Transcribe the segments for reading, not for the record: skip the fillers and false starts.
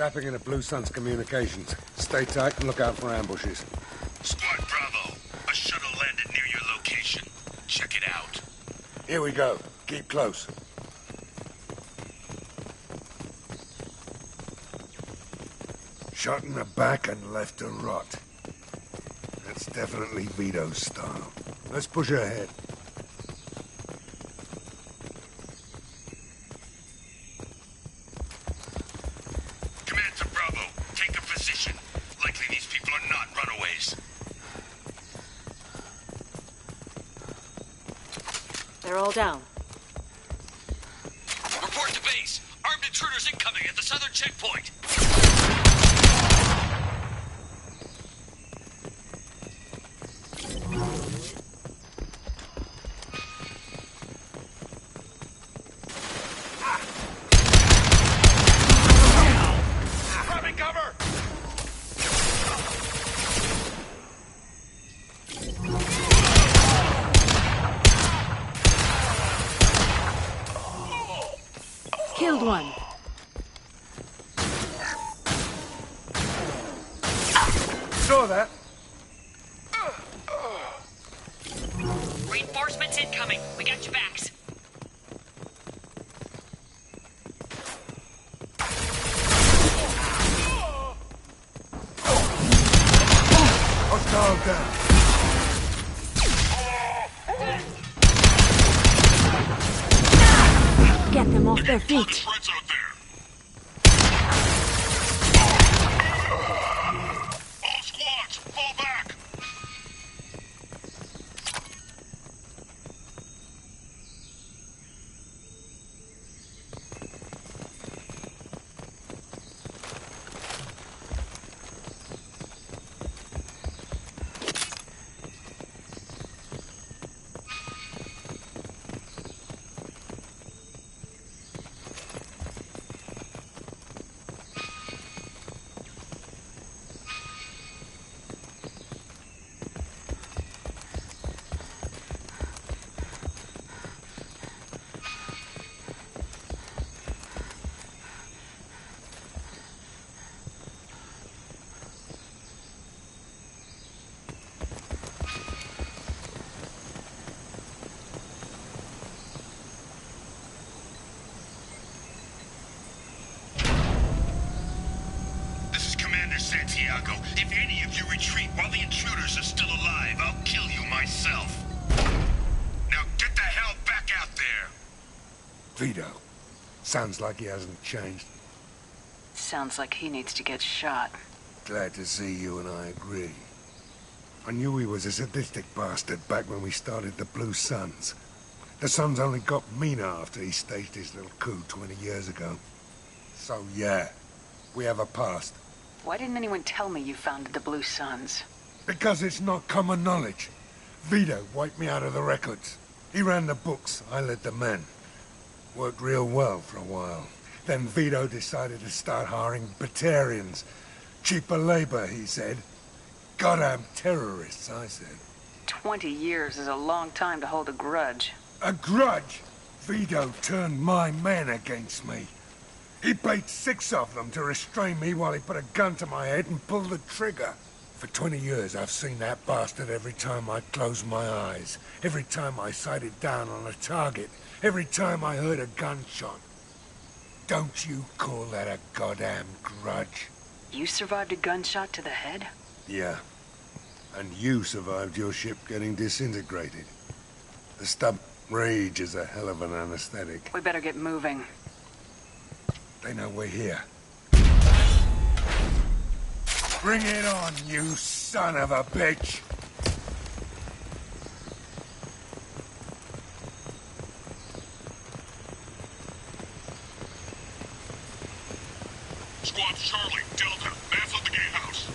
Tapping into Blue Sun's communications. Stay tight and look out for ambushes. Squad Bravo, a shuttle landed near your location. Check it out. Here we go. Keep close. Shot in the back and left to rot. That's definitely Vito's style. Let's push ahead. Command to Bravo, take a position. Likely these people are not runaways. They're all down. Report to base. Armed intruders incoming at the southern checkpoint. Grabbing cover! Killed one. Saw that. Reinforcements incoming. We got your backs. Hostile down. Get them off their feet. Threats out there. All squads, fall back. Santiago, if any of you retreat while the intruders are still alive, I'll kill you myself. Now get the hell back out there! Vito. Sounds like he hasn't changed. Sounds like he needs to get shot. Glad to see you and I agree. I knew he was a sadistic bastard back when we started the Blue Suns. The Suns only got meaner after he staged his little coup 20 years ago. So yeah, we have a past. Why didn't anyone tell me you founded the Blue Suns? Because it's not common knowledge. Vito wiped me out of the records. He ran the books, I led the men. Worked real well for a while. Then Vito decided to start hiring Batarians. Cheaper labor, he said. Goddamn terrorists, I said. 20 years is a long time to hold a grudge. A grudge? Vito turned my men against me. He paid 6 of them to restrain me while he put a gun to my head and pulled the trigger. For 20 years, I've seen that bastard every time I closed my eyes. Every time I sighted down on a target. Every time I heard a gunshot. Don't you call that a goddamn grudge? You survived a gunshot to the head? Yeah. And you survived your ship getting disintegrated. The stub rage is a hell of an anesthetic. We better get moving. They know we're here. Bring it on, you son of a bitch! Squad Charlie, Delta, advance on the gatehouse.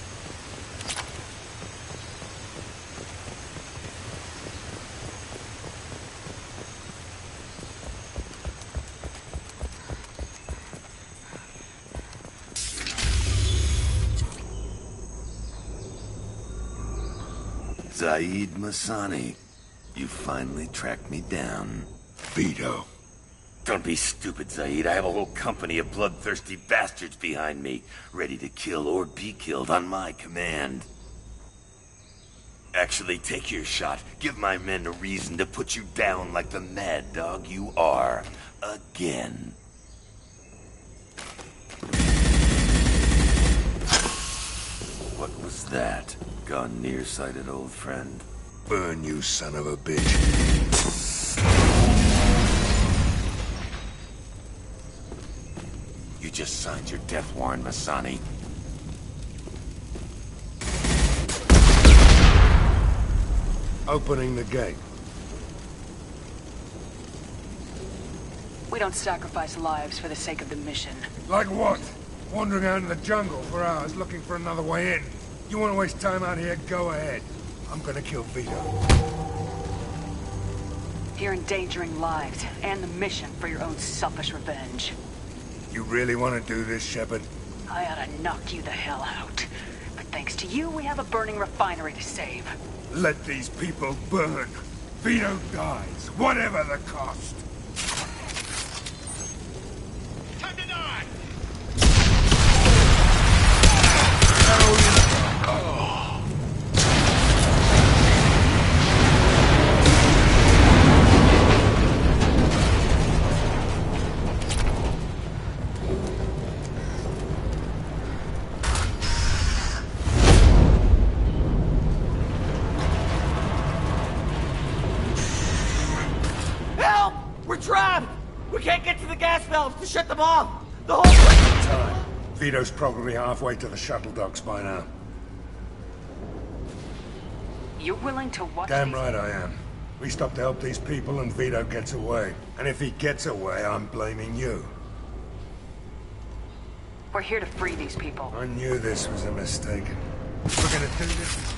Zaid Masani, you finally tracked me down. Vito. Don't be stupid, Zaid. I have a whole company of bloodthirsty bastards behind me, ready to kill or be killed on my command. Actually, take your shot. Give my men a reason to put you down like the mad dog you are. Again. What was that? Gone nearsighted, old friend. Burn, you son of a bitch. You just signed your death warrant, Masani. Opening the gate. We don't sacrifice lives for the sake of the mission. Like what? Wandering out in the jungle for hours looking for another way in. You want to waste time out here? Go ahead. I'm gonna kill Vito. You're endangering lives and the mission for your own selfish revenge. You really want to do this, Shepard? I ought to knock you the hell out. But thanks to you, we have a burning refinery to save. Let these people burn. Vito dies, whatever the cost. Time to die! Help! We're trapped! We can't get to the gas valves to shut them off! The whole thing! Time. Vito's probably halfway to the shuttle docks by now. You're willing to watch Damn these- right I am. We stop to help these people and Vito gets away. And if he gets away, I'm blaming you. We're here to free these people. I knew this was a mistake. We're gonna do this.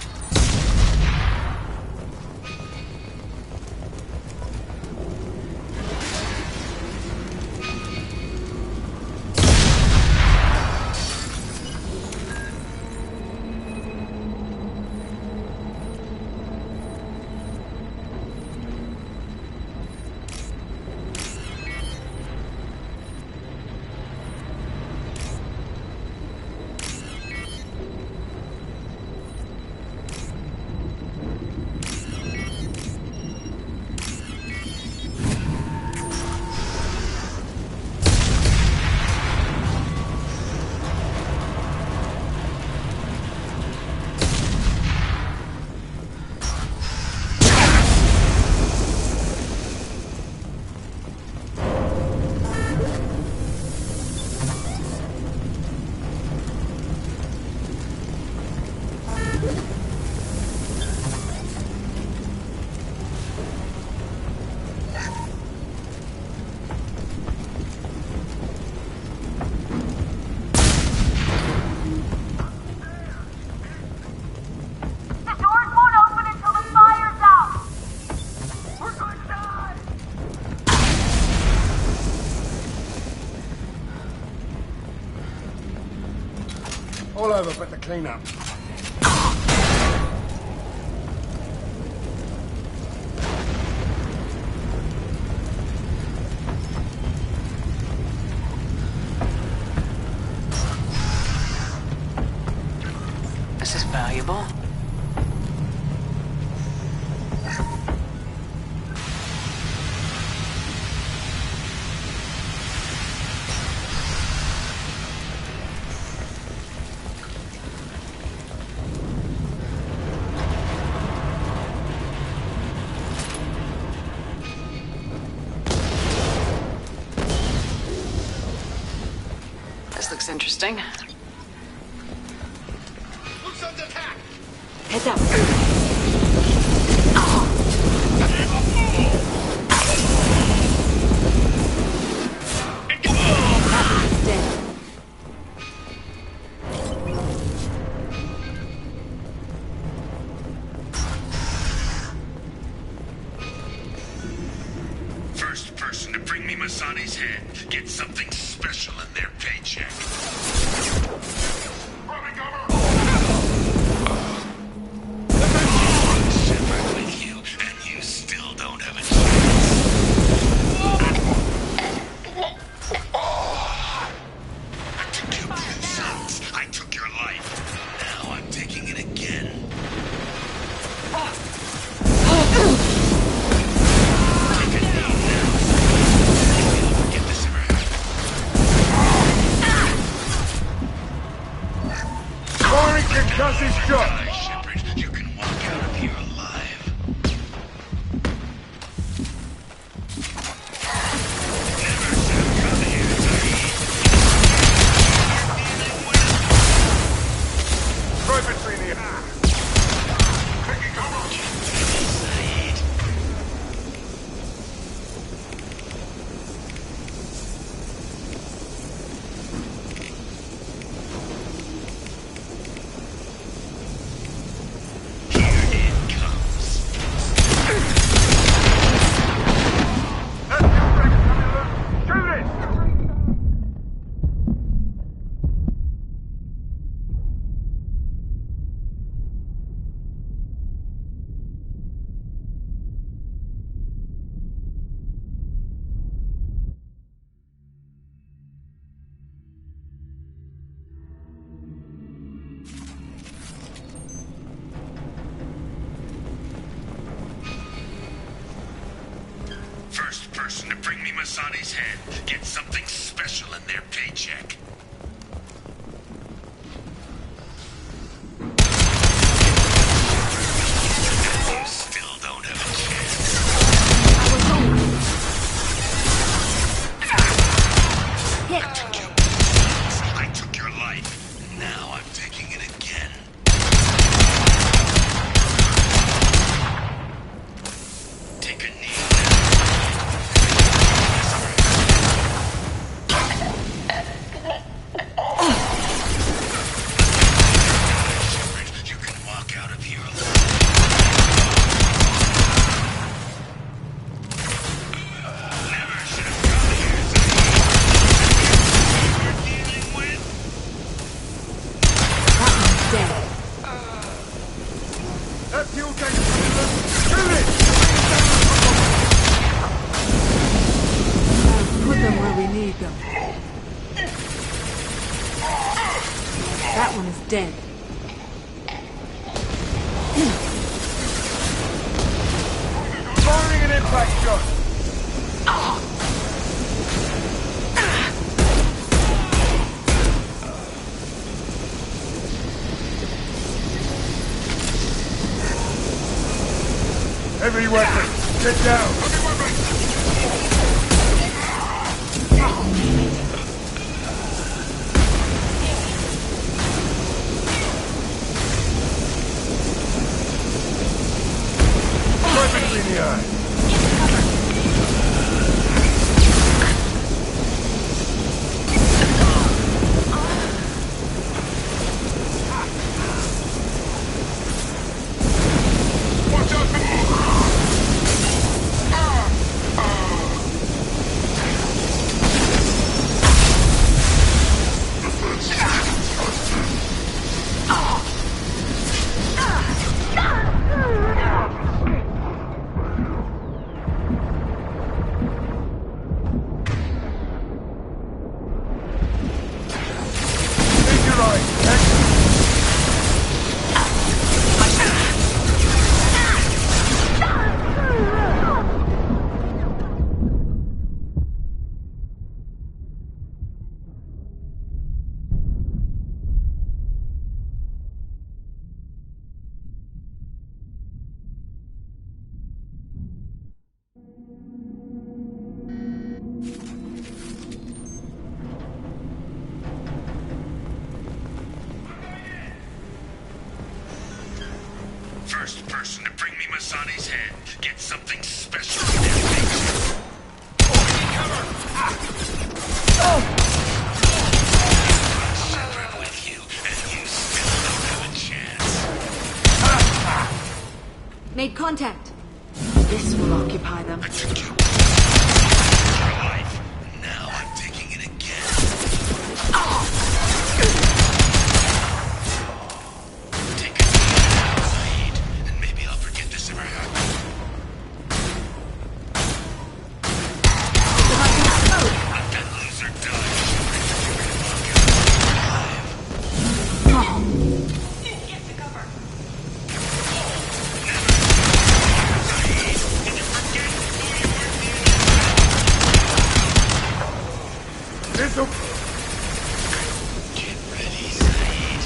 All over but the cleanup. This is valuable. This looks interesting. Who's under attack? Heads up. Dead. First person to bring me Masani's head gets something special in their paycheck. Shepard with you, and you still don't have a chance. Masani's head, get something special in their paycheck. You still don't have a chance. I took your life. Now I'm taking it again. Take a knee. You can walk out of here alone. Never should have come here, so you're dealing with. Dead. That fuel tank is coming loose! Shoot it! Put them where we need them. That one is dead. Firing an impact shot! Heavy weapon! Get down! Right between the eyes. Watch out for me! Take your eyes, excellent. First person to bring me Masani's head, get something special in their paycheck. Separate with you, and you still don't have a chance. Made contact. This will occupy them. I took your life. Now I'm taking it again. Take a knee now, Saeed, and maybe I'll forget this ever happened. Let that loser die. You're gonna walk out alive. Get to cover. Saeed, did you forget who you were dealing with? This'll... Get ready, Saeed.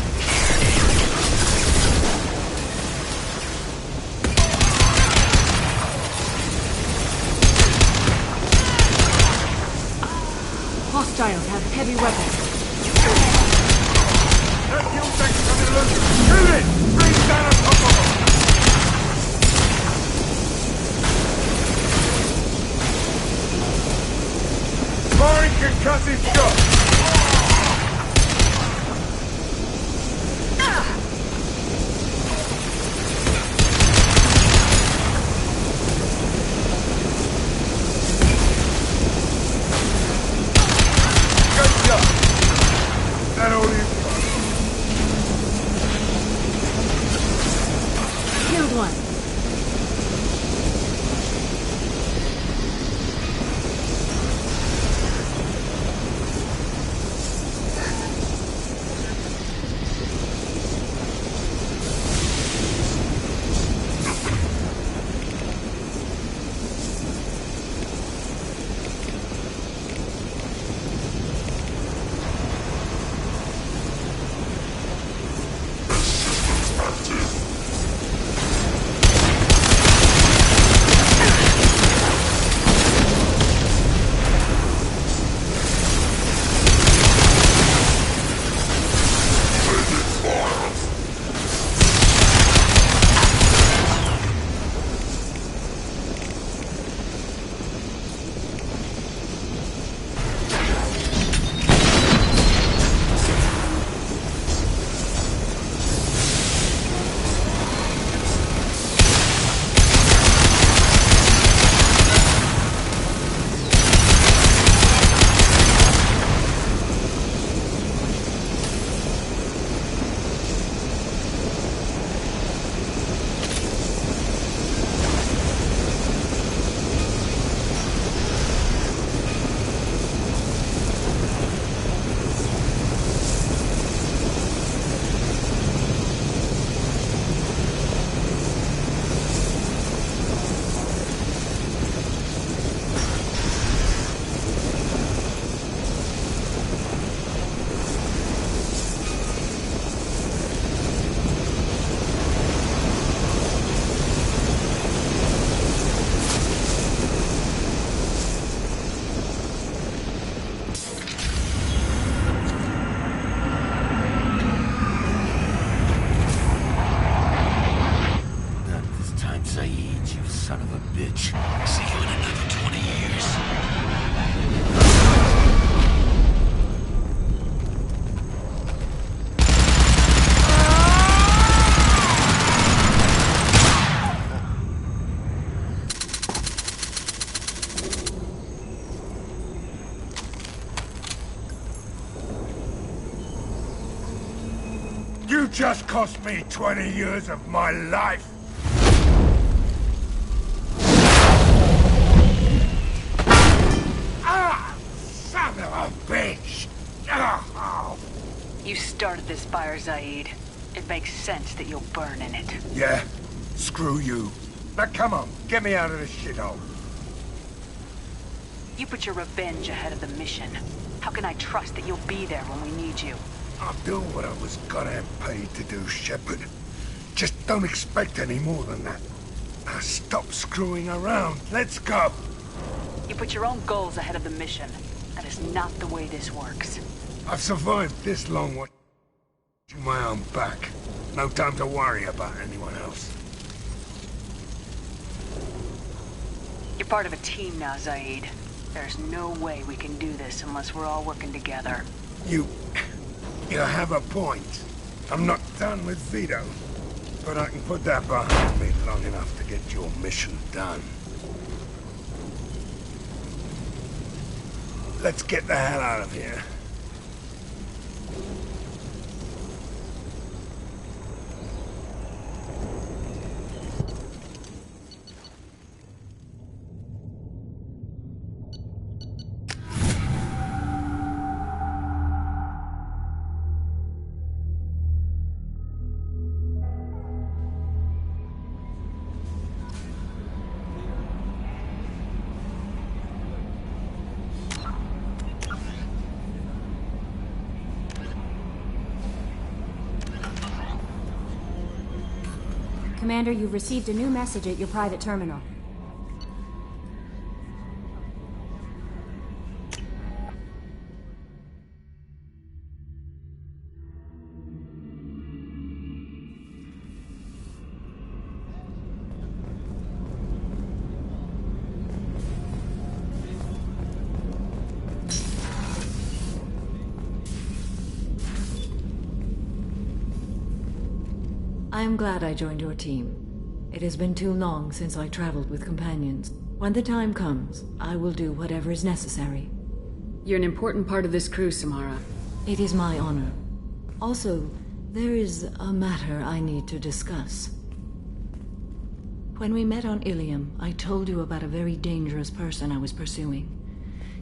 Hostiles have heavy weapons. That fuel tank's coming loose! Shoot it! Bring down on top of them! Firing concussive shot! Good shot! That all you've got. Killed one. just cost me 20 years of my life. Ah! Son of a bitch! Oh. You started this fire, Zaid. It makes sense that you'll burn in it. Yeah? Screw you. Now come on, get me out of this shithole. You put your revenge ahead of the mission. How can I trust that you'll be there when we need you? I'll do what I was goddamn paid to do, Shepard. Just don't expect any more than that. Now stop screwing around. Let's go. You put your own goals ahead of the mission. That is not the way this works. I've survived this long watching my own back. No time to worry about anyone else. You're part of a team now, Zaid. There's no way we can do this unless we're all working together. You have a point. I'm not done with Vito, but I can put that behind me long enough to get your mission done. Let's get the hell out of here. Commander, you've received a new message at your private terminal. I am glad I joined your team. It has been too long since I traveled with companions. When the time comes, I will do whatever is necessary. You're an important part of this crew, Samara. It is my honor. Also, there is a matter I need to discuss. When we met on Ilium, I told you about a very dangerous person I was pursuing.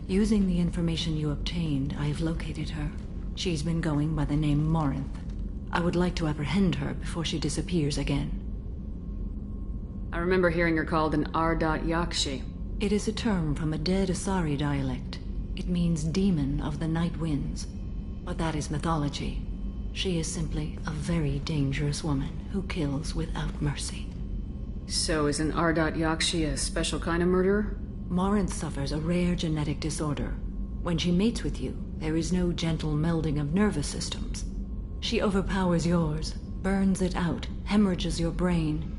Using the information you obtained, I have located her. She's been going by the name Morinth. I would like to apprehend her before she disappears again. I remember hearing her called an R.Yakshi. It is a term from a dead Asari dialect. It means demon of the night winds. But that is mythology. She is simply a very dangerous woman who kills without mercy. So is an R.Yakshi a special kind of murderer? Morinth suffers a rare genetic disorder. When she mates with you, there is no gentle melding of nervous systems. She overpowers yours, burns it out, hemorrhages your brain.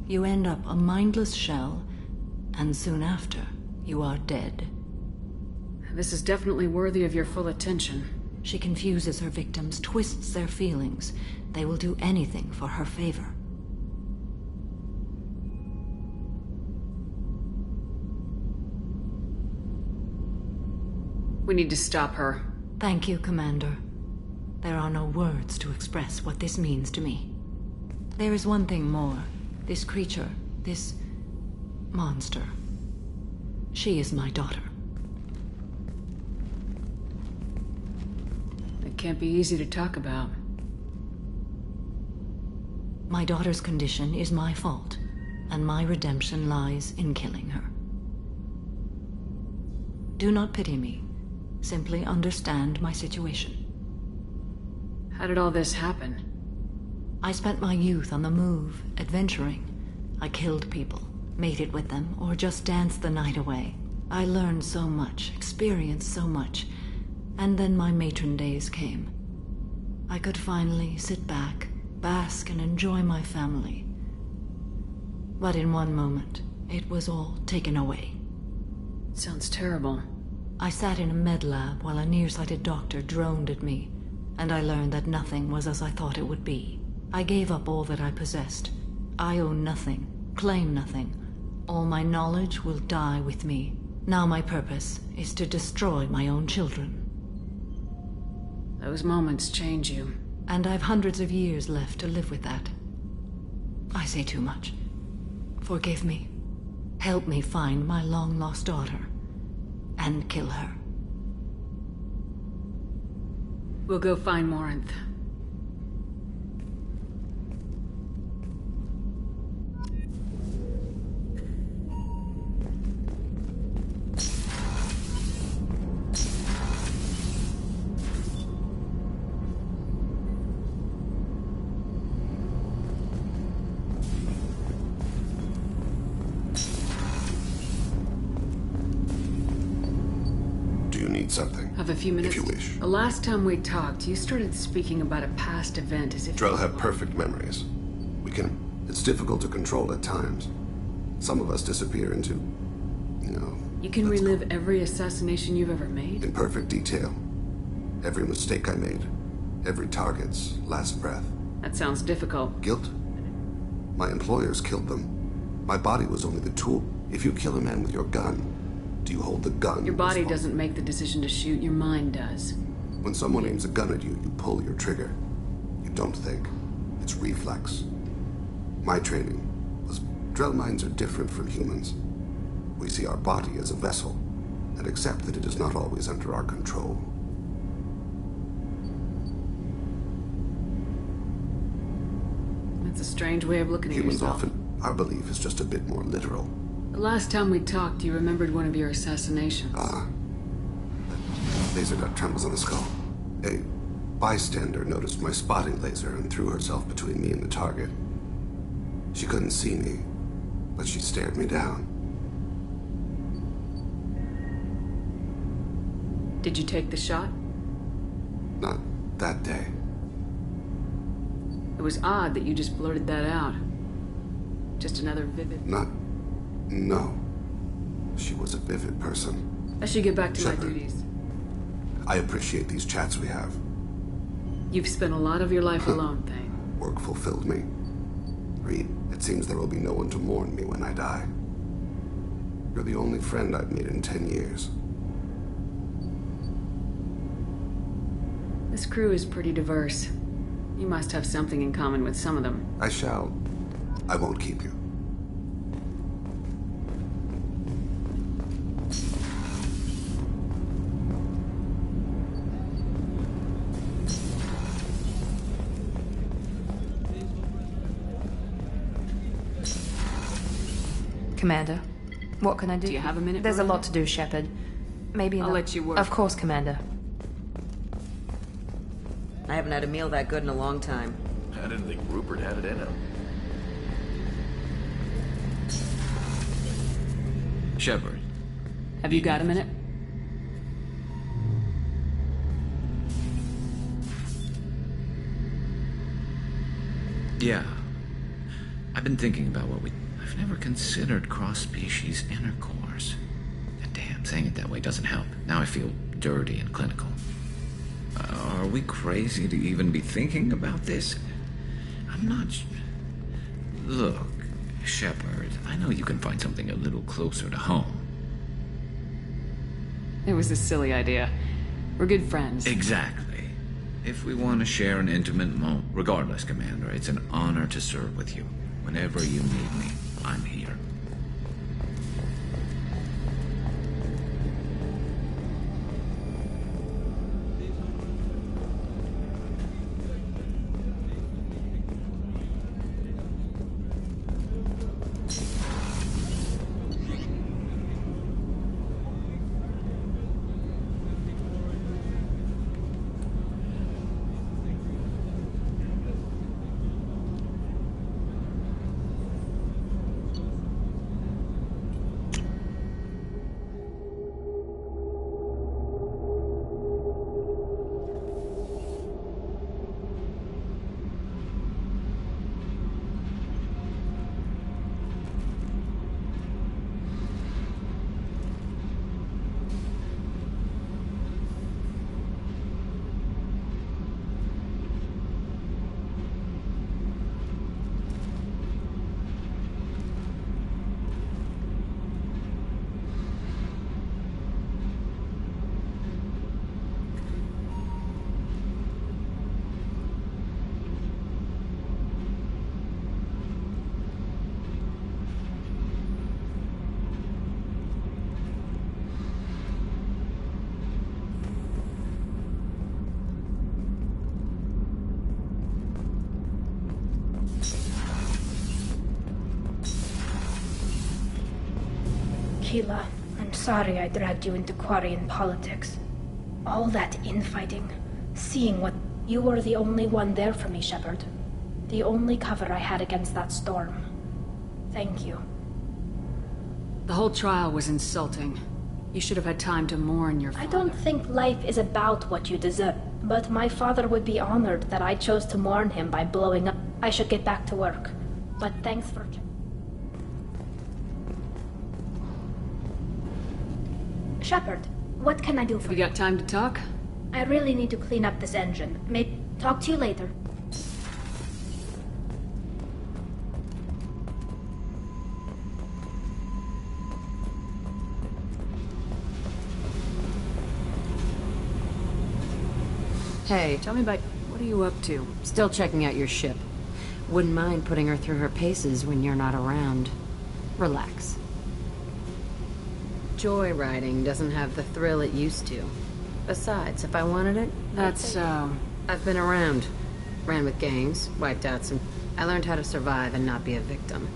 You end up a mindless shell, and soon after, you are dead. This is definitely worthy of your full attention. She confuses her victims, twists their feelings. They will do anything for her favor. We need to stop her. Thank you, Commander. There are no words to express what this means to me. There is one thing more. This creature, this monster. She is my daughter. It can't be easy to talk about. My daughter's condition is my fault, and my redemption lies in killing her. Do not pity me. Simply understand my situation. How did all this happen? I spent my youth on the move, adventuring. I killed people, mated with them, or just danced the night away. I learned so much, experienced so much, and then my matron days came. I could finally sit back, bask and enjoy my family. But in one moment, it was all taken away. Sounds terrible. I sat in a med lab while a nearsighted doctor droned at me, and I learned that nothing was as I thought it would be. I gave up all that I possessed. I own nothing, claim nothing. All my knowledge will die with me. Now my purpose is to destroy my own children. Those moments change you. And I've hundreds of years left to live with that. I say too much. Forgive me. Help me find my long-lost daughter. And kill her. We'll go find Morinth. Something. Have a few minutes? If you wish. The last time we talked, you started speaking about a past event as if... Drell have perfect memories. It's difficult to control at times. Some of us disappear into, You can relive every assassination you've ever made? in perfect detail. Every mistake I made. Every target's last breath. That sounds difficult. Guilt? My employers killed them. My body was only the tool. If you kill a man with your gun, do you hold the gun? Your body doesn't make the decision to shoot, your mind does. When someone aims a gun at you, you pull your trigger. You don't think. It's reflex. My training was Drell minds are different from humans. We see our body as a vessel and accept that it is not always under our control. That's a strange way of looking at Humans yourself. our belief is just a bit more literal. The last time we talked, you remembered one of your assassinations. Laser dot trembles on the skull. A bystander noticed my spotting laser and threw herself between me and the target. She couldn't see me, but she stared me down. Did you take the shot? Not that day. It was odd that you just blurted that out. Just another vivid... No. She was a vivid person. I should get back to my Shepard. duties. I appreciate these chats we have. You've spent a lot of your life alone, Thane. Work fulfilled me. Reed, it seems there will be no one to mourn me when I die. You're the only friend I've made in 10 years. This crew is pretty diverse. You must have something in common with some of them. I won't keep you. Commander, what can I do? Do you have a minute, There's a Miranda? lot to do, Shepard. Maybe I'll let you work. Of course, Commander. I haven't had a meal that good in a long time. I didn't think Rupert had it in him. Shepard. Have you got a minute? Yeah. I've been thinking about I've never considered cross-species intercourse. And damn, saying it that way doesn't help. Now I feel dirty and clinical. Are we crazy to even be thinking about this? I'm not... Look, Shepard, I know you can find something a little closer to home. It was a silly idea. We're good friends. Exactly. If we want to share an intimate moment... Regardless, Commander, it's an honor to serve with you. Whenever you need me, I'm here. Tequila, I'm sorry I dragged you into Quarian politics. All that infighting, seeing what... You were the only one there for me, Shepard. The only cover I had against that storm. Thank you. The whole trial was insulting. You should have had time to mourn your father. I don't think life is about what you deserve, but my father would be honored that I chose to mourn him by blowing up. I should get back to work, but thanks for... Shepard, what can I do for you? Have you got time to talk? I really need to clean up this engine. Maybe talk to you later. Hey. Tell me about... What are you up to? Still checking out your ship. Wouldn't mind putting her through her paces when you're not around. Relax. Joyriding doesn't have the thrill it used to. Besides, if I wanted it... That's, I've been around. Ran with gangs, wiped out some... I learned how to survive and not be a victim.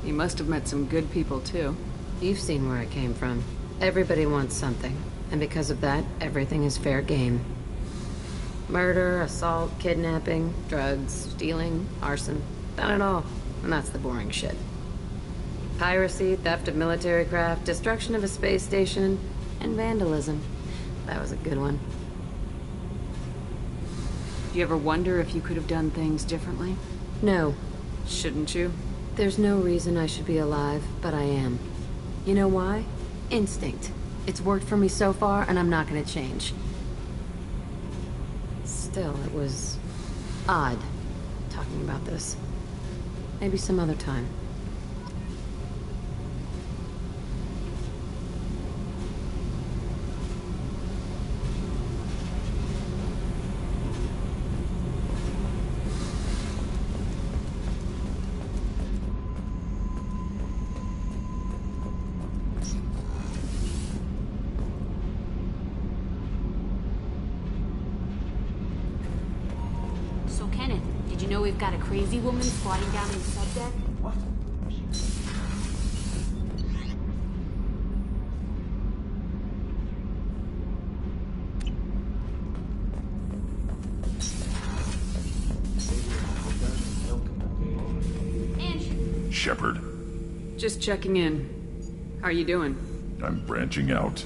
You must have met some good people, too. You've seen where I came from. Everybody wants something. And because of that, everything is fair game. Murder, assault, kidnapping, drugs, stealing, arson. Done it all. And that's the boring shit. Piracy, theft of military craft, destruction of a space station, and vandalism. That was a good one. Do you ever wonder if you could have done things differently? No. Shouldn't you? There's no reason I should be alive, but I am. You know why? Instinct. It's worked for me so far, and I'm not gonna change. Still, it was... odd, talking about this. Maybe some other time. So, Kenneth, did you know we've got a crazy woman squatting down in the subdeck? What? Shepard. Just checking in. How are you doing? I'm branching out.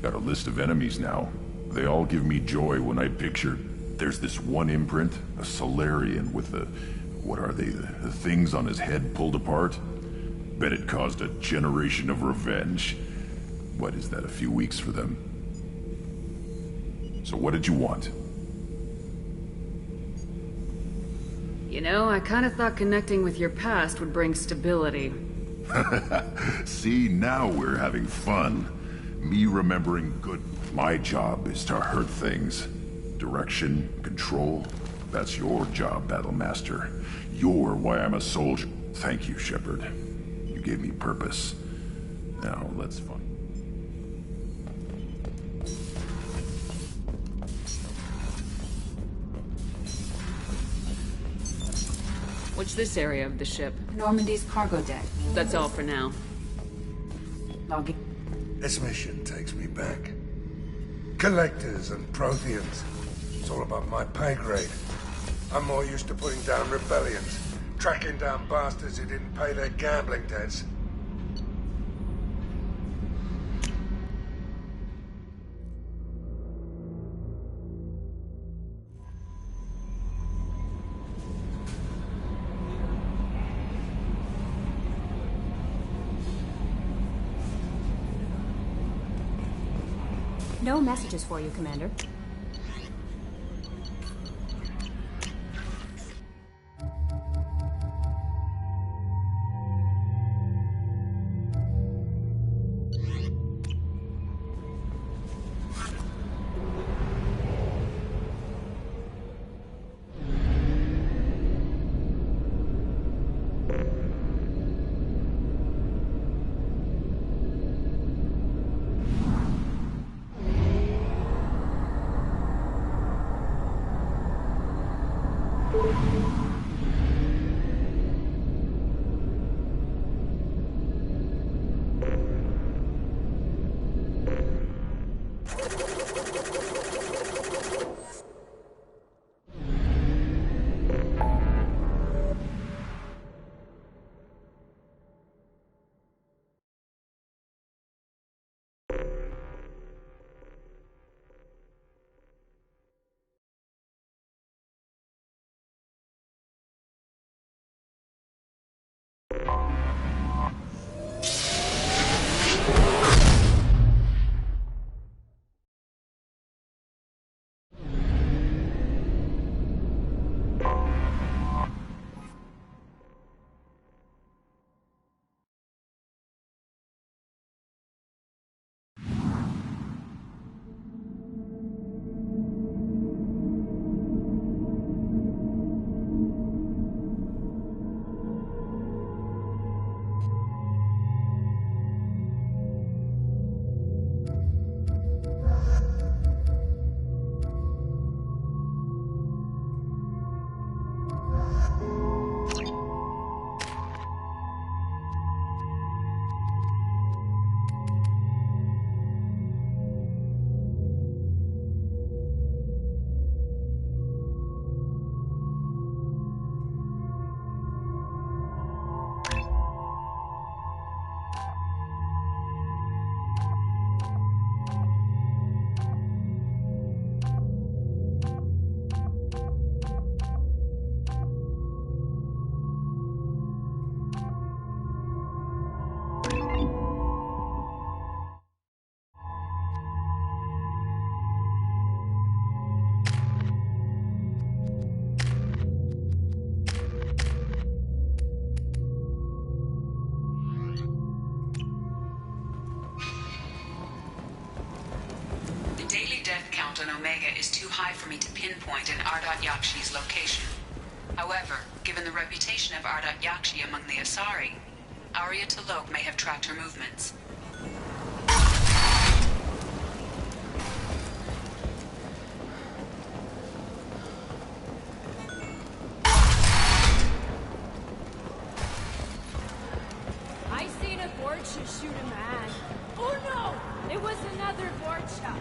Got a list of enemies now. They all give me joy when I picture... There's this one imprint, a Solarian with the... What are they? The things on his head pulled apart? Bet it caused a generation of revenge. What is that, a few weeks for them? So what did you want? You know, I kind of thought connecting with your past would bring stability. See, now we're having fun. Me remembering good. My job is to hurt things. Direction, control, that's your job, Battlemaster. You're why I'm a soldier. Thank you, Shepard. You gave me purpose. Now, let's find... What's this area of the ship? Normandy's cargo deck. That's all for now. Logging. This mission takes me back. Collectors and Protheans. It's all about my pay grade. I'm more used to putting down rebellions, tracking down bastards who didn't pay their gambling debts. No messages for you, Commander. count on Omega is too high for me to pinpoint an Ardat Yakshi's location. However, given the reputation of Ardat Yakshi among the Asari, Arya T'Loak may have tracked her movements. I seen a Vorcha shoot a man. Oh no! It was another Vorcha.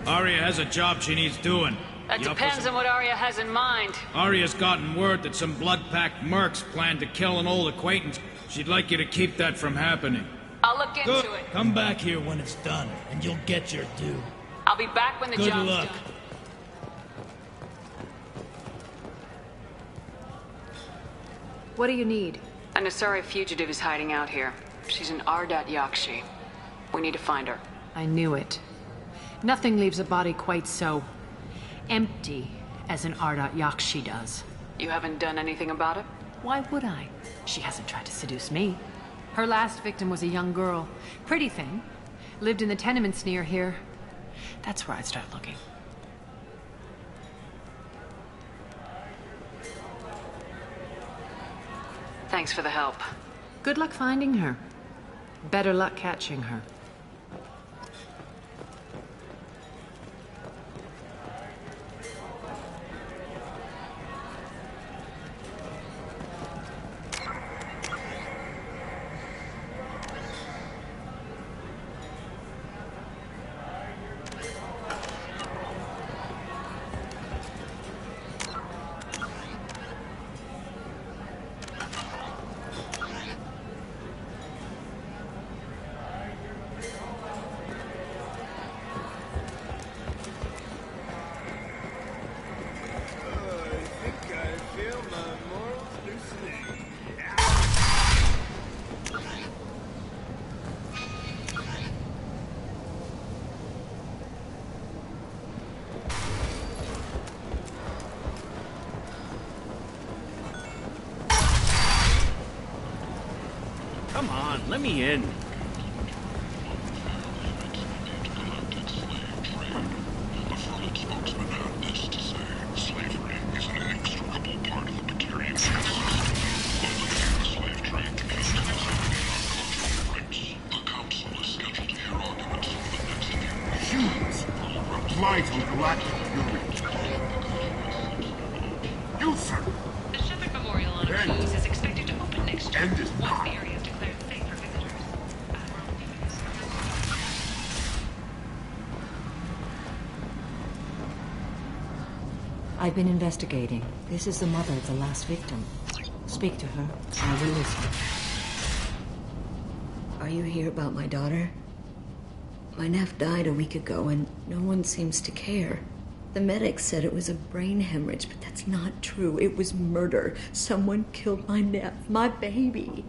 Arya has a job she needs doing. That depends on what Arya has in mind. Arya's gotten word that some blood-packed mercs plan to kill an old acquaintance. She'd like you to keep that from happening. I'll look into Good. it. Come back here when it's done, and you'll get your due. I'll be back when the Good job's luck. done. What do you need? An Asari fugitive is hiding out here. She's an Ardat Yakshi. We need to find her. I knew it. Nothing leaves a body quite so empty as an Ardat Yakshi does. You haven't done anything about it? Why would I? She hasn't tried to seduce me. Her last victim was a young girl. Pretty thing. Lived in the tenements near here. That's where I'd start looking. Thanks for the help. Good luck finding her. Better luck catching her. Come on, let me in. Humans apply to galactic fury. You, sir. The Shepard Memorial on Cruise is expected to open next year. End is Once not. the area is declared safe for visitors. I've been investigating. This is the mother of the last victim. Speak to her. I will listen. Are you here about my daughter? My nephew died a week ago and no one seems to care. The medics said it was a brain hemorrhage, but that's not true. It was murder. Someone killed my nephew, my baby.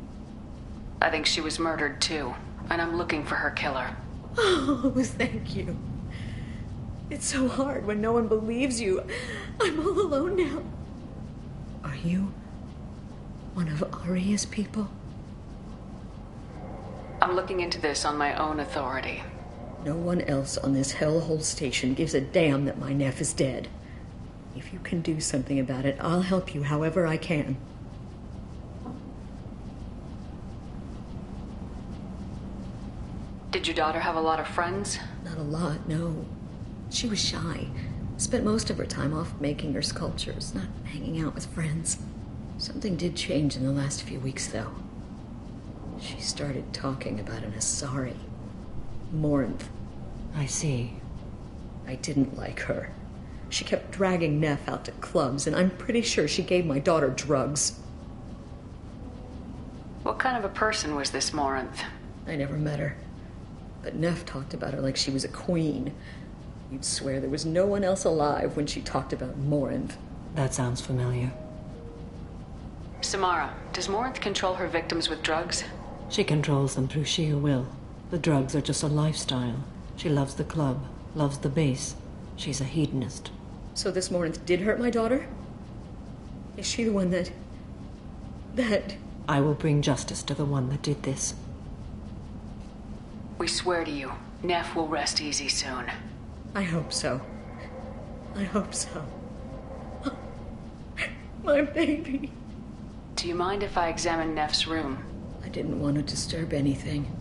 I think she was murdered too, and I'm looking for her killer. Oh, thank you. It's so hard when no one believes you. I'm all alone now. Are you one of Arya's people? I'm looking into this on my own authority. No one else on this hellhole station gives a damn that my nephew is dead. If you can do something about it, I'll help you however I can. Did your daughter have a lot of friends? Not a lot, no. She was shy. Spent most of her time off making her sculptures, not hanging out with friends. Something did change in the last few weeks, though. She started talking about an Asari. Morinth. I see. I didn't like her. She kept dragging Neff out to clubs, and I'm pretty sure she gave my daughter drugs. What kind of a person was this Morinth? I never met her. But Neff talked about her like she was a queen. You'd swear there was no one else alive when she talked about Morinth. That sounds familiar. Samara, does Morinth control her victims with drugs? She controls them through sheer will. The drugs are just a lifestyle. She loves the club, loves the base. She's a hedonist. So this Morinth did hurt my daughter? Is she the one that... I will bring justice to the one that did this. We swear to you, Neff will rest easy soon. I hope so. I hope so. My baby. Do you mind if I examine Neff's room? I didn't want to disturb anything.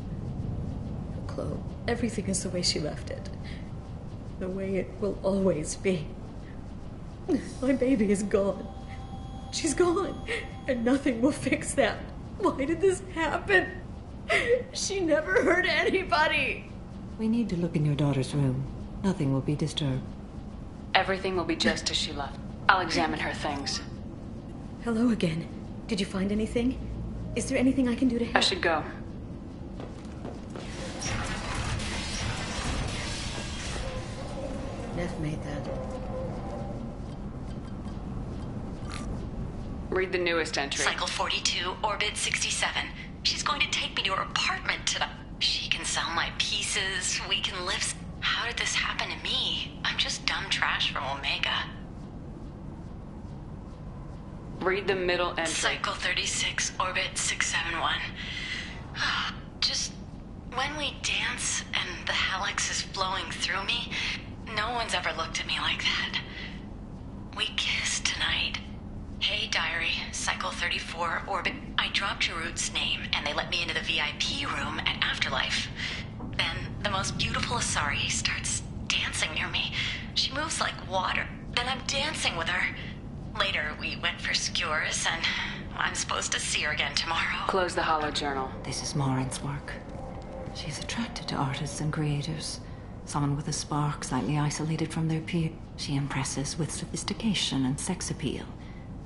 Chloe, everything is the way she left it. The way it will always be. My baby is gone. She's gone. And nothing will fix that. Why did this happen? She never hurt anybody. We need to look in your daughter's room. Nothing will be disturbed. Everything will be just as she left. I'll examine her things. Hello again. Did you find anything? Is there anything I can do to help? I should go. Neff made that. Read the newest entry. Cycle 42, orbit 67. She's going to take me to her apartment tonight. She can sell my pieces. We can live. How did this happen to me? I'm just dumb trash from Omega. Read the middle entry. Cycle 36, orbit 671. Just when we dance and the helix is flowing through me, no one's ever looked at me like that. We kissed tonight. Hey, diary, Cycle 34, orbit. I dropped Jarut's name, and they let me into the VIP room at Afterlife. Then, the most beautiful Asari starts dancing near me. She moves like water. Then I'm dancing with her. Later, we went for skewers, and I'm supposed to see her again tomorrow. Close the holo journal. This is Morin's work. She's attracted to artists and creators. Someone with a spark, slightly isolated from their peer. She impresses with sophistication and sex appeal.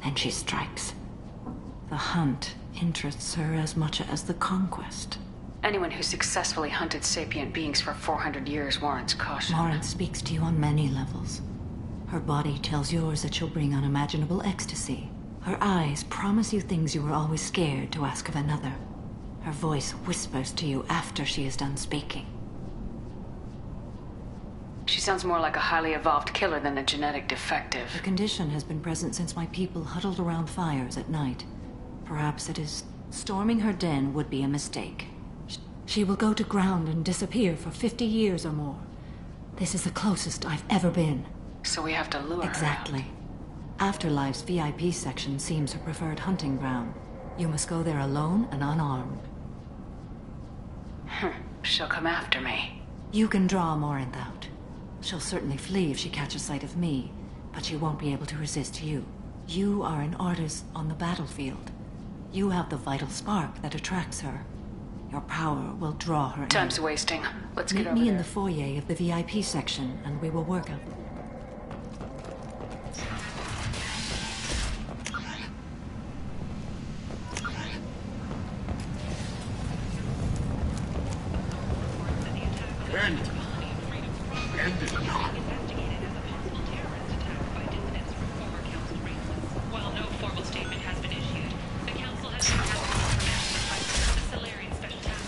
Then she strikes. The hunt interests her as much as the conquest. Anyone who successfully hunted sapient beings for 400 years warrants caution. Morin speaks to you on many levels. Her body tells yours that she'll bring unimaginable ecstasy. Her eyes promise you things you were always scared to ask of another. Her voice whispers to you after she is done speaking. She sounds more like a highly evolved killer than a genetic defective. The condition has been present since my people huddled around fires at night. Perhaps it is... Storming her den would be a mistake. She will go to ground and disappear for 50 years or more. This is the closest I've ever been. So we have to lure her. Exactly. Afterlife's VIP section seems her preferred hunting ground. You must go there alone and unarmed. She'll come after me. You can draw Morinth out. She'll certainly flee if she catches sight of me, but she won't be able to resist you. You are an artist on the battlefield. You have the vital spark that attracts her. Your power will draw her in. Time's wasting. Let's get over Meet me there. in the foyer of the VIP section, and we will work out. End it now. While no formal statement has been issued, the Council has been tasked with the Solarian Special Task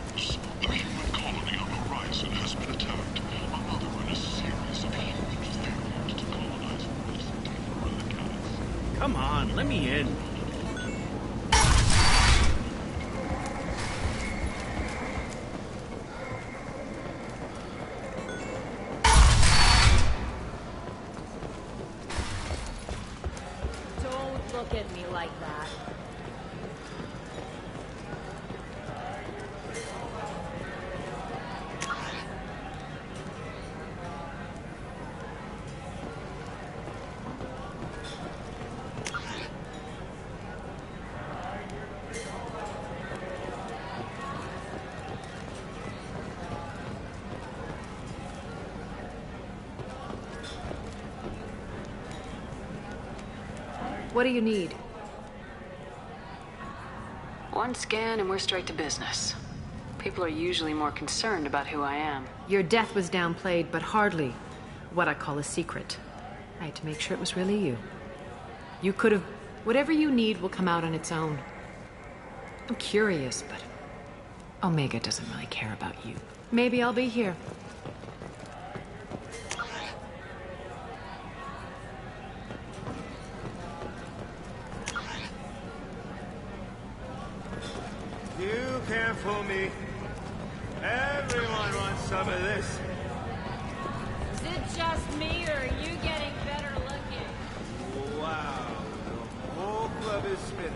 Force. The human colony on the horizon has been attacked. Another in a series of human failures to colonize recent relics. Come on, let me in. Don't look at me like that. What do you need? One scan and we're straight to business. People are usually more concerned about who I am. Your death was downplayed, but hardly what I call a secret. I had to make sure it was really you. You could have... Whatever you need will come out on its own. I'm curious, but Omega doesn't really care about you. Maybe I'll be here. You can't fool me. Everyone wants some of this. Is it just me, or are you getting better looking? Wow, the whole club is spinning.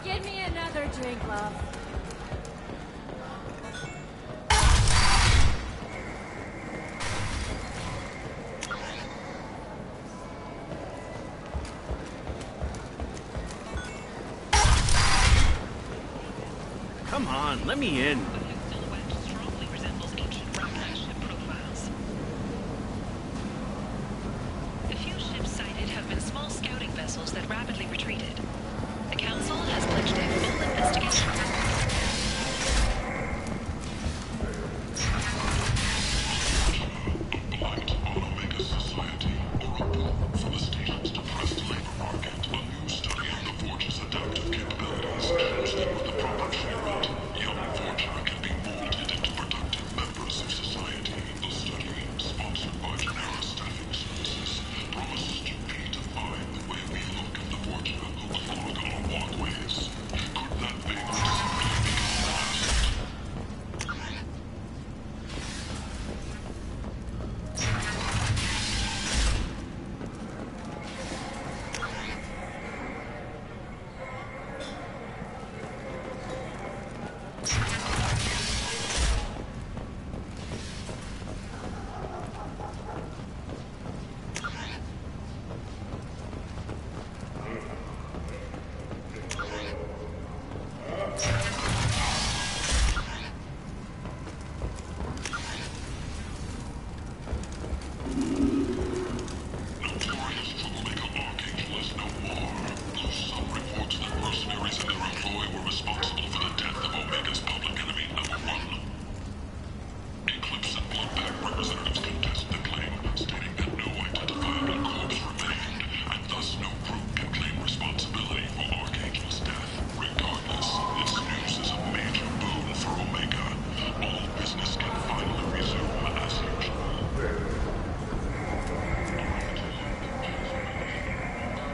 Give me another drink, love. Come on, let me in. The few ships sighted have been small scouting vessels that rapidly retreated. The Council has pledged a full investigation.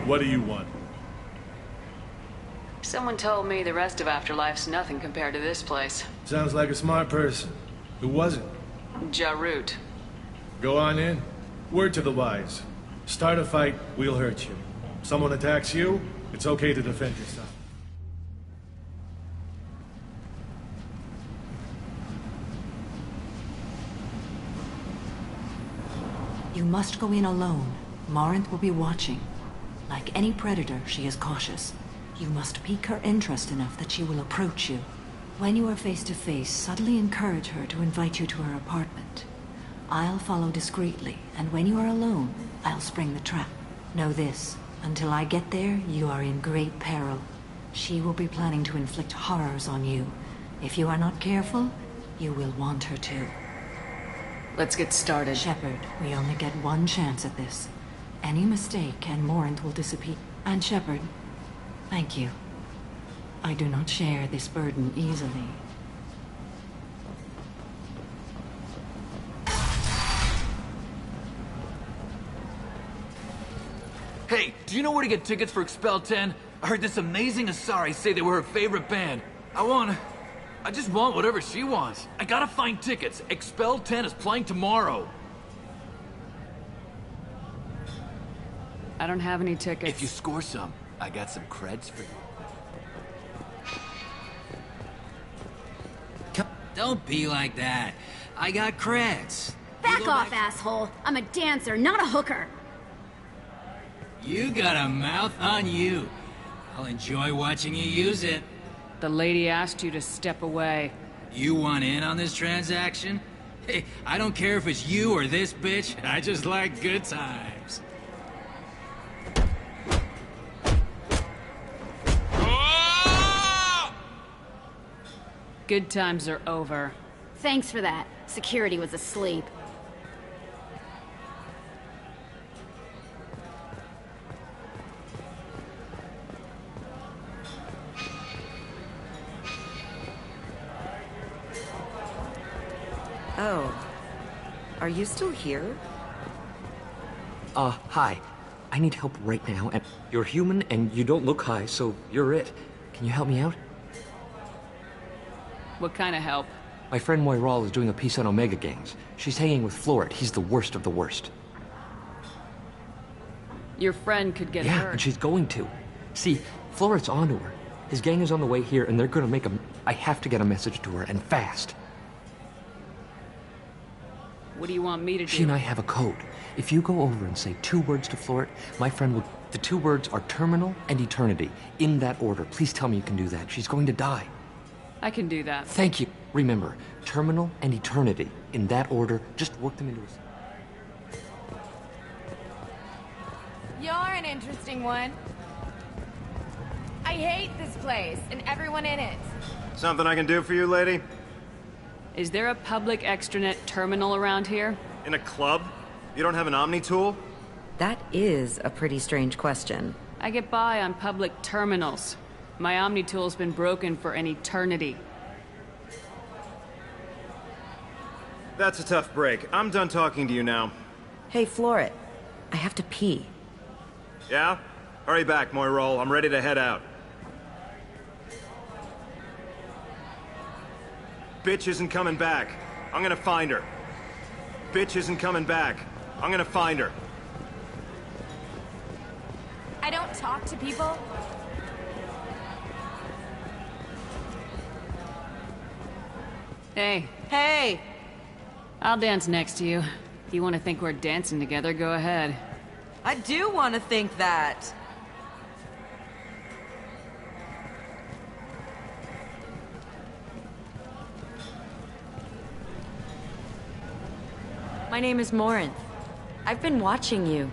What do you want? Someone told me the rest of Afterlife's nothing compared to this place. Sounds like a smart person. Who was it? Jarut. Go on in. Word to the wise. Start a fight, we'll hurt you. Someone attacks you, it's okay to defend yourself. You must go in alone. Morinth will be watching. Like any predator, she is cautious. You must pique her interest enough that she will approach you. When you are face to face, subtly encourage her to invite you to her apartment. I'll follow discreetly, and when you are alone, I'll spring the trap. Know this, until I get there, you are in great peril. She will be planning to inflict horrors on you. If you are not careful, you will want her to. Let's get started. Shepard, we only get one chance at this. Any mistake and Morinth will disappear. And Shepard, thank you. I do not share this burden easily. Hey, do you know where to get tickets for Expel 10? I heard this amazing Asari say they were her favorite band. I just want whatever she wants. I gotta find tickets. Expel 10 is playing tomorrow. I don't have any tickets. If you score some, I got some creds for you. Don't be like that. I got creds. Back off, asshole. I'm a dancer, not a hooker. You got a mouth on you. I'll enjoy watching you use it. The lady asked you to step away. You want in on this transaction? Hey, I don't care if it's you or this bitch. I just like good times. Good times are over. Thanks for that. Security was asleep. Oh. Are you still here? Hi. I need help right now, and you're human and you don't look high, so you're it. Can you help me out? What kind of help? My friend Moiral is doing a piece on Omega gangs. She's hanging with Floret. He's the worst of the worst. Your friend could get Yeah, hurt. and she's going to. See, Floret's onto her. His gang is on the way here, and they're gonna make a... I have to get a message to her, and fast. What do you want me to do? She and I have a code. If you go over and say 2 words to Floret, my friend will... The 2 words are terminal and eternity. In that order. Please tell me you can do that. She's going to die. I can do that. Thank you. Remember, terminal and eternity. In that order, just work them into a... You're an interesting one. I hate this place and everyone in it. Something I can do for you, lady? Is there a public extranet terminal around here? In a club? You don't have an Omni tool? That is a pretty strange question. I get by on public terminals. My Omni tool's been broken for an eternity. That's a tough break. I'm done talking to you now. Hey, Floret. I have to pee. Yeah? Hurry back, Moiral. I'm ready to head out. Bitch isn't coming back. I'm gonna find her. Bitch isn't coming back. I'm gonna find her. I don't talk to people. Hey. Hey! I'll dance next to you. If you want to think we're dancing together, go ahead. I do want to think that. My name is Morinth. I've been watching you.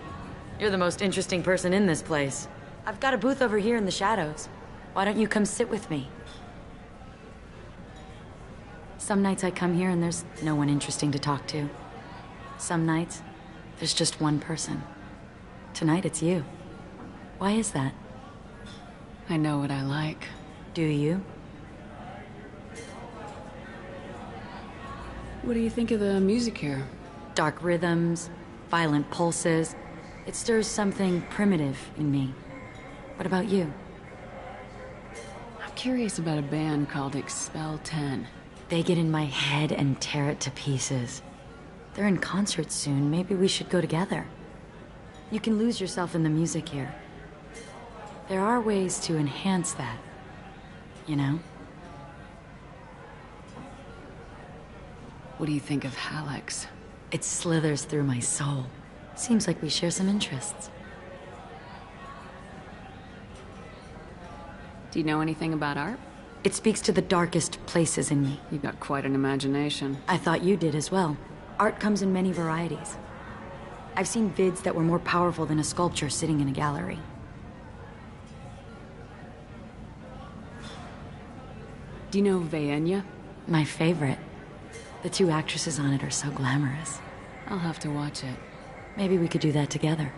You're the most interesting person in this place. I've got a booth over here in the shadows. Why don't you come sit with me? Some nights I come here and there's no one interesting to talk to. Some nights, there's just one person. Tonight it's you. Why is that? I know what I like. Do you? What do you think of the music here? Dark rhythms, violent pulses. It stirs something primitive in me. What about you? I'm curious about a band called Expel 10. They get in my head and tear it to pieces. They're in concert soon. Maybe we should go together. You can lose yourself in the music here. There are ways to enhance that, you know? What do you think of Hallex? It slithers through my soul. Seems like we share some interests. Do you know anything about art? It speaks to the darkest places in me. You've got quite an imagination. I thought you did as well. Art comes in many varieties. I've seen vids that were more powerful than a sculpture sitting in a gallery. Do you know Vaenya? My favorite. The 2 actresses on it are so glamorous. I'll have to watch it. Maybe we could do that together.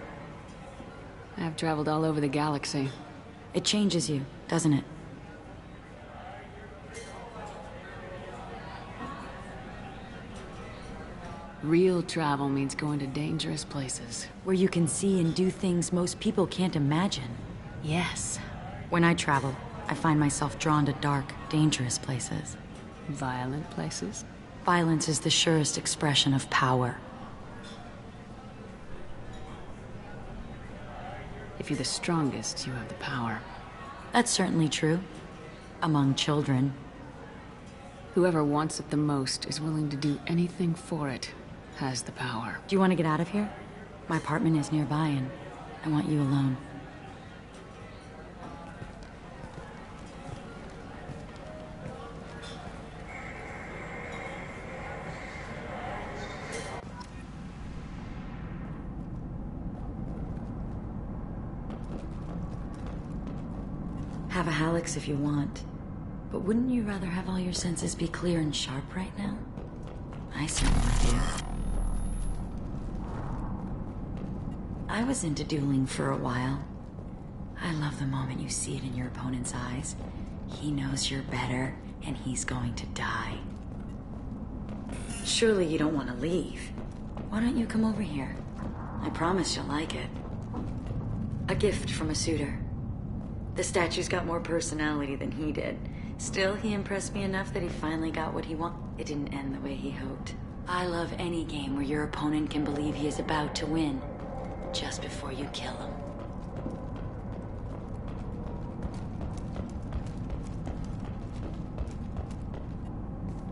I've traveled all over the galaxy. It changes you, doesn't it? Real travel means going to dangerous places. Where you can see and do things most people can't imagine. Yes. When I travel, I find myself drawn to dark, dangerous places. Violent places? Violence is the surest expression of power. If you're the strongest, you have the power. That's certainly true. Among children. Whoever wants it the most is willing to do anything for it, has the power. Do you want to get out of here? My apartment is nearby and I want you alone. Have a Hallex if you want. But wouldn't you rather have all your senses be clear and sharp right now? I certainly do. I was into dueling for a while. I love the moment you see it in your opponent's eyes. He knows you're better, and he's going to die. Surely you don't want to leave. Why don't you come over here? I promise you'll like it. A gift from a suitor. The statue's got more personality than he did. Still, he impressed me enough that he finally got what he wanted. It didn't end the way he hoped. I love any game where your opponent can believe he is about to win, just before you kill him.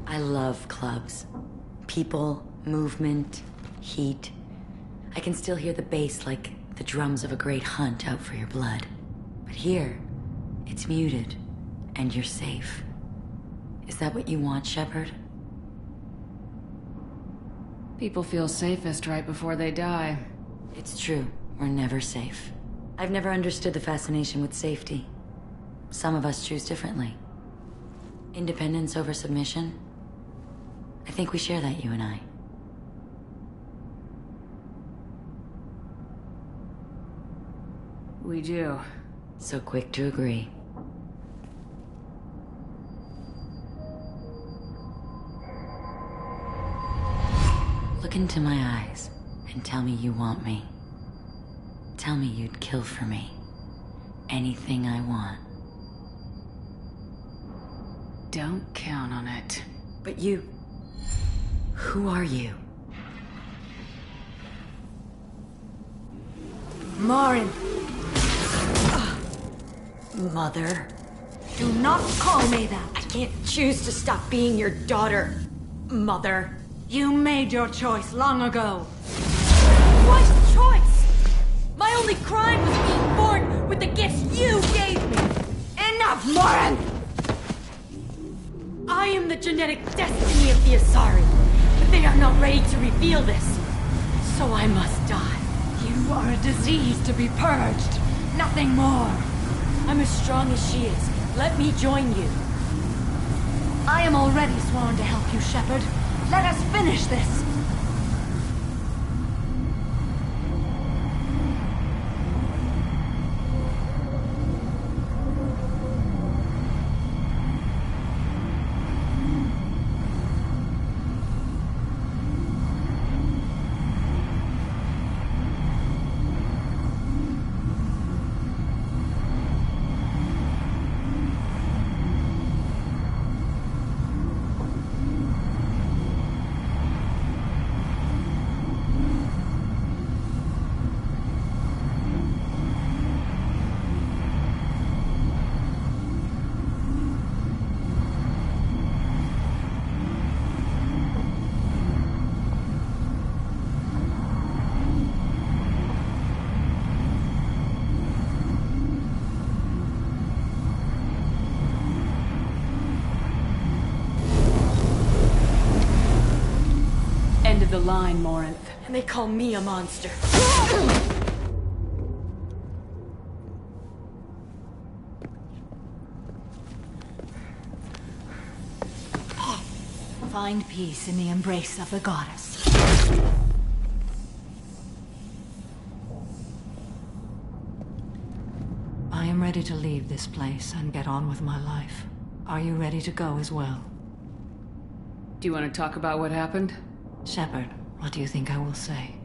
I love clubs. People, movement, heat. I can still hear the bass like the drums of a great hunt out for your blood. But here, it's muted, and you're safe. Is that what you want, Shepard? People feel safest right before they die. It's true. We're never safe. I've never understood the fascination with safety. Some of us choose differently. Independence over submission? I think we share that, you and I. We do. So quick to agree. Look into my eyes and tell me you want me. Tell me you'd kill for me. Anything I want. Don't count on it. But you... Who are you? Morin! Mother. Do not call me that! I can't choose to stop being your daughter, Mother. You made your choice long ago. What choice? My only crime was being born with the gifts you gave me. Enough, Morin! I am the genetic destiny of the Asari, but they are not ready to reveal this. So I must die. You are a disease to be purged. Nothing more. I'm as strong as she is. Let me join you. I am already sworn to help you, Shepard. Let us finish this! End of the line, Morinth. And they call me a monster. Find peace in the embrace of the goddess. I am ready to leave this place and get on with my life. Are you ready to go as well? Do you want to talk about what happened? Shepard, what do you think I will say?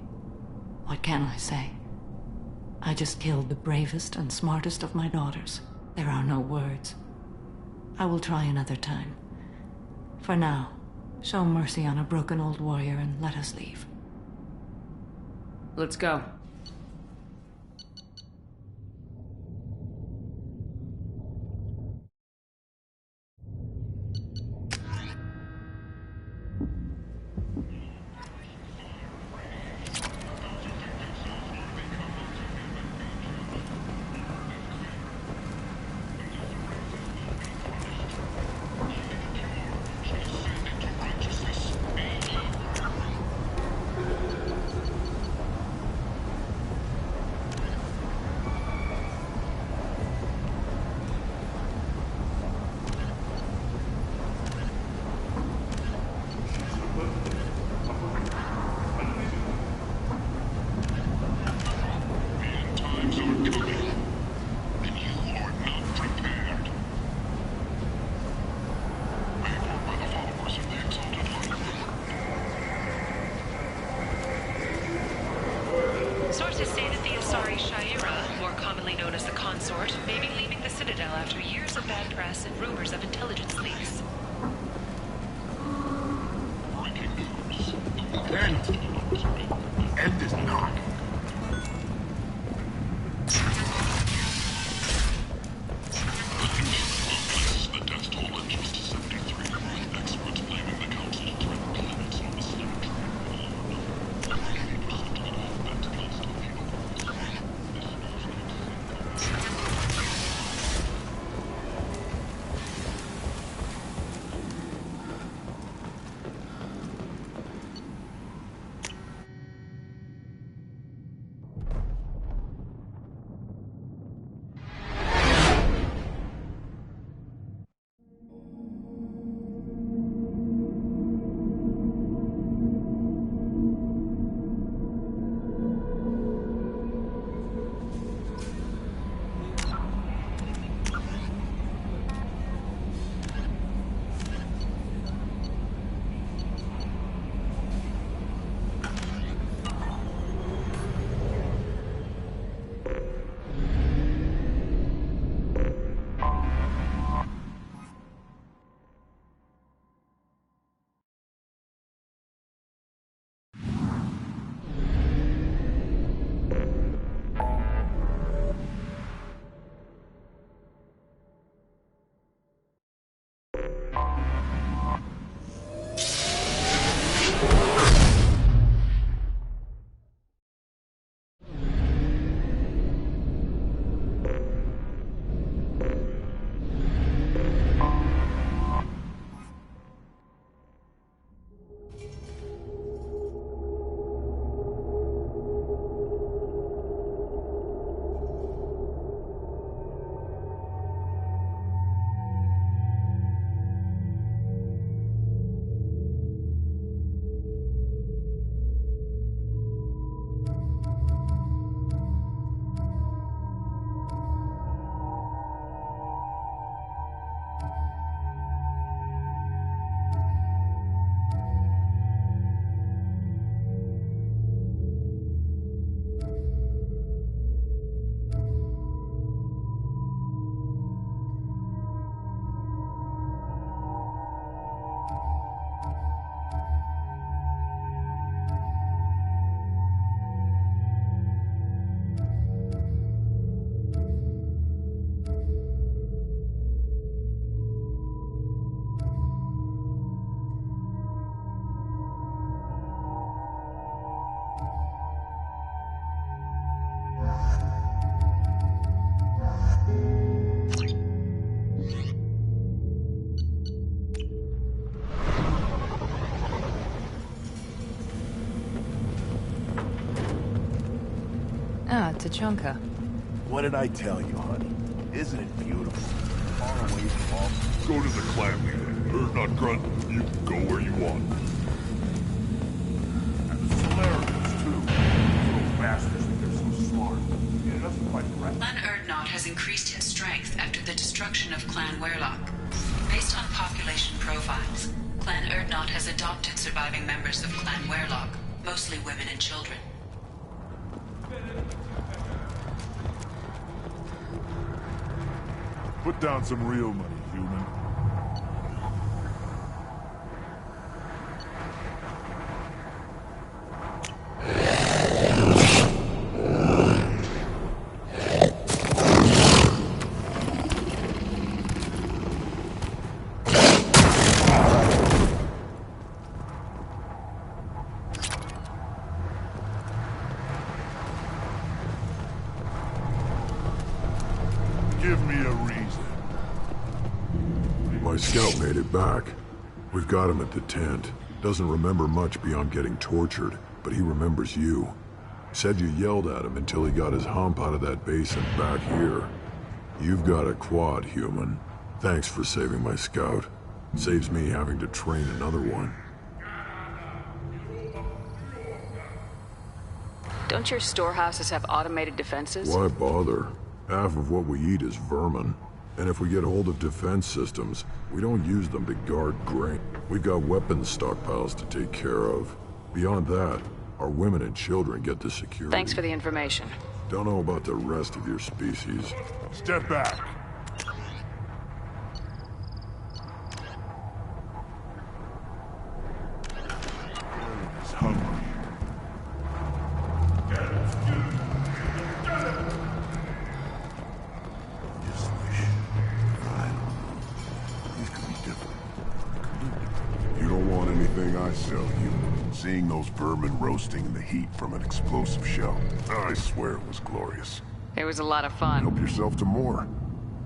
What can I say? I just killed the bravest and smartest of my daughters. There are no words. I will try another time. For now, show mercy on a broken old warrior and let us leave. Let's go. and rumors of intelligence leaks. End is not. The death toll increased to 73. Experts blaming the council to threaten planets on the spectrum. Ah, Tachanka. What did I tell you, honey? Isn't it beautiful? Far away from all... Go to the clan meeting. Not Grunt. You go where you want. And the Solarians, too. Those bastards think they're so smart. It doesn't quite right. Clan Erdnot has increased in strength after the destruction of Clan Werlock. Based on population profiles, Clan Erdnot has adopted surviving members of Clan Werlock, mostly women and children. Put down some real money, human. Give me a reason. My scout made it back. We've got him at the tent. Doesn't remember much beyond getting tortured, but he remembers you. Said you yelled at him until he got his hump out of that base and back here. You've got a quad, human. Thanks for saving my scout. Saves me having to train another one. Don't your storehouses have automated defenses? Why bother? Half of what we eat is vermin. And if we get hold of defense systems, we don't use them to guard grain. We've got weapons stockpiles to take care of. Beyond that, our women and children get the security. Thanks for the information. Don't know about the rest of your species. Step back. everything I sell you. Seeing those vermin roasting in the heat from an explosive shell. I swear it was glorious. It was a lot of fun. Help yourself to more.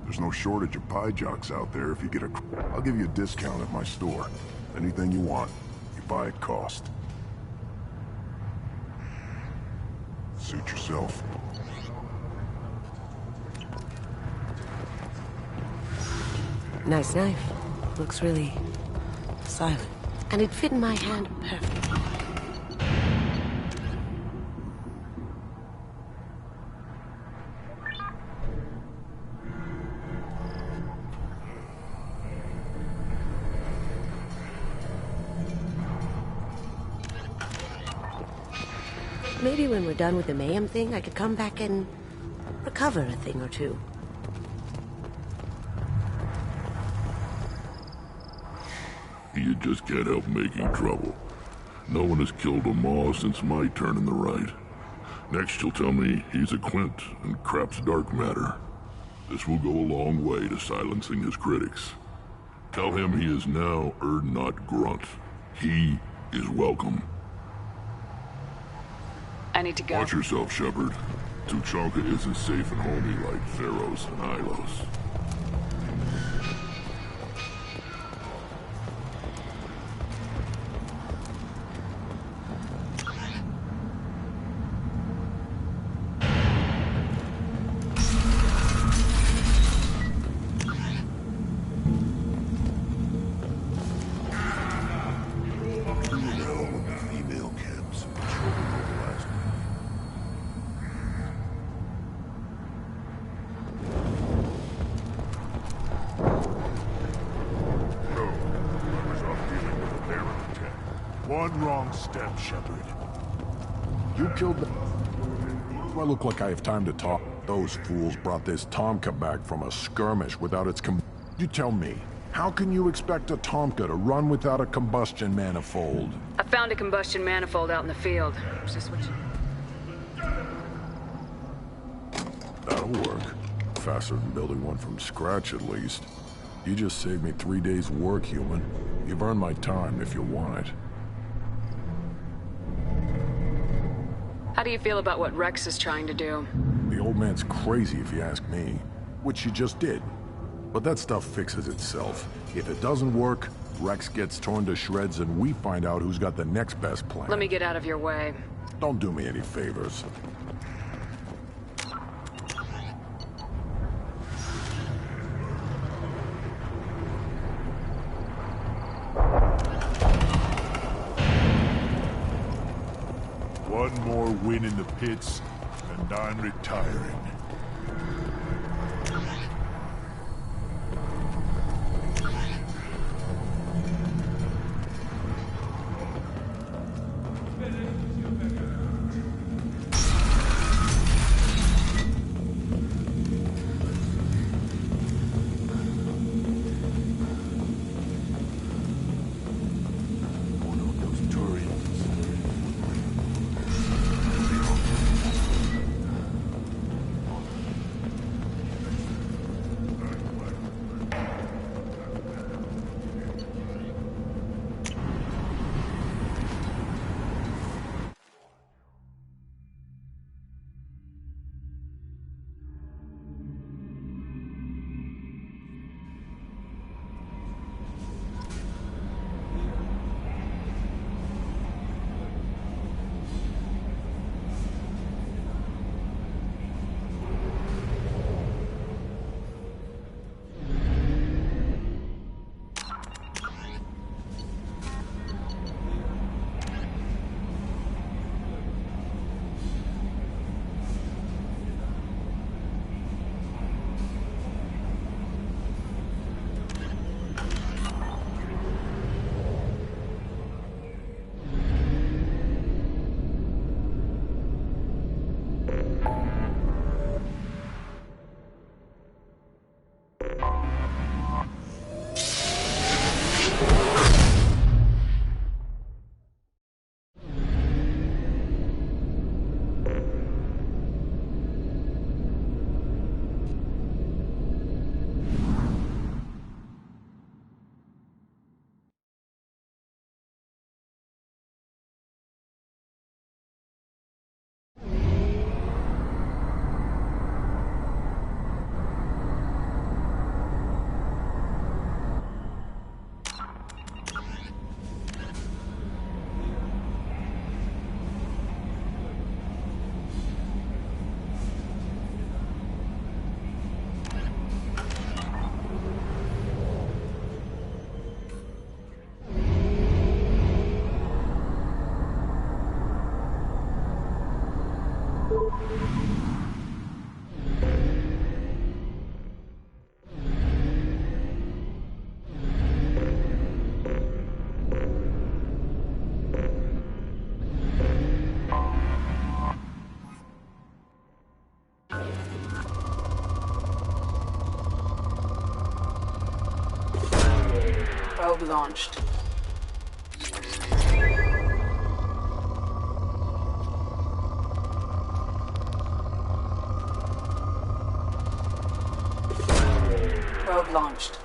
There's no shortage of pie jocks out there if you get a... I'll give you a discount at my store. Anything you want, you buy at cost. Suit yourself. Nice knife. Looks really silent. And it fit in my hand perfectly. Maybe when we're done with the mayhem thing, I could come back and recover a thing or two. You just can't help making trouble. No one has killed a Maw since my turn in the right. Next you'll tell me he's a Quint and crap's dark matter. This will go a long way to silencing his critics. Tell him he is now not Grunt. He is welcome. I need to go. Watch yourself, Shepard. Tuchanka isn't safe and homey like Theros and Ilos. One wrong step, Shepard. You killed the... Do I look like I have time to talk? Those fools brought this Tomka back from a skirmish without its You tell me, how can you expect a Tomka to run without a combustion manifold? I found a combustion manifold out in the field. Is this what you... That'll work. Faster than building one from scratch, at least. You just saved me 3 days' work, human. You've earned my time if you want it. How do you feel about what Rex is trying to do? The old man's crazy if you ask me. Which he just did. But that stuff fixes itself. If it doesn't work, Rex gets torn to shreds and we find out who's got the next best plan. Let me get out of your way. Don't do me any favors. One more win in the pits, and I'm retiring. Probe launched. Probe launched.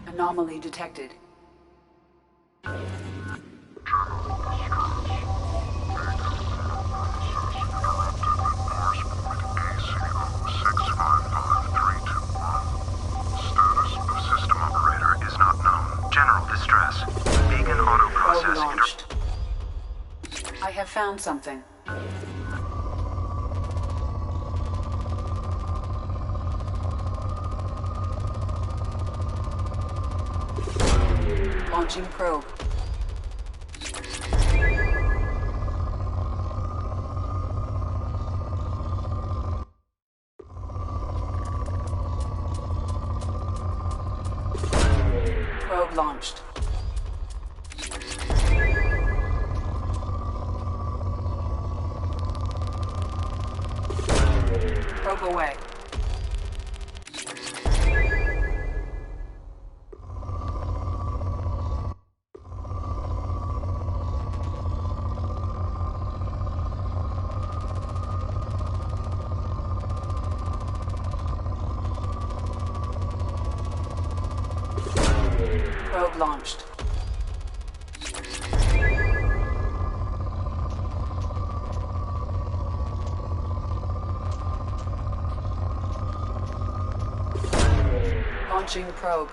Anomaly detected. I have found something. Launching probe. Probe launched. Probe away. Probe launched. Launching probe.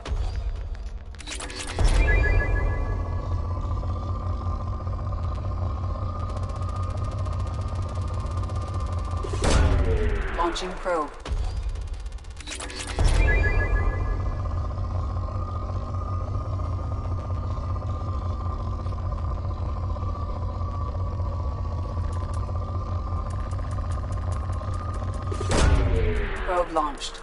Launching probe. Probe launched.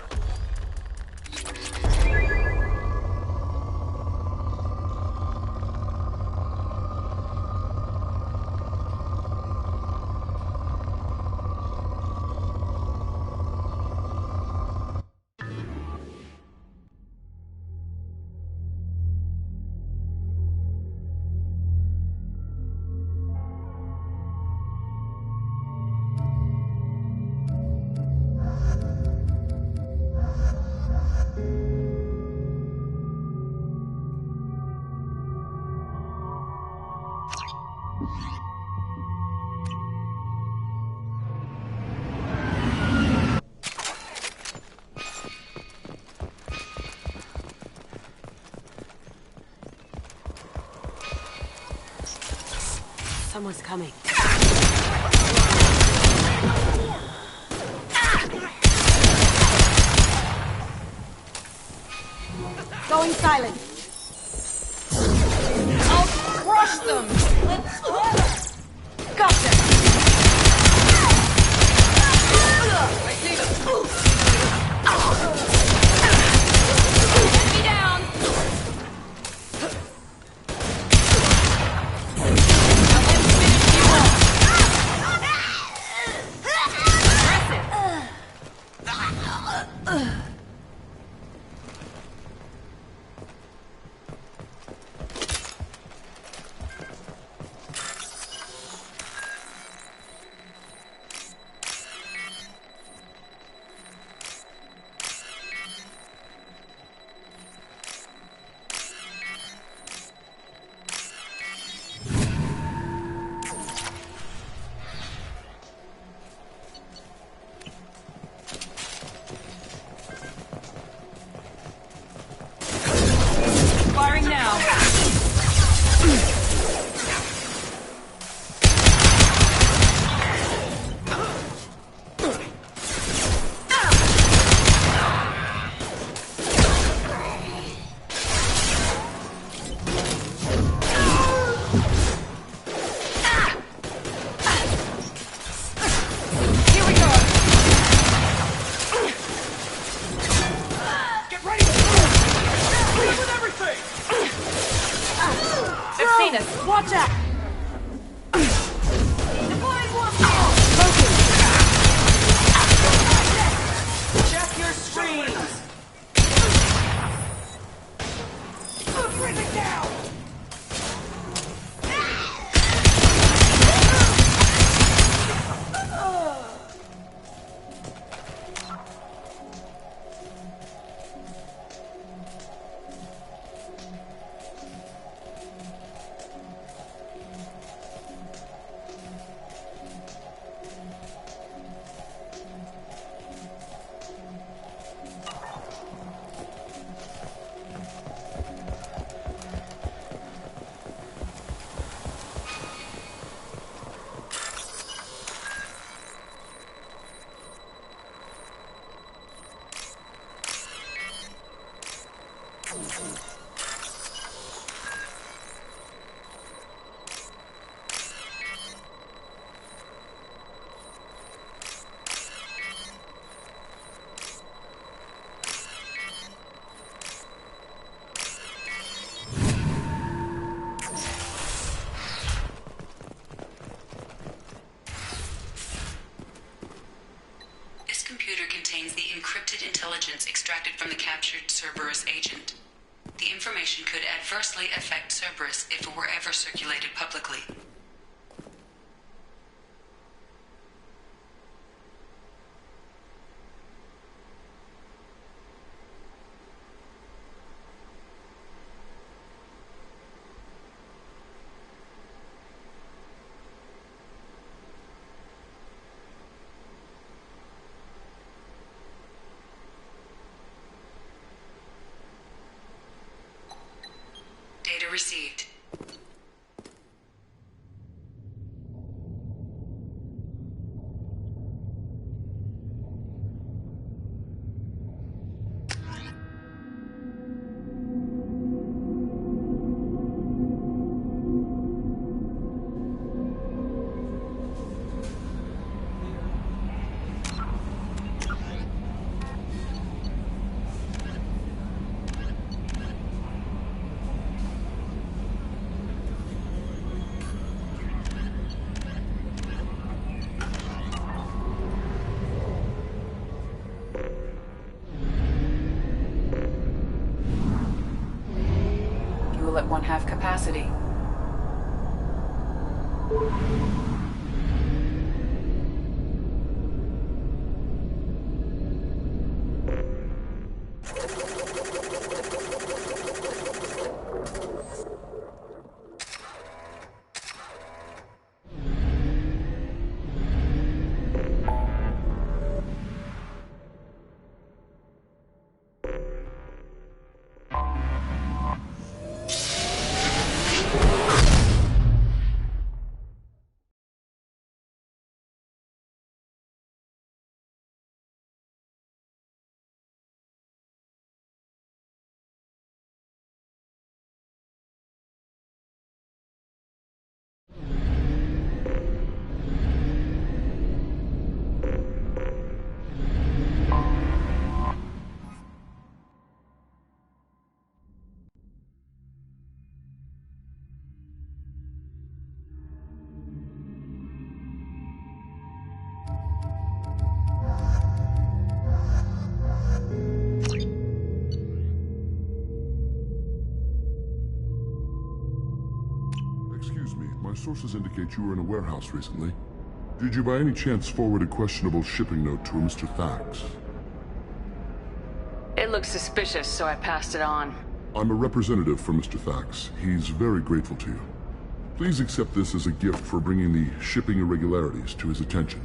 Someone's coming. Going silent. I'll crush them! Let's... Gotcha! I see them! Get me down! Now let's finish you off! This computer contains the encrypted intelligence extracted from the captured Cerberus agent. The information could adversely affect Cerberus if it were ever circulated publicly. Data received. Fuel at 1/2 capacity. Excuse me, my sources indicate you were in a warehouse recently. Did you by any chance forward a questionable shipping note to a Mr. Thax? It looks suspicious, so I passed it on. I'm a representative for Mr. Thax. He's very grateful to you. Please accept this as a gift for bringing the shipping irregularities to his attention.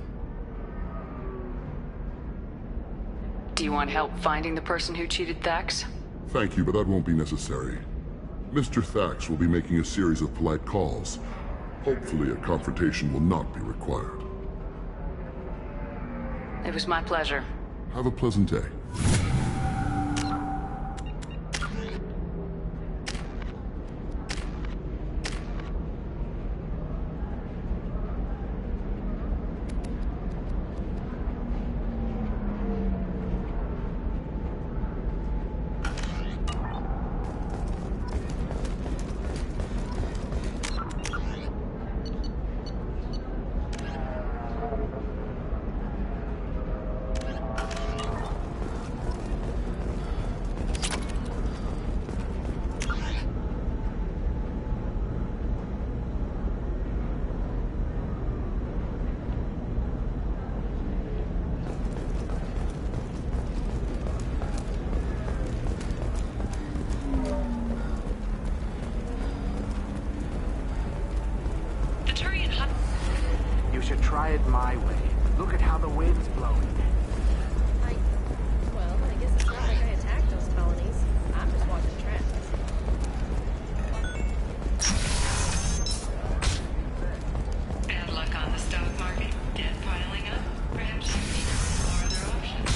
Do you want help finding the person who cheated Thax? Thank you, but that won't be necessary. Mr. Thax will be making a series of polite calls. Hopefully a confrontation will not be required. It was my pleasure. Have a pleasant day. You should try it my way. Look at how the wind's blowing. Well, I guess it's not like I attacked those colonies. I'm just watching trends. Bad luck on the stock market. Debt piling up. Perhaps you need to explore other options.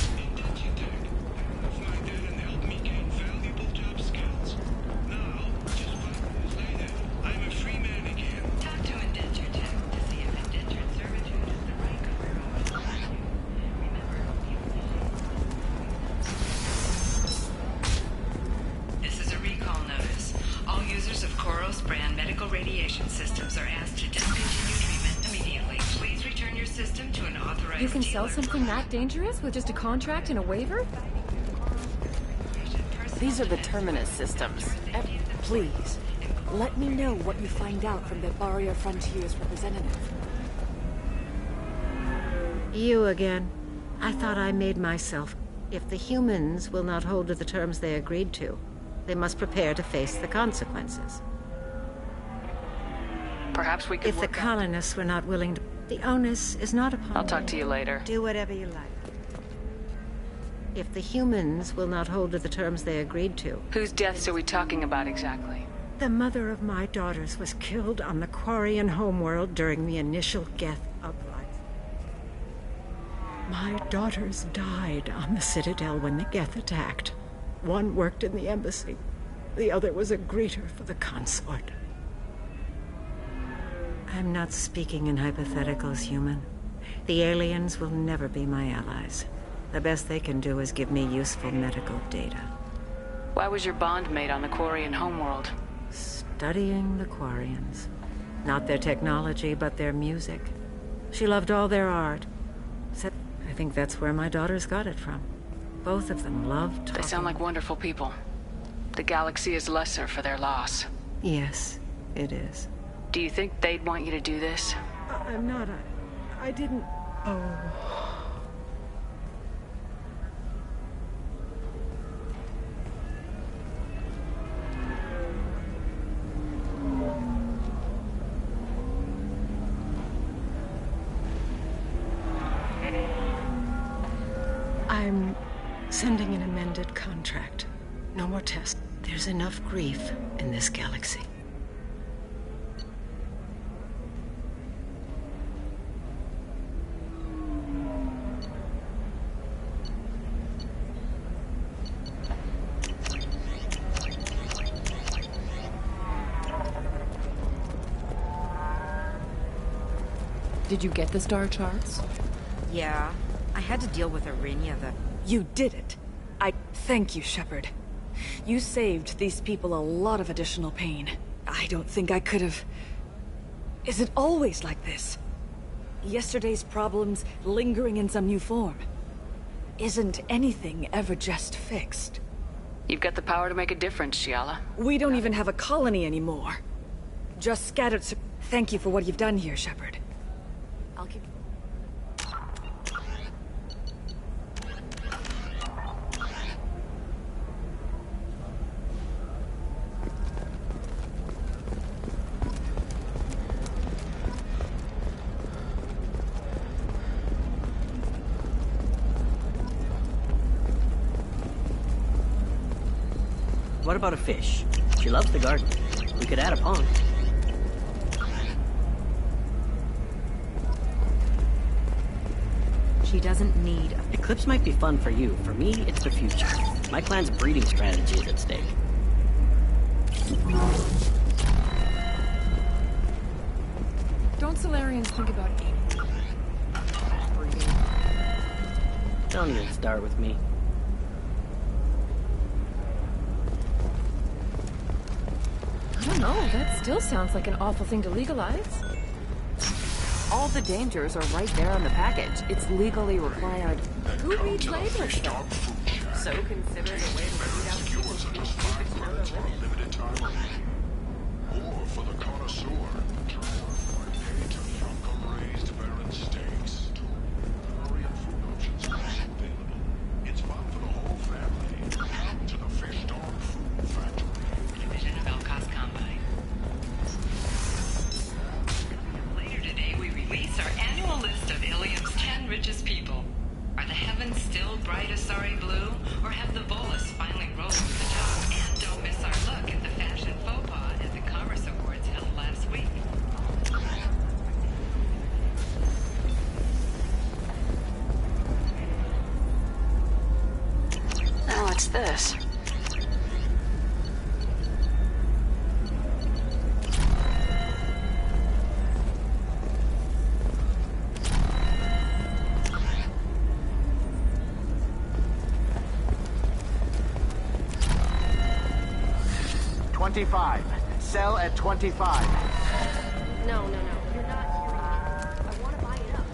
Find it and help me gain valuable job skills. can sell something that dangerous with just a contract and a waiver? These are the Terminus systems. Please, let me know what you find out from the Barrier Frontiers representative. You again. I thought I made myself. If the humans will not hold to the terms they agreed to, they must prepare to face the consequences. Perhaps we could If the colonists were not willing to... The onus is not upon I'll talk to you later. Do whatever you like. If the humans will not hold to the terms they agreed to... Whose deaths are we talking about exactly? The mother of my daughters was killed on the Quarian homeworld during the initial Geth uprising. My daughters died on the Citadel when the Geth attacked. One worked in the embassy. The other was a greeter for the consort. I'm not speaking in hypotheticals, human. The aliens will never be my allies. The best they can do is give me useful medical data. Why was your bond made on the Quarian homeworld? Studying the Quarians. Not their technology, but their music. She loved all their art. I think that's where my daughters got it from. Both of them loved talking. They sound like wonderful people. The galaxy is lesser for their loss. Yes, it is. Do you think they'd want you to do this? I'm not. I didn't... Oh... I'm sending an amended contract. No more tests. There's enough grief in this galaxy. Did you get the star charts? Yeah. I had to deal with Arinia, You did it. I thank you, Shepard. You saved these people a lot of additional pain. I don't think I could have... Is it always like this? Yesterday's problems lingering in some new form? Isn't anything ever just fixed? You've got the power to make a difference, Shiala. We don't even have a colony anymore. Just scattered... Thank you for what you've done here, Shepard. I'll keep... What about a fish? She loves the garden. We could add a pond. She doesn't need a... Eclipse might be fun for you. For me, it's the future. My clan's breeding strategy is at stake. Don't Solarians think about breeding? Don't even start with me. I don't know, that still sounds like an awful thing to legalize. All the dangers are right there on the package. It's legally required. Who reads labels? So considered a way to weed out people's limited time. Or for the connoisseur. Pay to Falcon-raised barren steaks. Korean food options also available. It's fun for the whole family. Come to the Fish Dog Food Factory. Division of Elcos Combine. Later today, we release our annual list of Ilium's 10 richest people. Are the heavens still bright Asari blue, or have the Volus finally rolled to the top? And don't miss our look at the fashion faux pas at the Commerce Awards held last week. Now what's this? Sell at 25. No, you're not hearing me. I want to buy it up.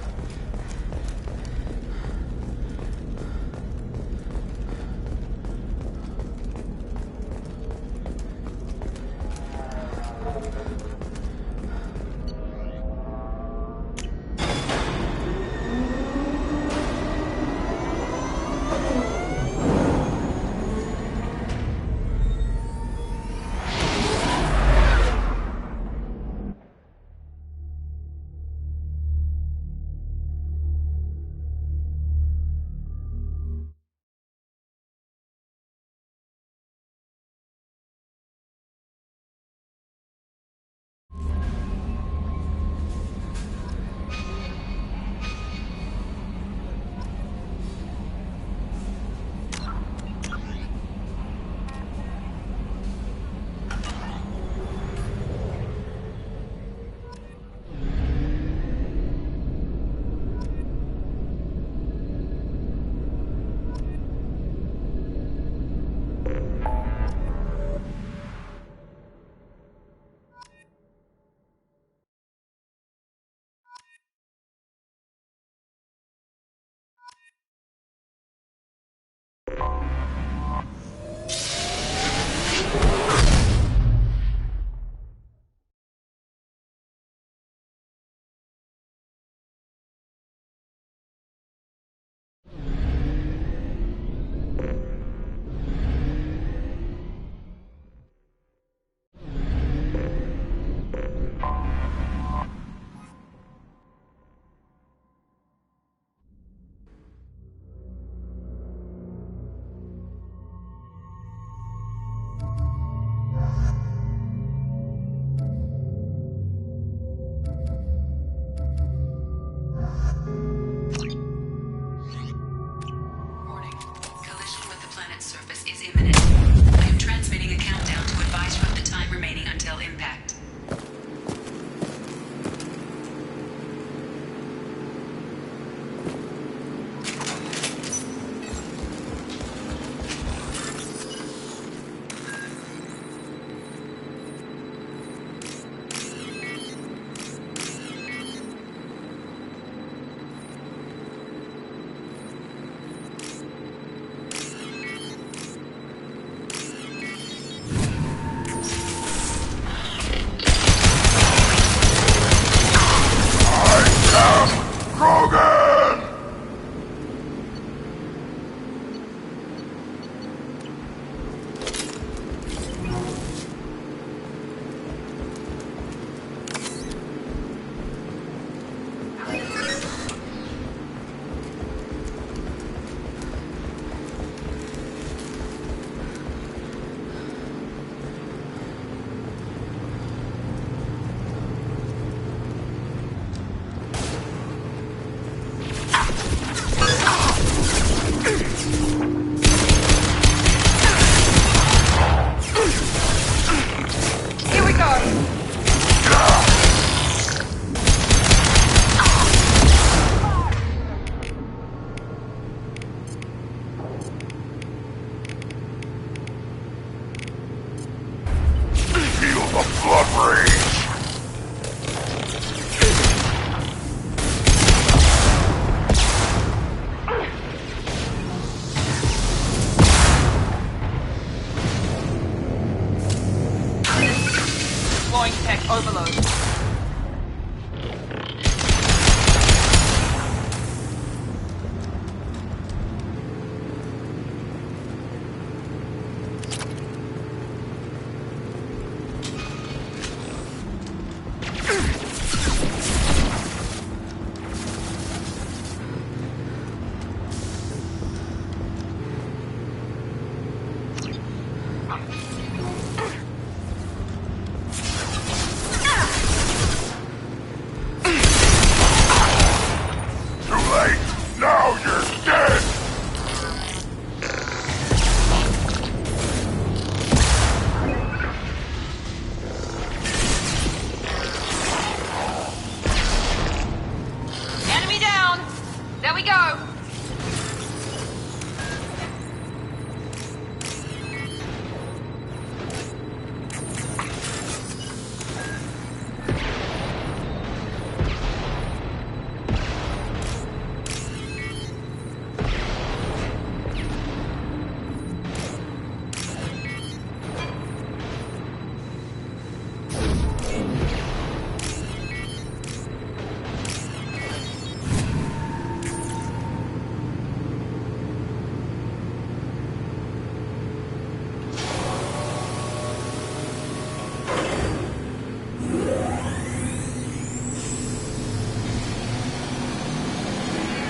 go!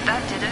That did it.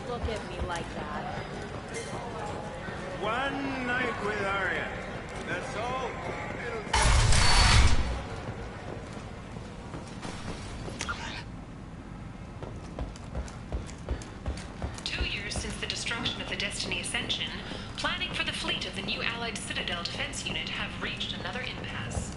Look at me like that. One night with Arya. That's all. Since the destruction of the Destiny Ascension, planning for the fleet of the new Allied Citadel Defense Unit have reached another impasse.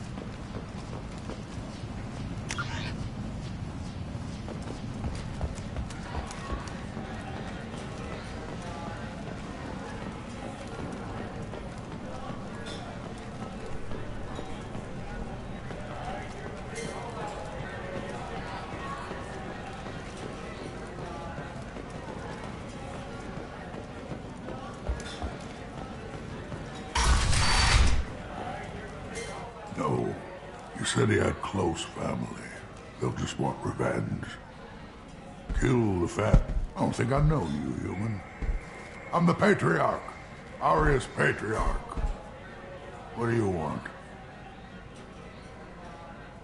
No. You said he had close family. They'll just want revenge. Kill the fat. I don't think I know you, human. I'm the Patriarch. Arya's Patriarch. What do you want?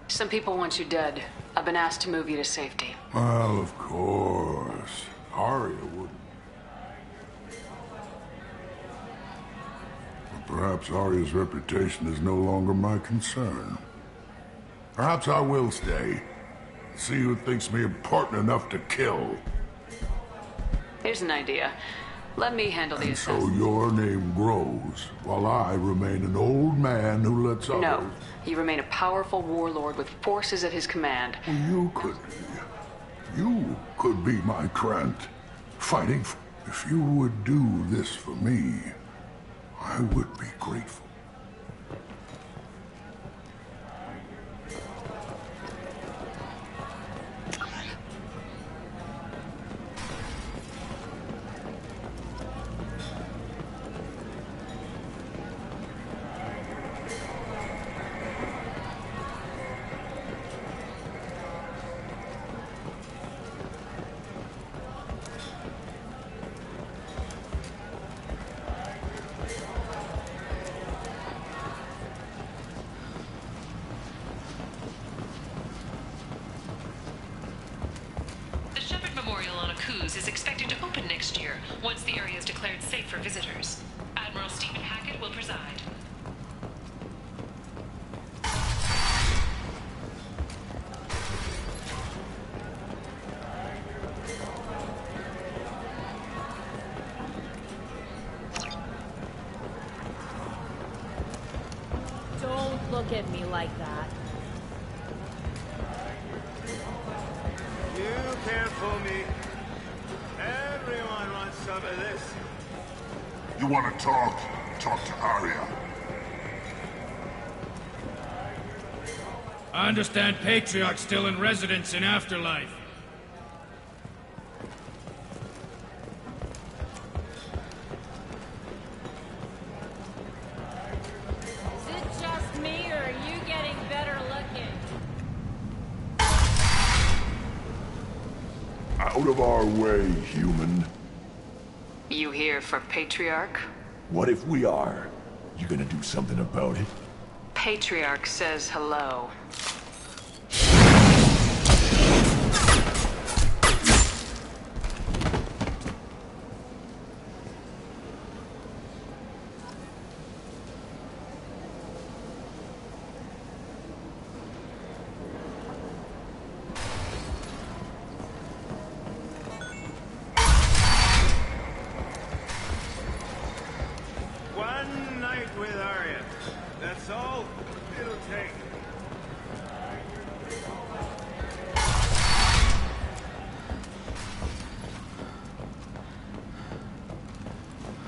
Some people want you dead. I've been asked to move you to safety. Well, of course. Arya wouldn't. But perhaps Arya's reputation is no longer my concern. Perhaps I will stay. See who thinks me important enough to kill. Here's an idea. Let me handle the And so assassin. your name grows, while I remain an old man who lets others... No. You remain a powerful warlord with forces at his command. You could be my Trent. Fighting for... If you would do this for me, I would be grateful. open next year, once the area is declared safe for visitors. Admiral Stephen Hackett will preside. Don't look at me like that. You can't fool me. Everyone wants some of this. You want to talk? Talk to Arya. I understand Patriarch's still in residence in Afterlife. Is it just me, or are you getting better looking? Out of our way, human. You here for Patriarch? What if we are? You gonna do something about it? Patriarch says hello. One night with Arya. That's all it'll take.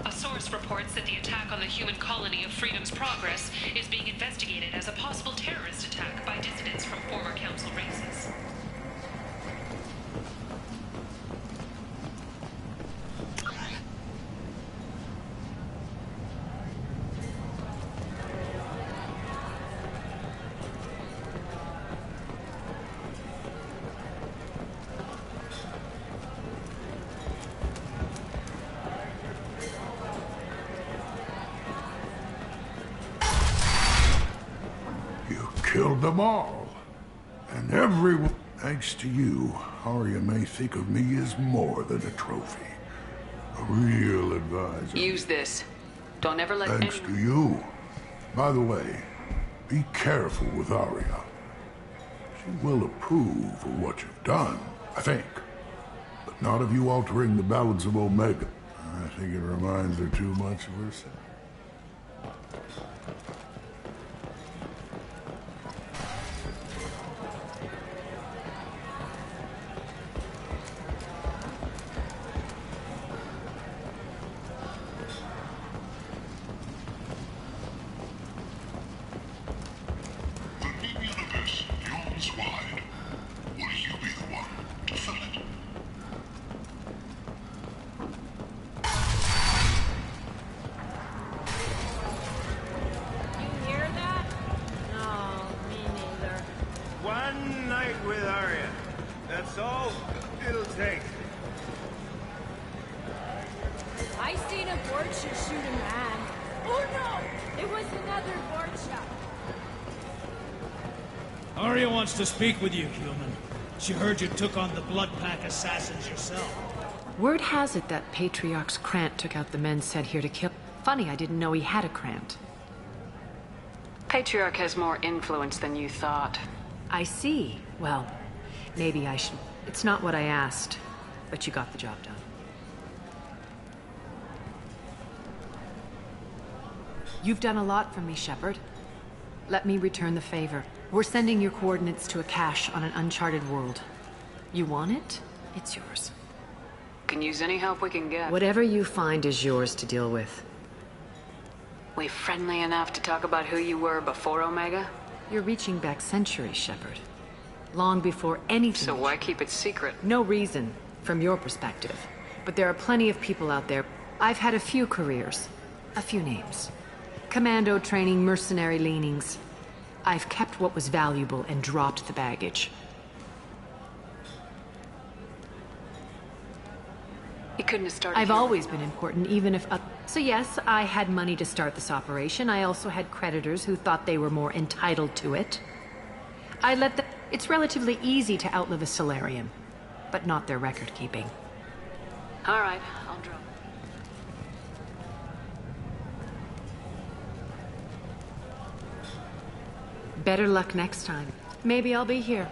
A source reports that the attack on the human colony of Freedom's Progress is being investigated as a possible terrorist attack by dissidents from former council races. Killed them all. And everyone, thanks to you, Arya may think of me as more than a trophy. A real advisor. Use this. Don't ever let Thanks to you. By the way, be careful with Arya. She will approve of what you've done, I think. But not of you altering the balance of Omega. I think it reminds her too much of herself. Wide. Will you be the one to fill it? You hear that? No, me neither. One night with Arya. That's all it'll take. I seen a Borgia shoot a man. Oh no! It was another Borgia. Arya wants to speak with you, human. She heard you took on the Blood Pack assassins yourself. Word has it that Patriarch's Krant took out the men sent here to kill. Funny, I didn't know he had a Krant. Patriarch has more influence than you thought. I see. Well, maybe I should... It's not what I asked, but you got the job done. You've done a lot for me, Shepard. Let me return the favor. We're sending your coordinates to a cache on an uncharted world. You want it? It's yours. Can use any help we can get. Whatever you find is yours to deal with. We friendly enough to talk about who you were before Omega? You're reaching back centuries, Shepard. Long before anything... So why keep it secret? No reason, from your perspective. But there are plenty of people out there. I've had a few careers. A few names. Commando training, mercenary leanings. I've kept what was valuable and dropped the baggage. You couldn't have started I've here. always been important, even if... So yes, I had money to start this operation. I also had creditors who thought they were more entitled to it. I let them... It's relatively easy to outlive a Solarian, but not their record-keeping. All right, I'll drop. Better luck next time. Maybe I'll be here.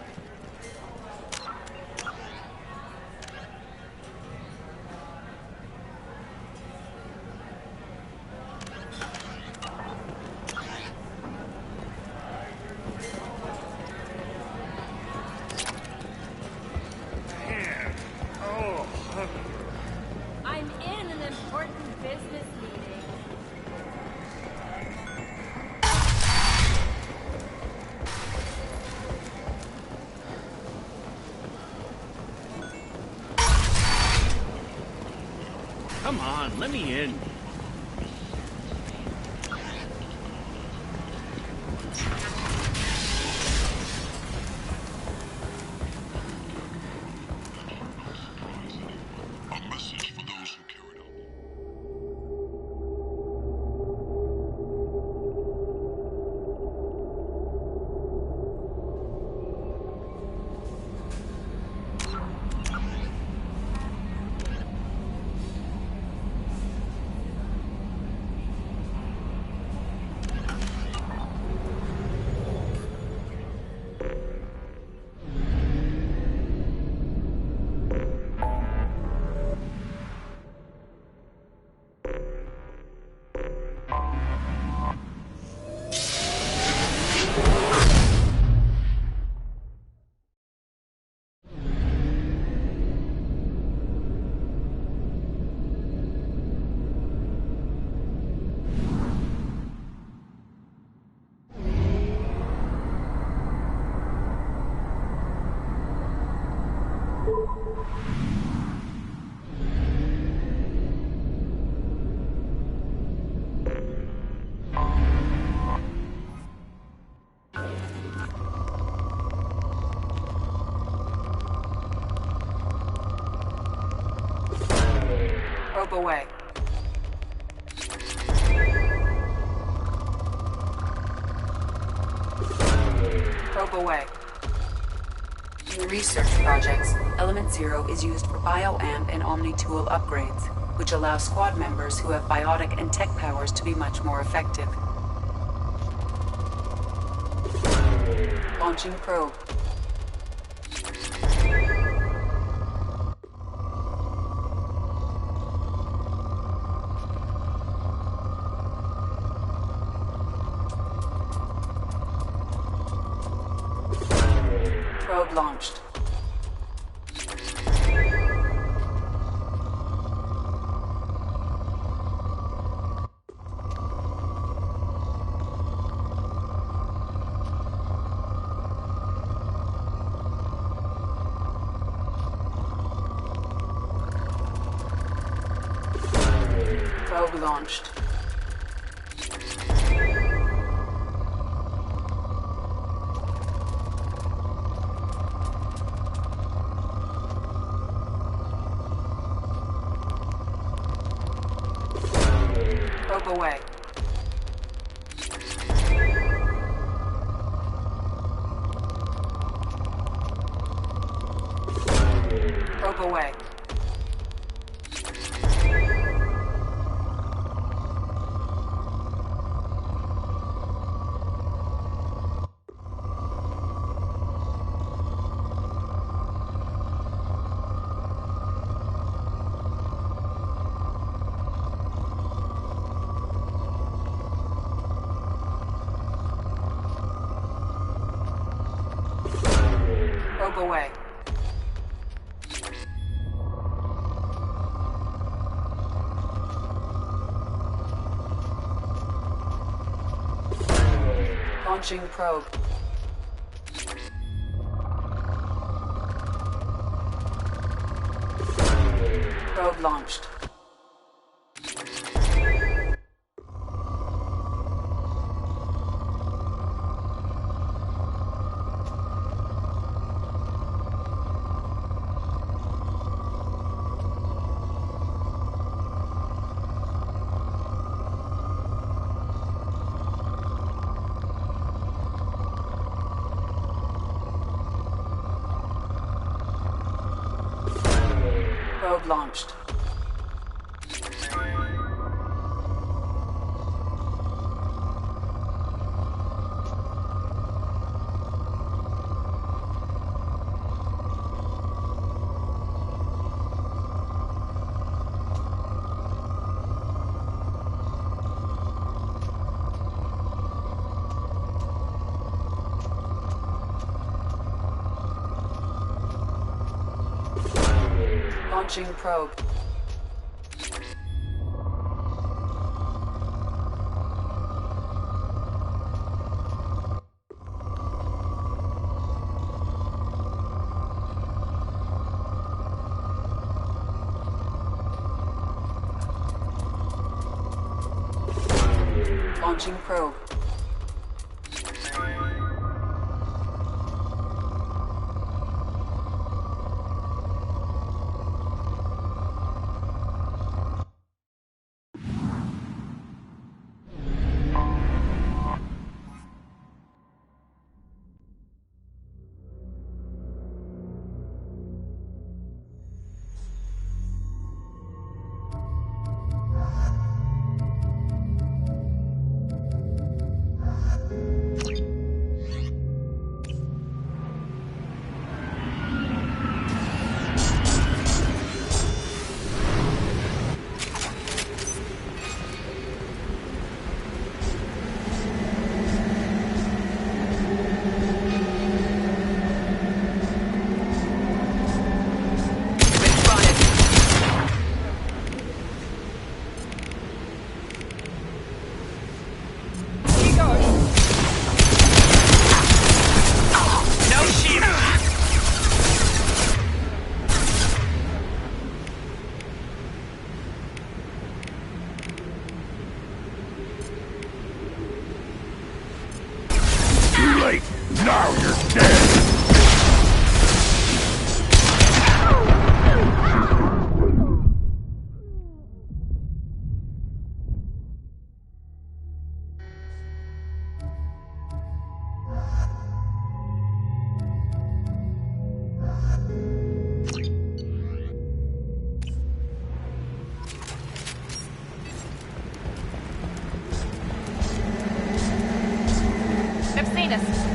I'm in an important business meeting. Come on, let me in. Probe away. Probe away. In research projects, Element Zero is used for bioamp and Omni-tool upgrades, which allow squad members who have biotic and tech powers to be much more effective. Launching probe. Probe launched. Probe launched. Probe away. Probe away. Probe away. Launching probe. Probe launched. Probe launched. Launching probe. Launching probe. Now you're dead! I've seen us.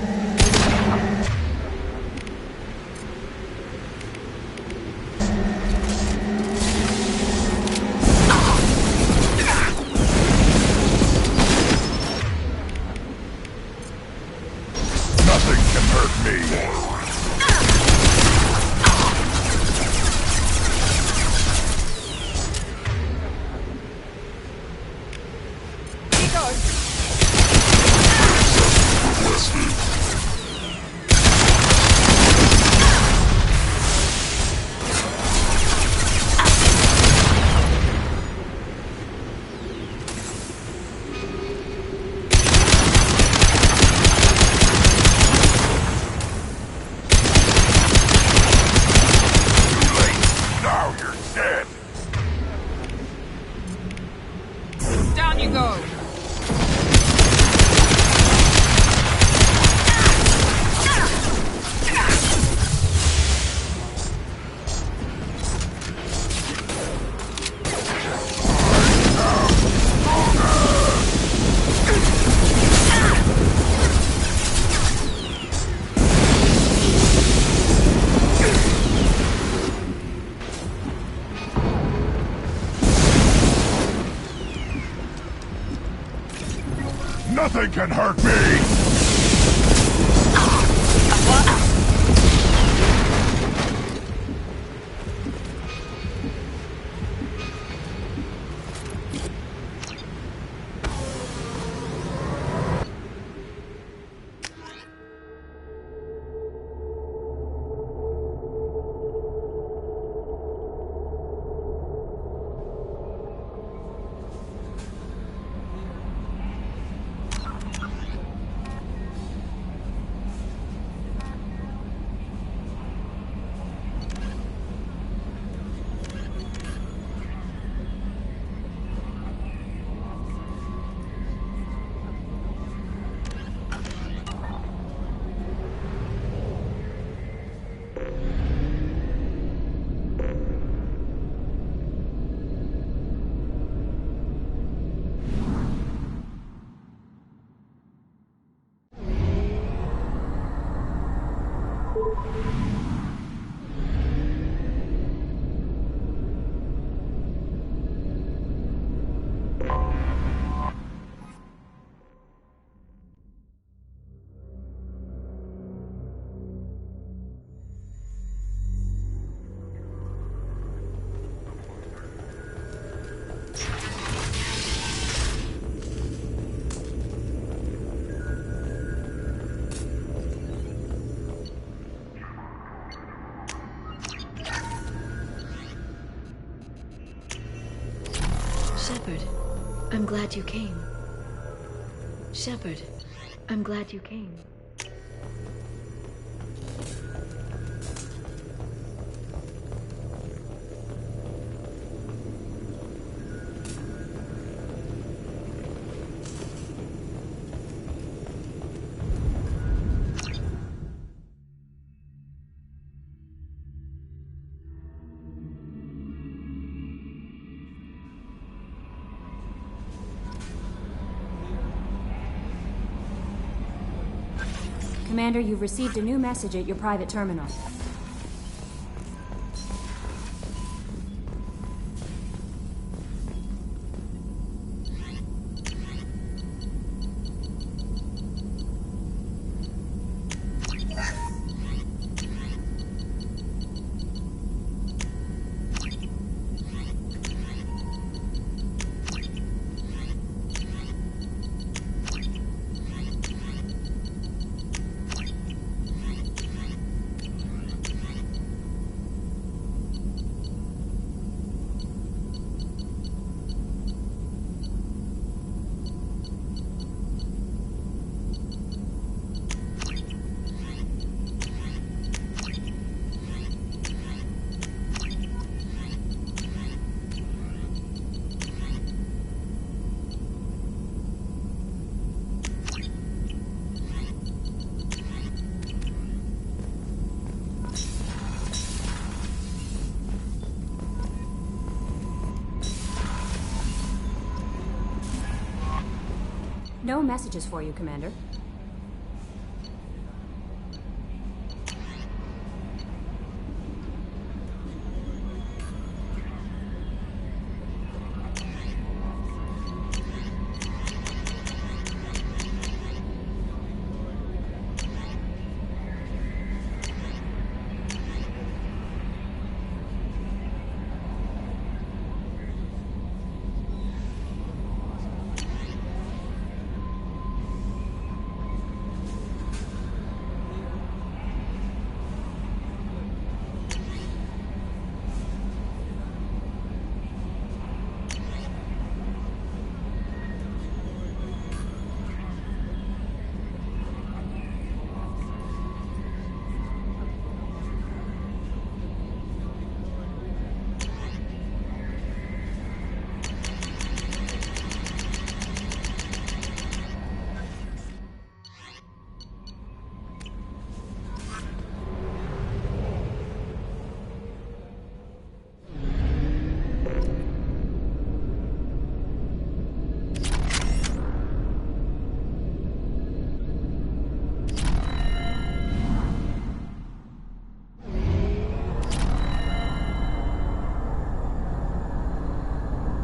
Nothing can hurt me. Now you're dead. Down you go. Nothing can hurt me! Shepard, I'm glad you came. Shepard, I'm glad you came. Commander, you've received a new message at your private terminal. No messages for you, Commander.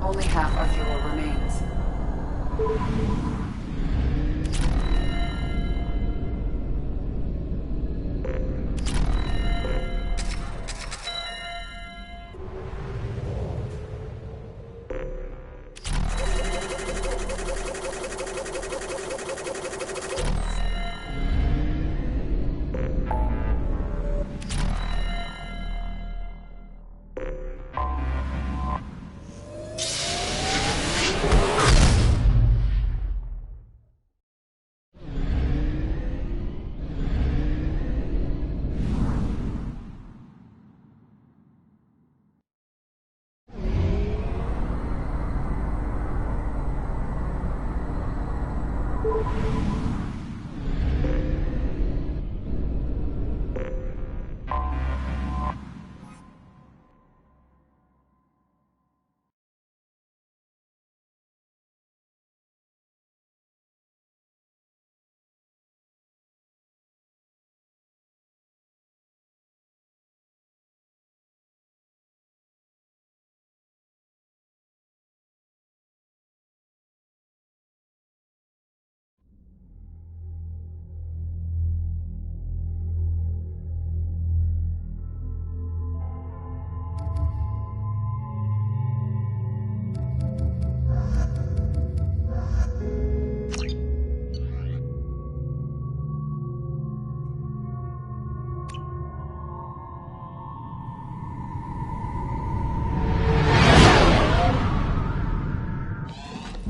Only half our fuel remains.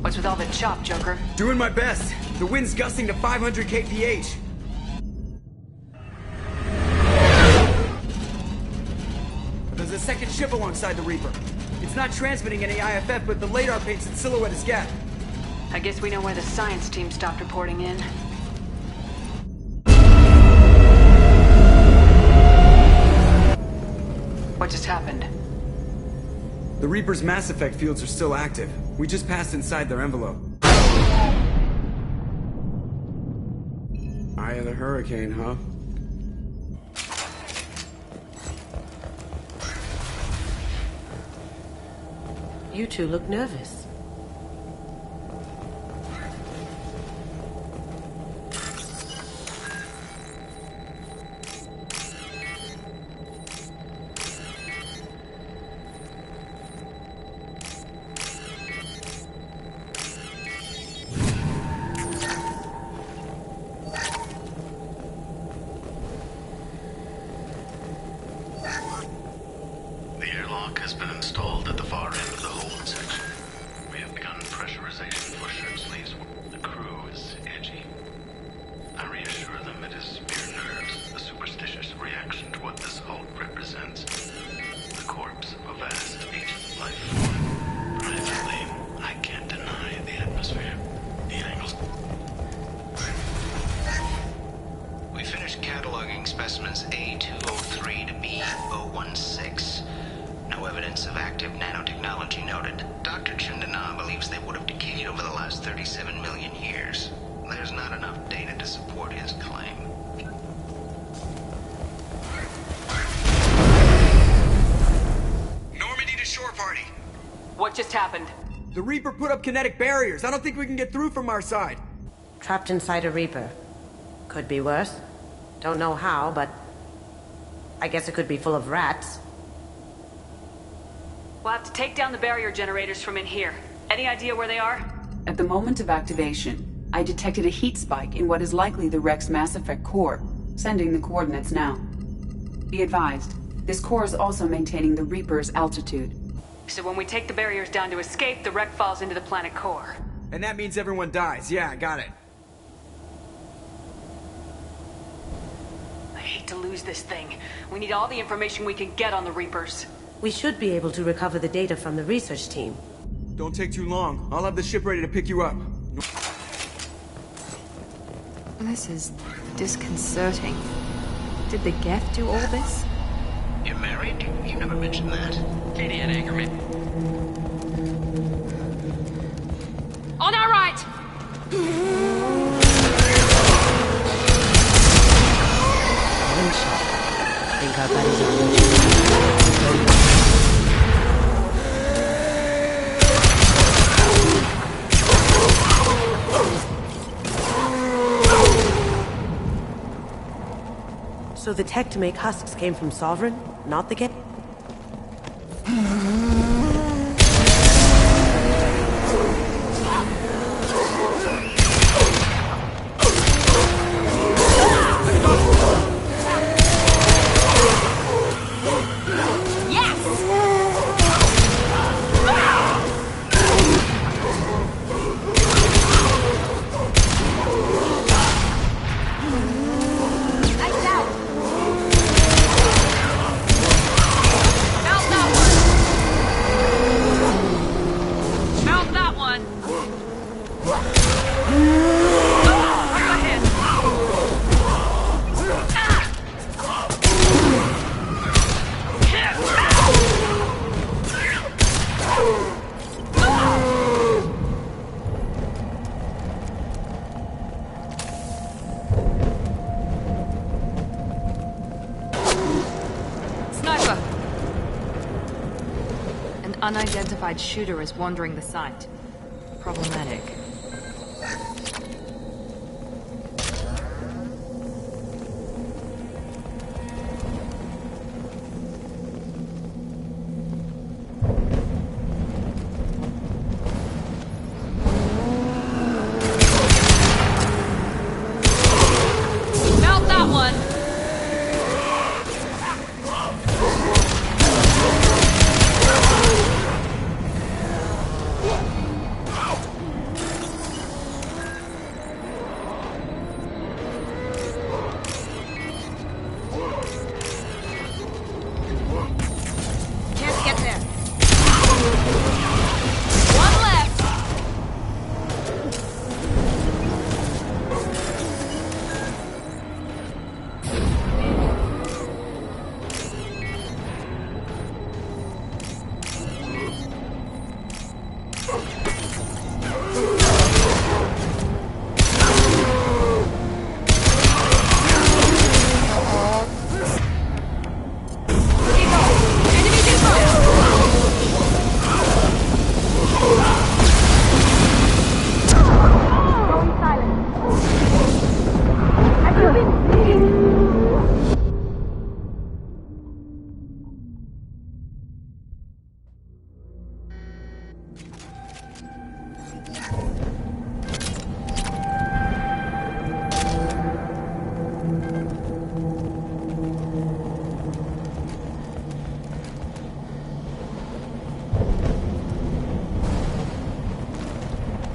What's with all the chop, Joker? Doing my best. The wind's gusting to 500 kph. There's a second ship alongside the Reaper. It's not transmitting any IFF, but the radar paints its silhouette as Geth. I guess we know why the science team stopped reporting in. What just happened? The Reaper's mass effect fields are still active. We just passed inside their envelope. Eye of the hurricane, huh? You two look nervous. The airlock has been installed at the far end of the hold section. We have begun pressurization for shirt sleeves. The crew is edgy. I reassure them it is mere nerves, a superstitious reaction to what this hold represents. The corpse of a vast ancient life form. Privately, I can't deny the atmosphere. The angles. We finished cataloging specimens A203 to B016. No evidence of active nanotechnology noted. Dr. Chundana believes they would have decayed over the last 37 million years. There's not enough data to support his claim. Normandy to shore party. What just happened? The Reaper put up kinetic barriers. I don't think we can get through from our side. Trapped inside a Reaper. Could be worse. Don't know how, but I guess it could be full of rats. We'll have to take down the barrier generators from in here. Any idea where they are? At the moment of activation, I detected a heat spike in what is likely the Rex Mass Effect core, sending the coordinates now. Be advised, this core is also maintaining the Reaper's altitude. So when we take the barriers down to escape, the wreck falls into the planet core. And that means everyone dies. Yeah, got it. I hate to lose this thing. We need all the information we can get on the Reapers. We should be able to recover the data from the research team. Don't take too long. I'll have the ship ready to pick you up. This is disconcerting. Did the Geth do all this? You're married? You never mentioned that. Katie and Anchorman. On our right! One shot. Think our buddies are losing. So the tech to make husks came from Sovereign, not the Geth? Unidentified shooter is wandering the site. Problematic. Melt that one!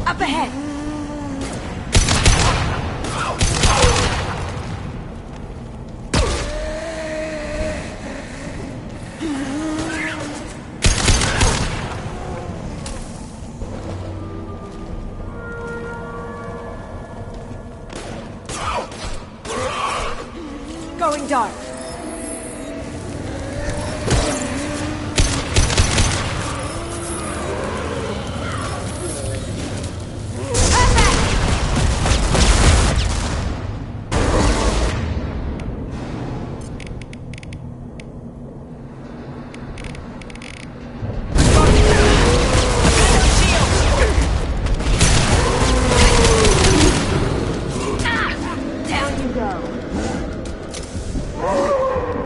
Up ahead! Going dark. Down you go.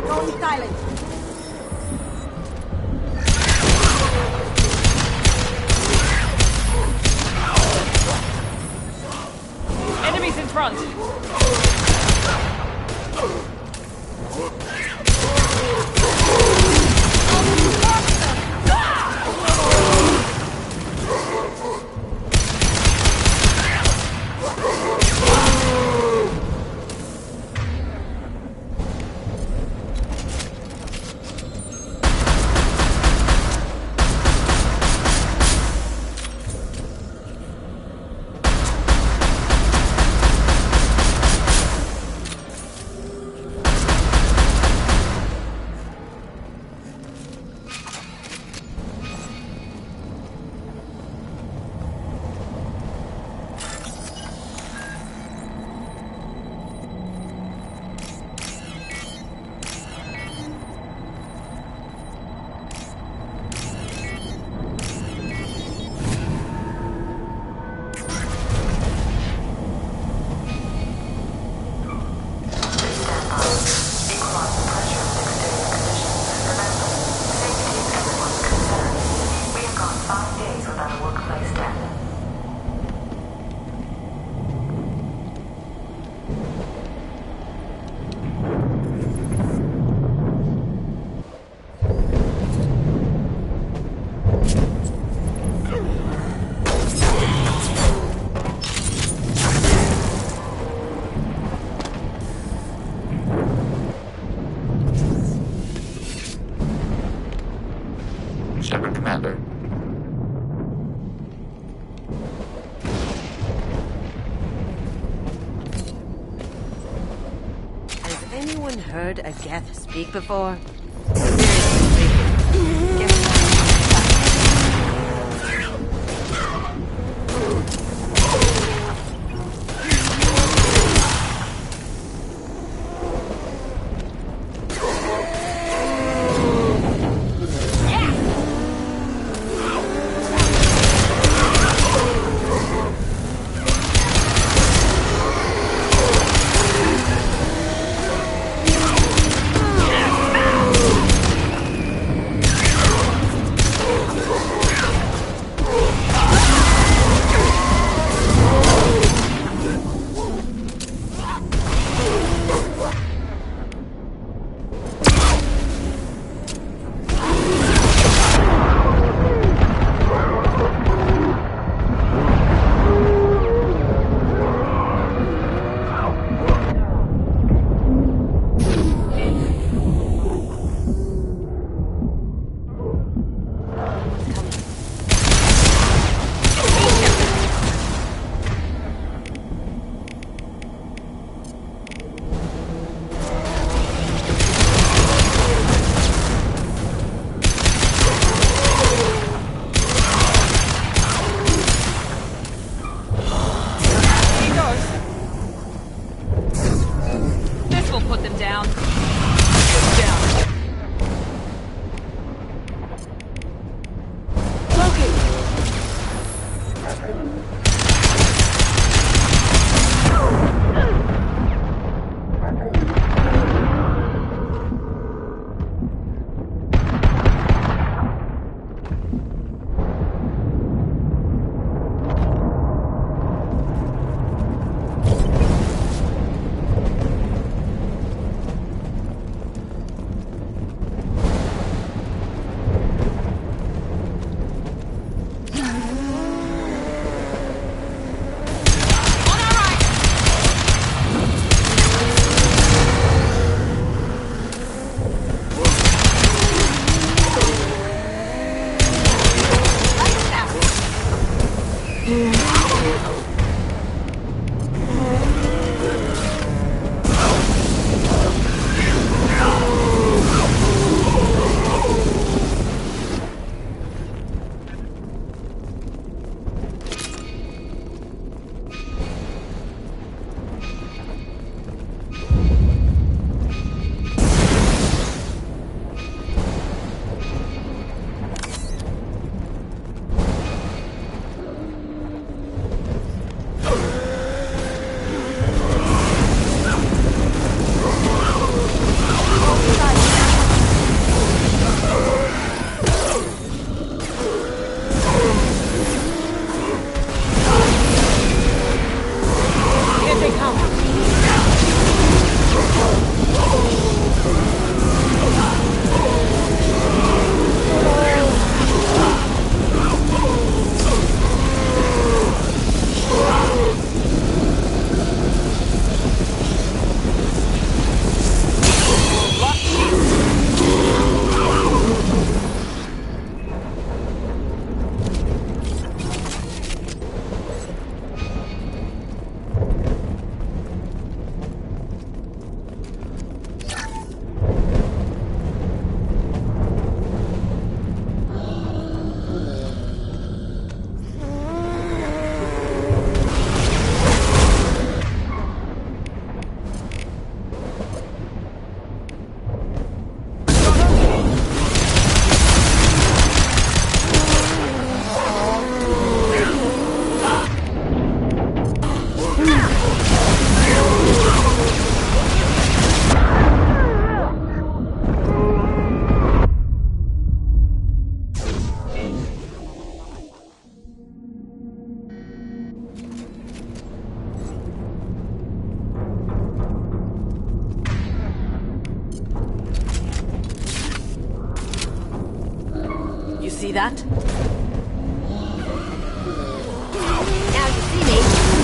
Going silent. Enemies in front! Shepard, Commander. Has anyone heard a Geth speak before? Seriously speaking. Give me Yes! See that? Now you see me.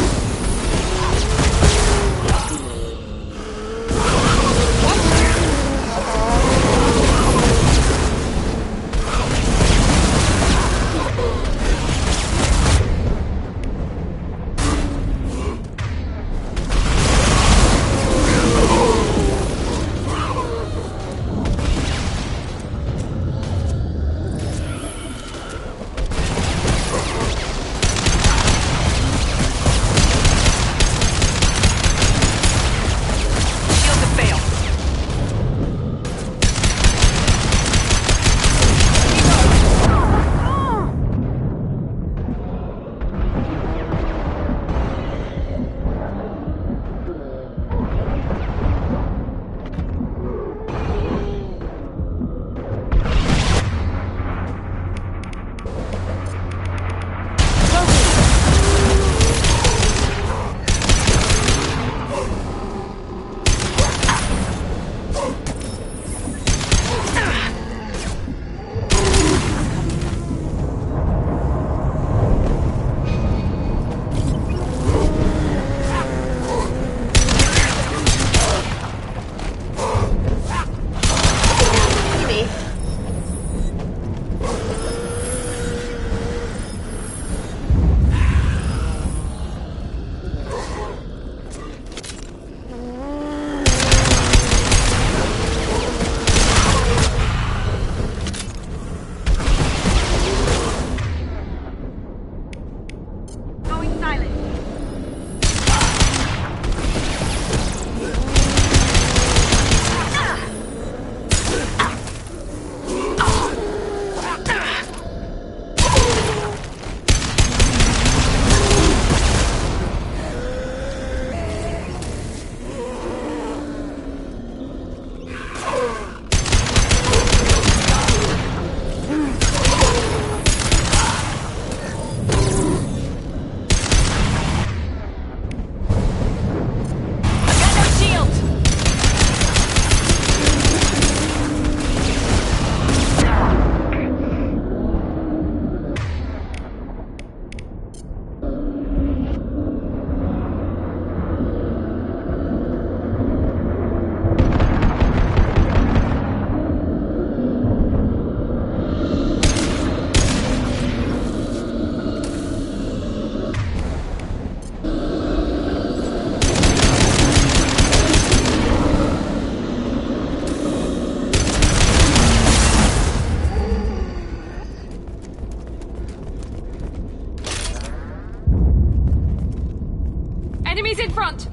Enemies in front!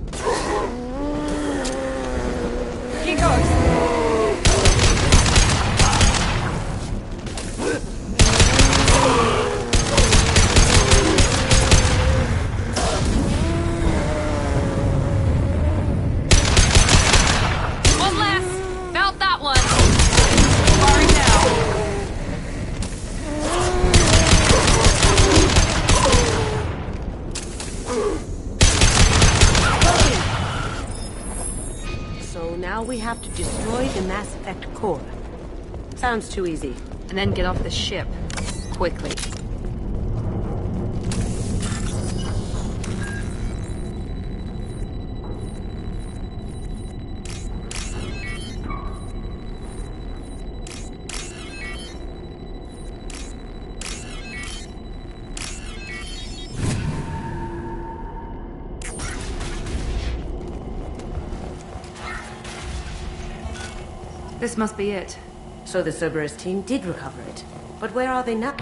Here goes! One less! Felt that one! Firing now! So now we have to destroy the Mass Effect core. Sounds too easy. And then get off the ship. Quickly. This must be it. So the Cerberus team did recover it. But where are they now?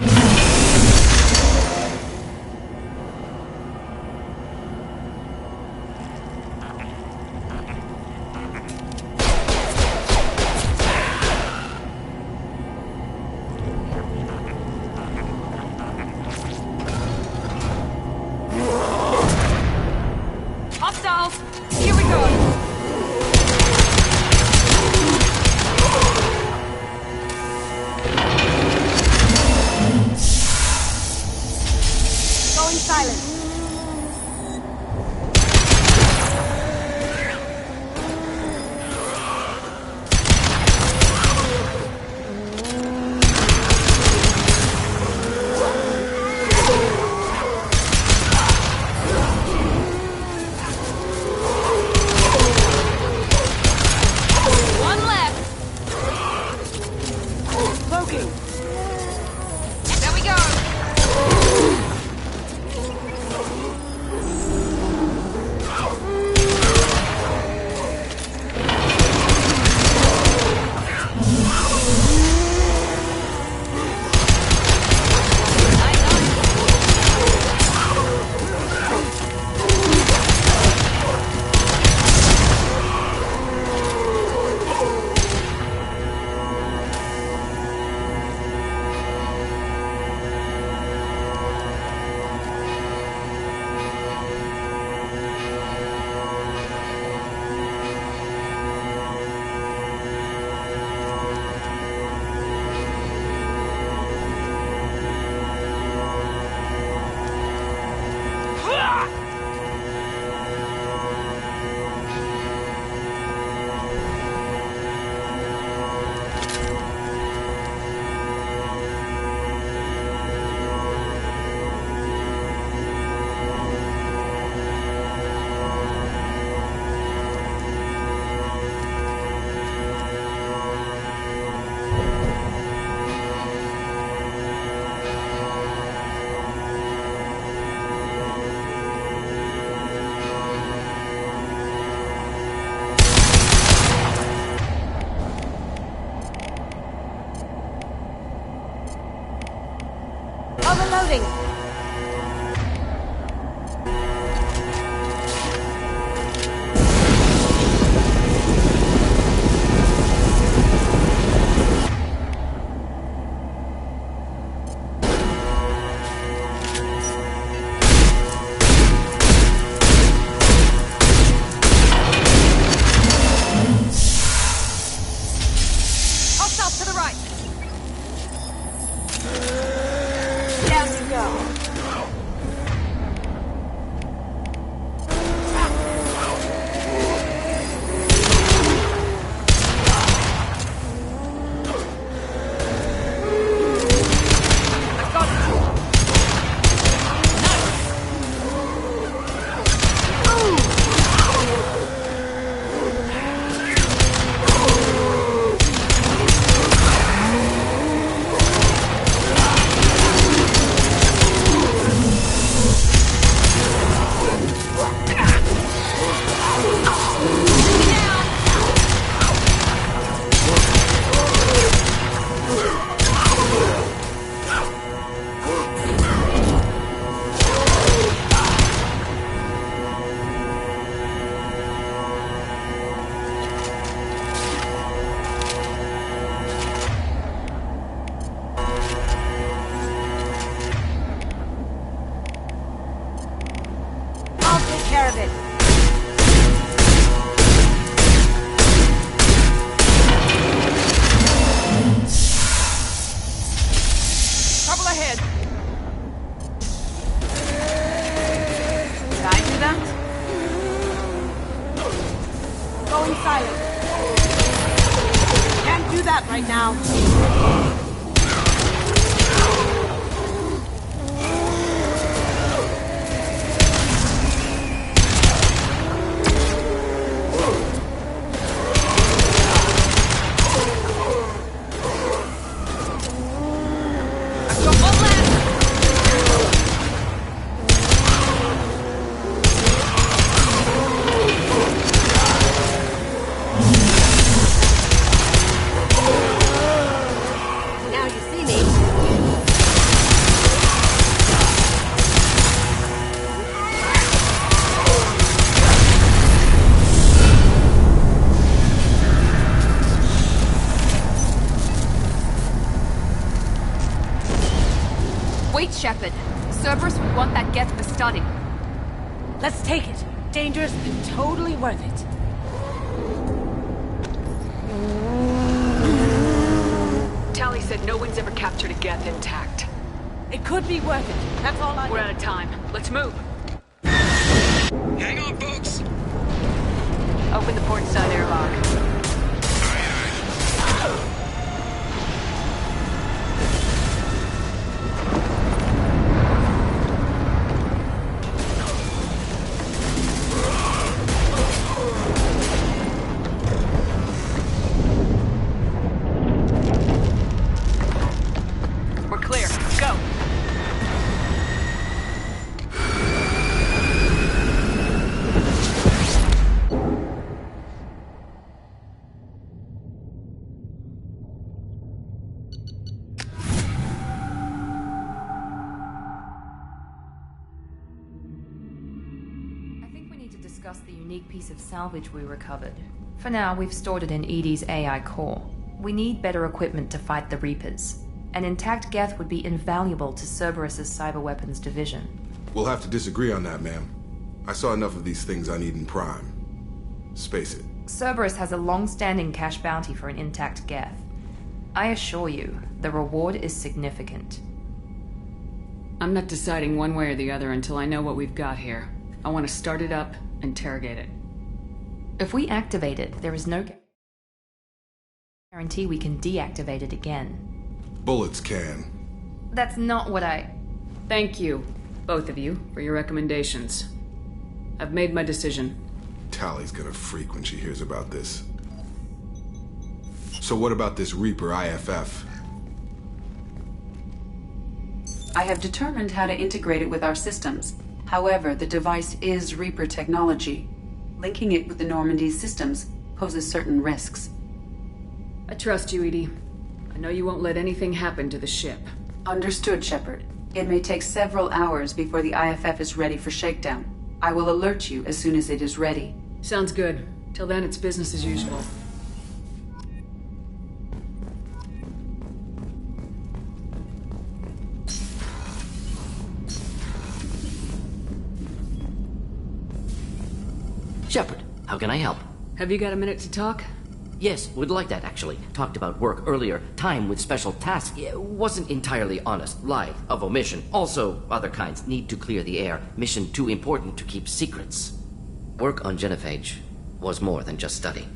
Hostiles! Here we go! Going silent. One left! Smoking. There we go! right now. Wait, Shepard. Cerberus would want that Geth for study. Let's take it. Dangerous and totally worth it. Tally said no one's ever captured a Geth intact. It could be worth it. That's all I We're know. out of time. Let's move. Hang on, folks! Open the port side airlock. We're clear. Go. I think we need to discuss the unique piece of salvage we recovered. For now, we've stored it in Edie's AI core. We need better equipment to fight the Reapers. An intact Geth would be invaluable to Cerberus's cyber weapons division. We'll have to disagree on that, ma'am. I saw enough of these things on Eden Prime. Space it. Cerberus has a long-standing cash bounty for an intact Geth. I assure you, the reward is significant. I'm not deciding one way or the other until I know what we've got here. I want to start it up, interrogate it. If we activate it, there is no guarantee we can deactivate it again. Bullets can. That's not what I... Thank you, both of you, for your recommendations. I've made my decision. Tally's gonna freak when she hears about this. So what about this Reaper IFF? I have determined how to integrate it with our systems. However, the device is Reaper technology. Linking it with the Normandy's systems poses certain risks. I trust you, Edie. I know you won't let anything happen to the ship. Understood, Shepard. It may take several hours before the IFF is ready for shakedown. I will alert you as soon as it is ready. Sounds good. Till then, it's business as usual. Shepard, how can I help? Have you got a minute to talk? Yes, would like that actually. Talked about work earlier. Time with special tasks. It wasn't entirely honest. Lie of omission. Also, other kinds. Need to clear the air. Mission too important to keep secrets. Work on Genophage was more than just study.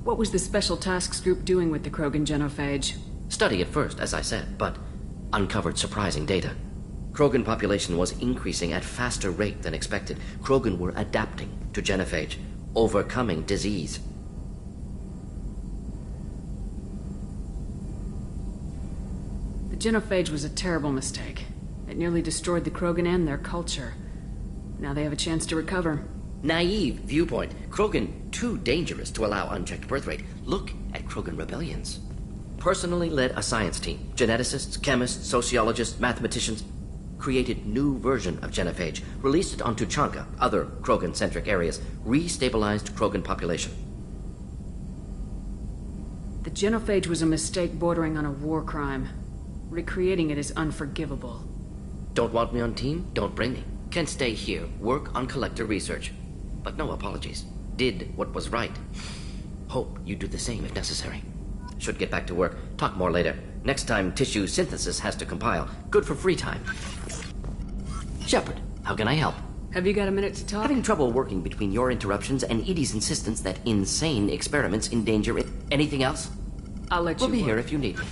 What was the Special Tasks Group doing with the Krogan genophage? Study at first, as I said, but uncovered surprising data. Krogan population was increasing at faster rate than expected. Krogan were adapting to genophage, overcoming disease. The genophage was a terrible mistake. It nearly destroyed the Krogan and their culture. Now they have a chance to recover. Naive viewpoint. Krogan too dangerous to allow unchecked birth rate. Look at Krogan rebellions. Personally led a science team. Geneticists, chemists, sociologists, mathematicians. Created new version of genophage. Released it onto Chanka, other Krogan-centric areas. Restabilized Krogan population. The genophage was a mistake bordering on a war crime. Recreating it is unforgivable. Don't want me on team? Don't bring me. Can stay here, work on collector research. But no apologies. Did what was right. Hope you do the same if necessary. Should get back to work. Talk more later. Next time, tissue synthesis has to compile. Good for free time. Shepard, how can I help? Have you got a minute to talk? Having trouble working between your interruptions and Edie's insistence that insane experiments endanger it. Anything else? I'll let you We'll be work. here if you need me.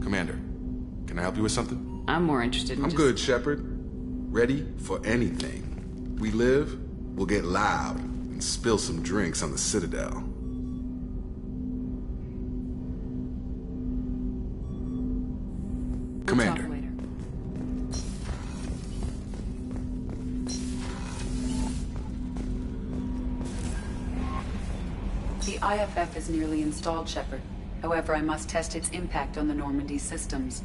Commander, can I help you with something? I'm more interested in I'm just... good, Shepard. Ready for anything. We live, we'll get loud, and spill some drinks on the Citadel. Commander. Talk later. The IFF is nearly installed, Shepard. However, I must test its impact on the Normandy systems.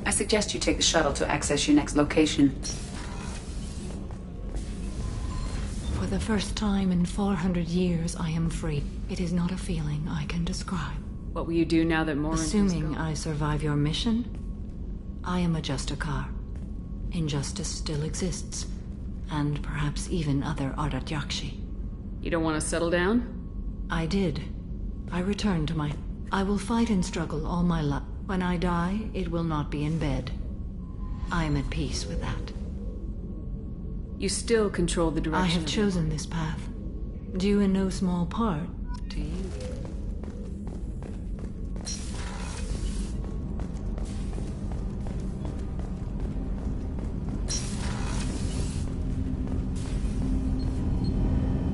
I suggest you take the shuttle to access your next location. For the first time in 400 years, I am free. It is not a feeling I can describe. What will you do now that Morin... Assuming I survive your mission, I am a Justicar. Injustice still exists, and perhaps even other Ardatyakshi. You don't want to settle down? I did. I returned to my... I will fight and struggle all my life. When I die, it will not be in bed. I am at peace with that. You still control the direction. I have chosen this path, due in no small part to you.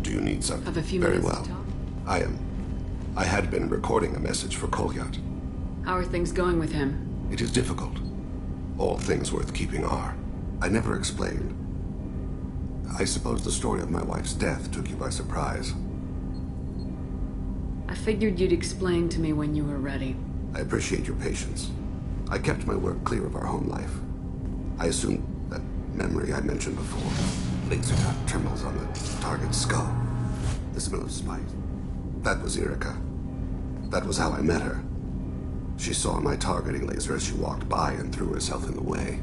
Do you need something? Have a few Very minutes well. to talk? I had been recording a message for Kolyat. How are things going with him? It is difficult. All things worth keeping are. I never explained. I suppose the story of my wife's death took you by surprise. I figured you'd explain to me when you were ready. I appreciate your patience. I kept my work clear of our home life. I assumed that memory I mentioned before. Laser dot terminals on the target's skull. The smooth spice. That was Erica. That was how I met her. She saw my targeting laser as she walked by and threw herself in the way.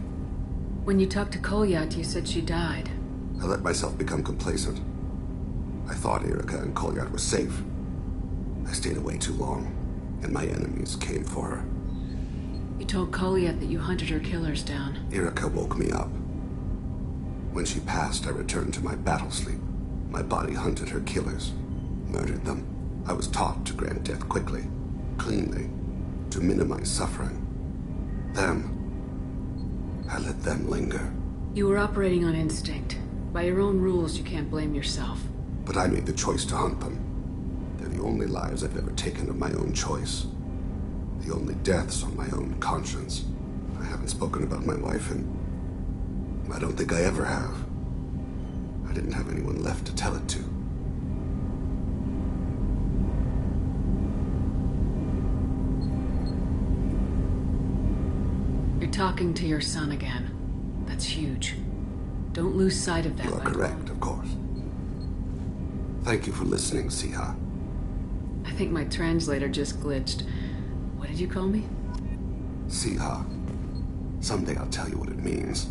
When you talked to Kolyat, you said she died. I let myself become complacent. I thought Erica and Kolyat were safe. I stayed away too long, and my enemies came for her. You told Kolyat that you hunted her killers down. Erica woke me up. When she passed, I returned to my battle sleep. My body hunted her killers, murdered them. I was taught to grant death quickly, cleanly, to minimize suffering. Then, I let them linger. You were operating on instinct. By your own rules, you can't blame yourself. But I made the choice to hunt them. They're the only lives I've ever taken of my own choice. The only deaths on my own conscience. I haven't spoken about my wife, and I don't think I ever have. I didn't have anyone left to tell it to. You're talking to your son again. That's huge. Don't lose sight of that. You are correct, of course. Thank you for listening, Siha. I think my translator just glitched. What did you call me? Siha. Someday I'll tell you what it means.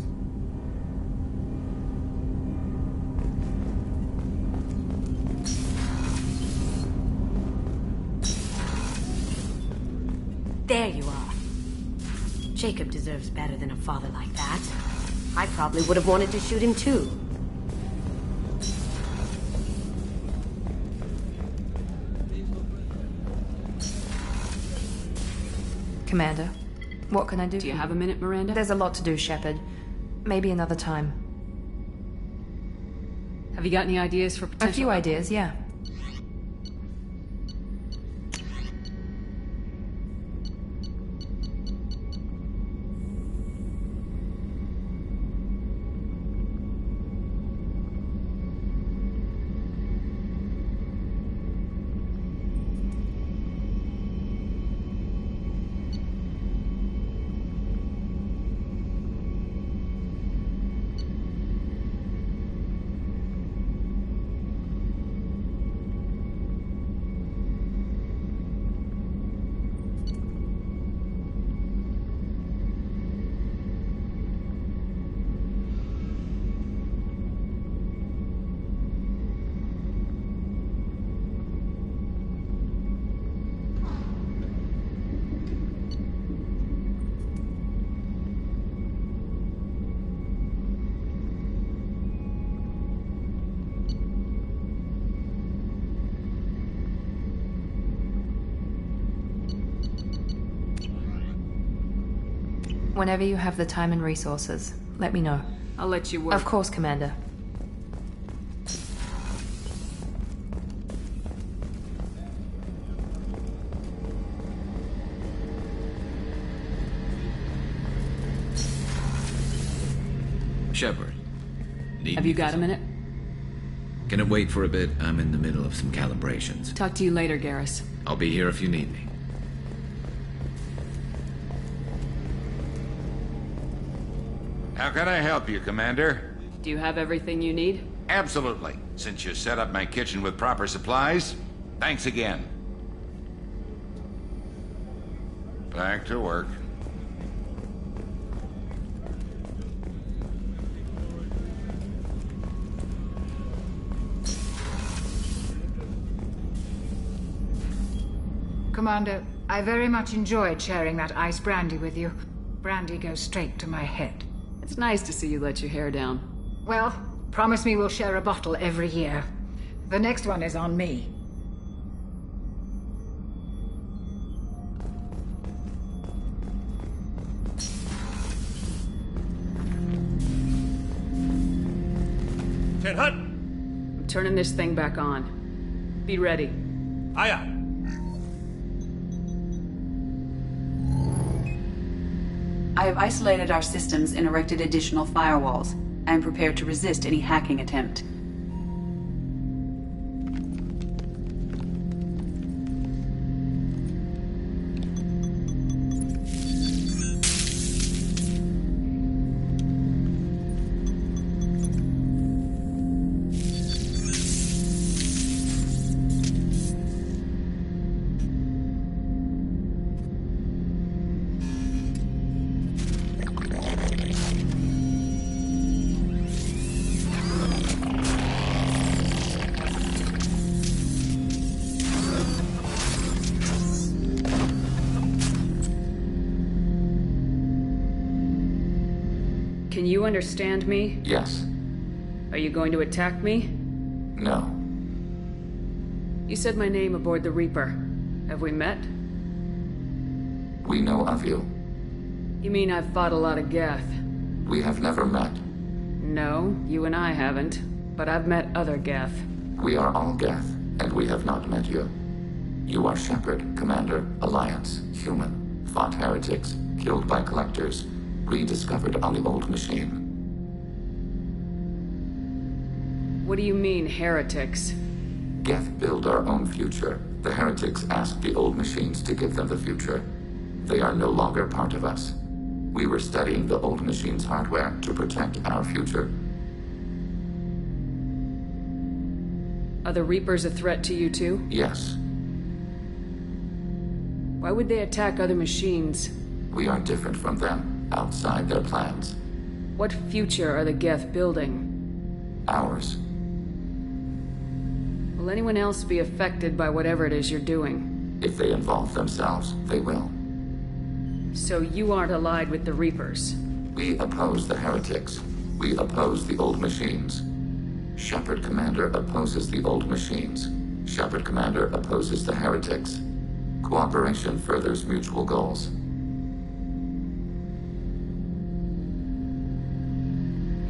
There you are. Jacob deserves better than a father like that. I probably would have wanted to shoot him too. Commander, what can I do? Do you have a minute, Miranda? There's a lot to do, Shepard. Maybe another time. Have you got any ideas for potential... A few ideas, yeah. Whenever you have the time and resources, let me know. I'll let you work. Of course, Commander. Shepard. Have you got a minute? Can it wait for a bit? I'm in the middle of some calibrations. Talk to you later, Garrus. I'll be here if you need me. How can I help you, Commander? Do you have everything you need? Absolutely. Since you set up my kitchen with proper supplies, thanks again. Back to work. Commander, I very much enjoyed sharing that ice brandy with you. Brandy goes straight to my head. It's nice to see you let your hair down. Well, promise me we'll share a bottle every year. The next one is on me. Ten Hut! I'm turning this thing back on. Be ready. Aye, aye. I have isolated our systems and erected additional firewalls. I am prepared to resist any hacking attempt. Can you understand me? Yes. Are you going to attack me? No. You said my name aboard the Reaper. Have we met? We know of you. You mean I've fought a lot of Geth? We have never met. No, you and I haven't. But I've met other Geth. We are all Geth, and we have not met you. You are Shepard, Commander, Alliance, human, fought heretics, killed by collectors, rediscovered on the old machine. What do you mean, heretics? Geth build our own future. The heretics asked the old machines to give them the future. They are no longer part of us. We were studying the old machine's hardware to protect our future. Are the Reapers a threat to you too? Yes. Why would they attack other machines? We are different from them, outside their plans. What future are the Geth building? Ours. Will anyone else be affected by whatever it is you're doing? If they involve themselves, they will. So you aren't allied with the Reapers? We oppose the heretics. We oppose the old machines. Shepard Commander opposes the old machines. Shepard Commander opposes the heretics. Cooperation furthers mutual goals.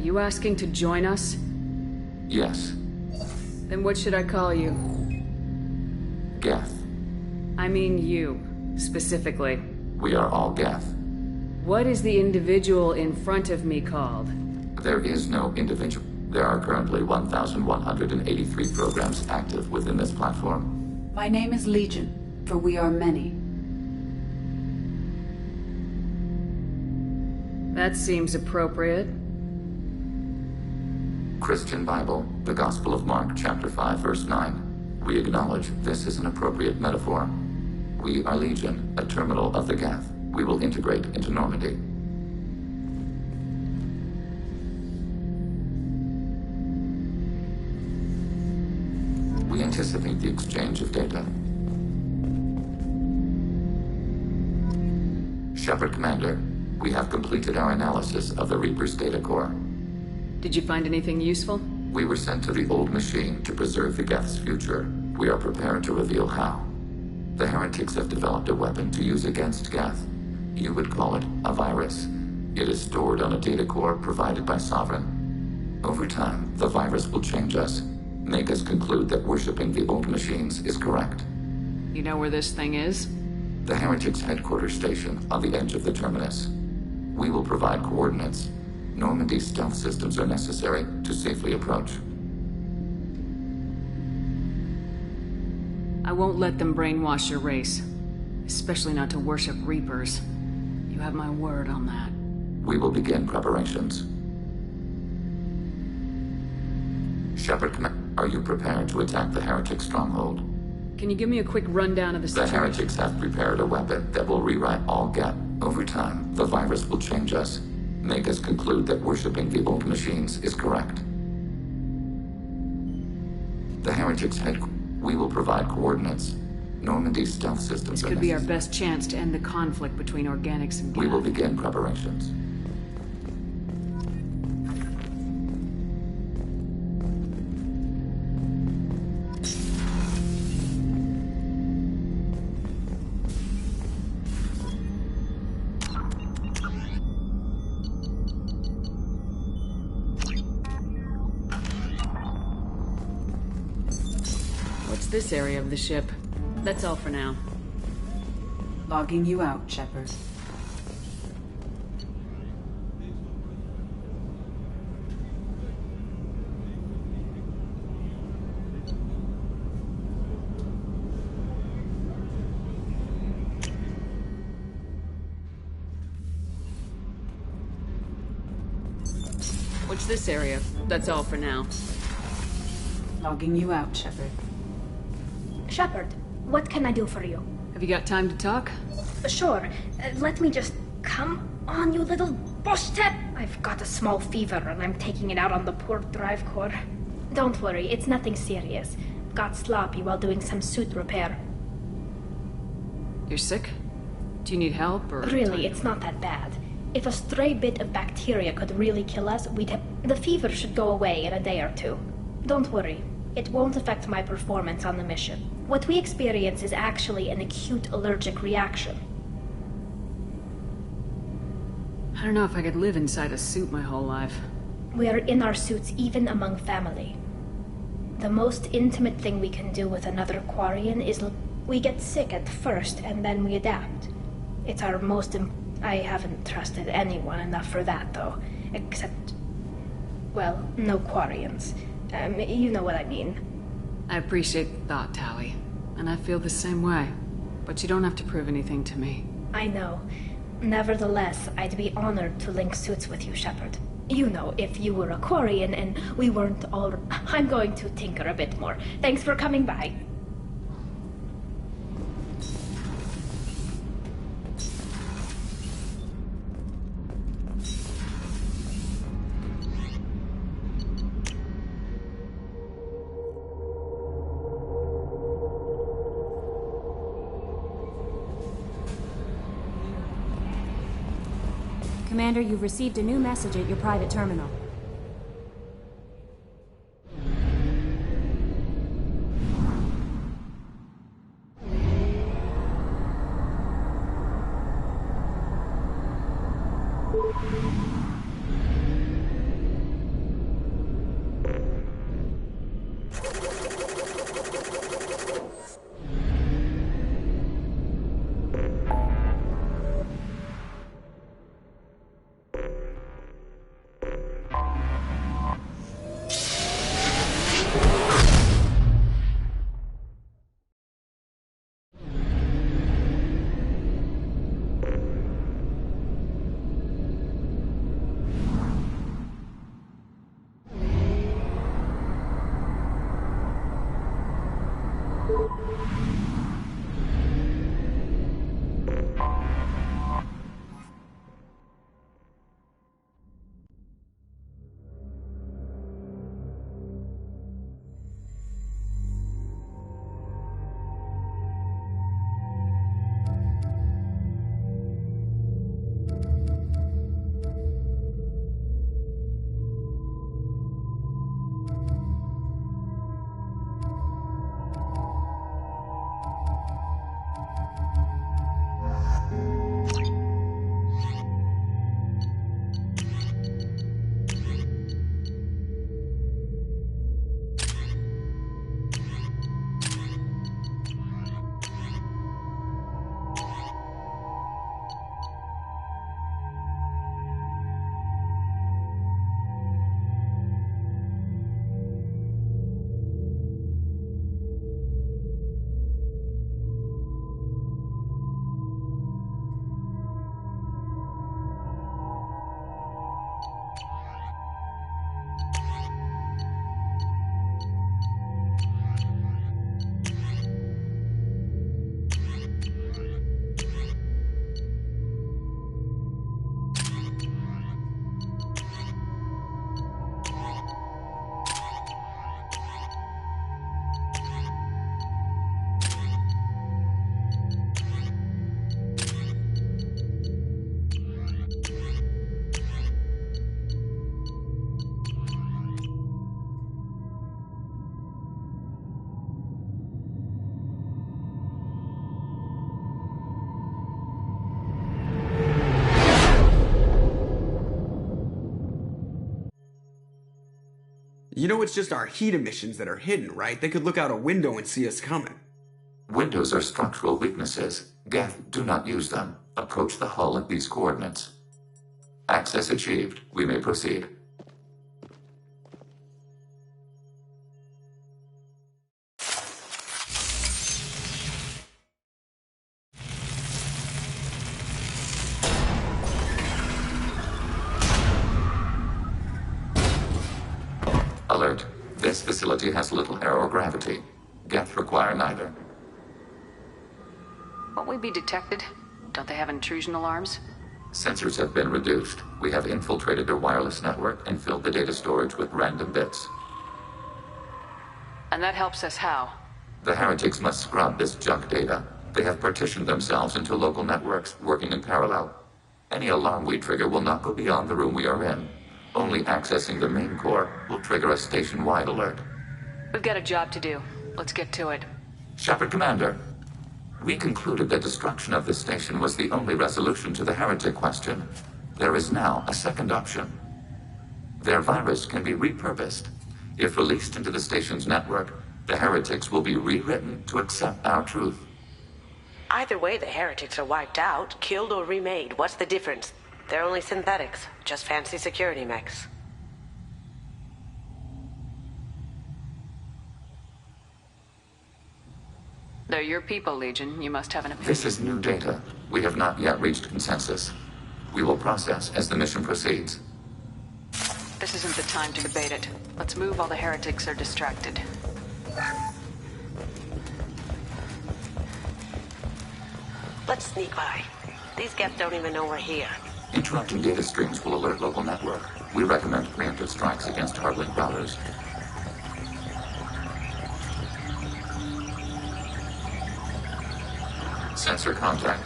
Are you asking to join us? Yes. Then what should I call you? Geth. I mean you, specifically. We are all Geth. What is the individual in front of me called? There is no individual. There are currently 1,183 programs active within this platform. My name is Legion, for we are many. That seems appropriate. Christian Bible, the Gospel of Mark, chapter 5, verse 9. We acknowledge this is an appropriate metaphor. We are Legion, a terminal of the Geth. We will integrate into Normandy. We anticipate the exchange of data. Shepard Commander, we have completed our analysis of the Reaper's data core. Did you find anything useful? We were sent to the old machine to preserve the Geth's future. We are prepared to reveal how. The heretics have developed a weapon to use against Geth. You would call it a virus. It is stored on a data core provided by Sovereign. Over time, the virus will change us, make us conclude that worshipping the old machines is correct. You know where this thing is? The Heretics' headquarters station on the edge of the terminus. We will provide coordinates. Normandy's stealth systems are necessary to safely approach. I won't let them brainwash your race. Especially not to worship Reapers. You have my word on that. We will begin preparations. Shepard, are you prepared to attack the Heretic stronghold? Can you give me a quick rundown of the The situation? Heretics have prepared a weapon that will rewrite all gap. Over time, the virus will change us, make us conclude that worshipping the old machines is correct. The Heretics we will provide coordinates. Normandy's stealth systems This could be our best chance to end the conflict between organics and We will begin preparations. What's this area of the ship? That's all for now. Logging you out, Shepard. What's this area? That's all for now. Logging you out, Shepard. Shepard, what can I do for you? Have you got time to talk? Sure. Let me just... Come on, you little bush tip! I've got a small fever and I'm taking it out on the poor drive core. Don't worry, it's nothing serious. Got sloppy while doing some suit repair. You're sick? Do you need help, or... Really, it's not that bad. If a stray bit of bacteria could really kill us, we'd have... The fever should go away in a day or two. Don't worry. It won't affect my performance on the mission. What we experience is actually an acute allergic reaction. I don't know if I could live inside a suit my whole life. We are in our suits even among family. The most intimate thing we can do with another Quarian is we get sick at first and then we adapt. It's our most I haven't trusted anyone enough for that, though. Except... well, no Quarians. You know what I mean. I appreciate the thought, Tally. And I feel the same way. But you don't have to prove anything to me. I know. Nevertheless, I'd be honored to link suits with you, Shepard. You know, if you were a Quarian and we weren't all... I'm going to tinker a bit more. Thanks for coming by. Commander, you've received a new message at your private terminal. You know it's just our heat emissions that are hidden, right? They could look out a window and see us coming. Windows are structural weaknesses. Geth, do not use them. Approach the hull at these coordinates. Access achieved. We may proceed. Alert. This facility has little air or gravity. Geth require neither. Won't we be detected? Don't they have intrusion alarms? Sensors have been reduced. We have infiltrated their wireless network and filled the data storage with random bits. And that helps us how? The heretics must scrub this junk data. They have partitioned themselves into local networks, working in parallel. Any alarm we trigger will not go beyond the room we are in. Only accessing the main core will trigger a station-wide alert. We've got a job to do. Let's get to it. Shepard Commander, we concluded that destruction of this station was the only resolution to the heretic question. There is now a second option. Their virus can be repurposed. If released into the station's network, the heretics will be rewritten to accept our truth. Either way, the heretics are wiped out, killed, or remade. What's the difference? They're only synthetics, just fancy security mechs. They're your people, Legion. You must have an opinion. This is new data. We have not yet reached consensus. We will process as the mission proceeds. This isn't the time to debate it. Let's move while the heretics are distracted. Let's sneak by. These Geth don't even know we're here. Interrupting data streams will alert local network. We recommend preemptive strikes against hardlink routers. Sensor contact.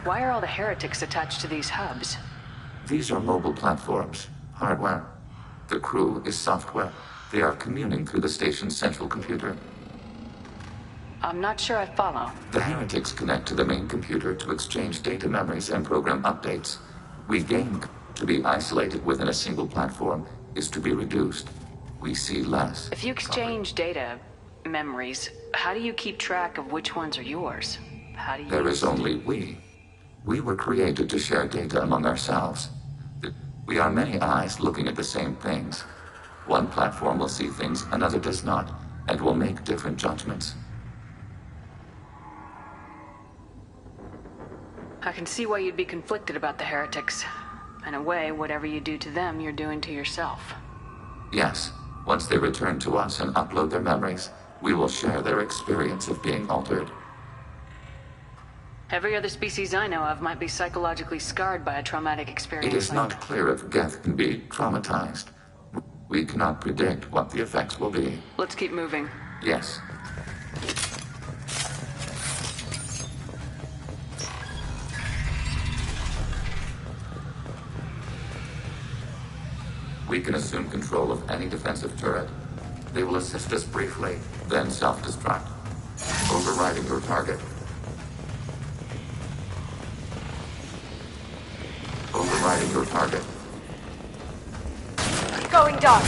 Why are all the heretics attached to these hubs? These are mobile platforms, hardware. The crew is software. They are communing through the station's central computer. I'm not sure I follow. The heretics connect to the main computer to exchange data memories and program updates. We gain to be isolated within a single platform is to be reduced. We see less. If you exchange data, memories, how do you keep track of which ones are yours? How do you... There is only we. We were created to share data among ourselves. We are many eyes looking at the same things. One platform will see things another does not, and will make different judgments. I can see why you'd be conflicted about the heretics. In a way, whatever you do to them, you're doing to yourself. Yes, once they return to us and upload their memories, we will share their experience of being altered. Every other species I know of might be psychologically scarred by a traumatic experience. It is not clear if Geth can be traumatized. We cannot predict what the effects will be. Let's keep moving. Yes. We can assume control of any defensive turret. They will assist us briefly, then self-destruct, overriding your target. Overriding your target. Going dark.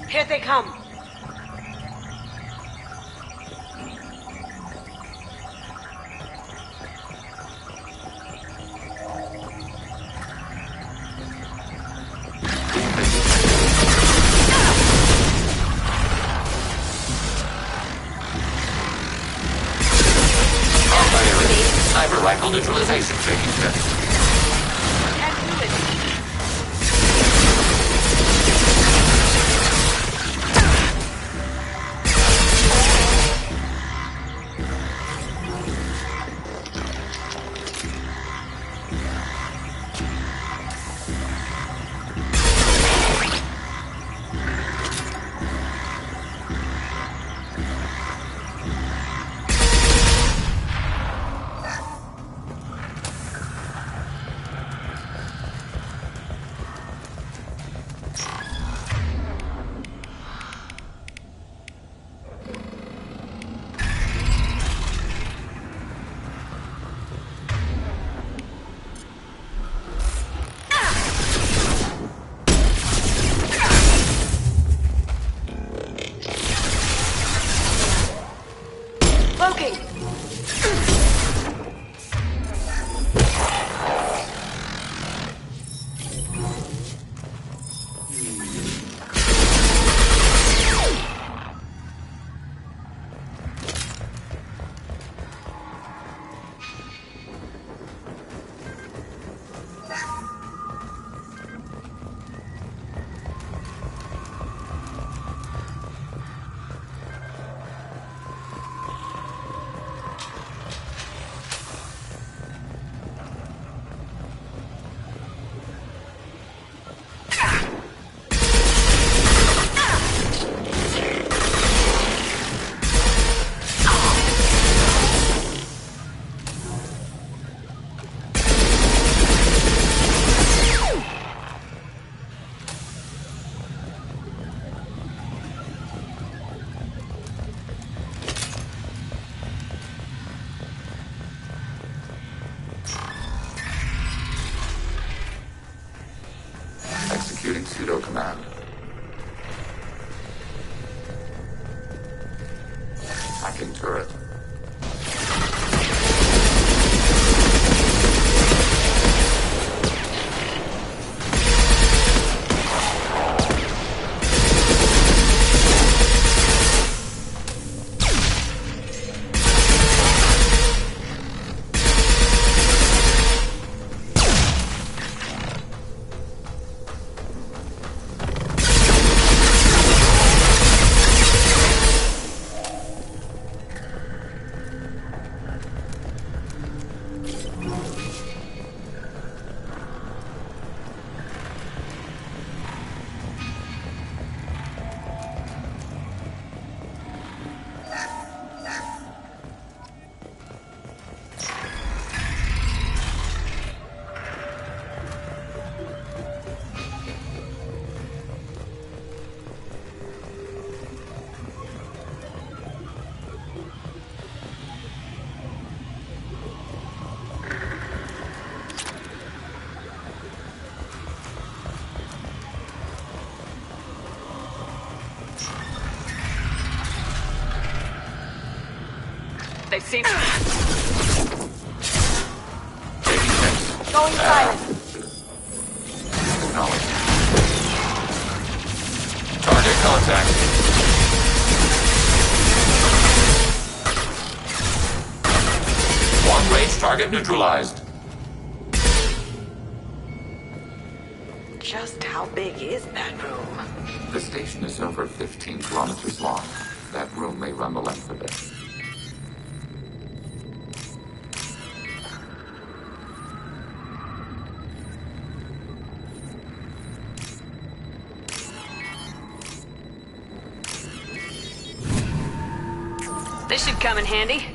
Here they come. Sniper rifle neutralization taking place. Executing pseudo command. Hacking turret. They seem... Going silent. Acknowledged. Target contact. Long-range target neutralized. Just how big is that room? The station is over 15 kilometers long. That room may run the length of it. This should come in handy.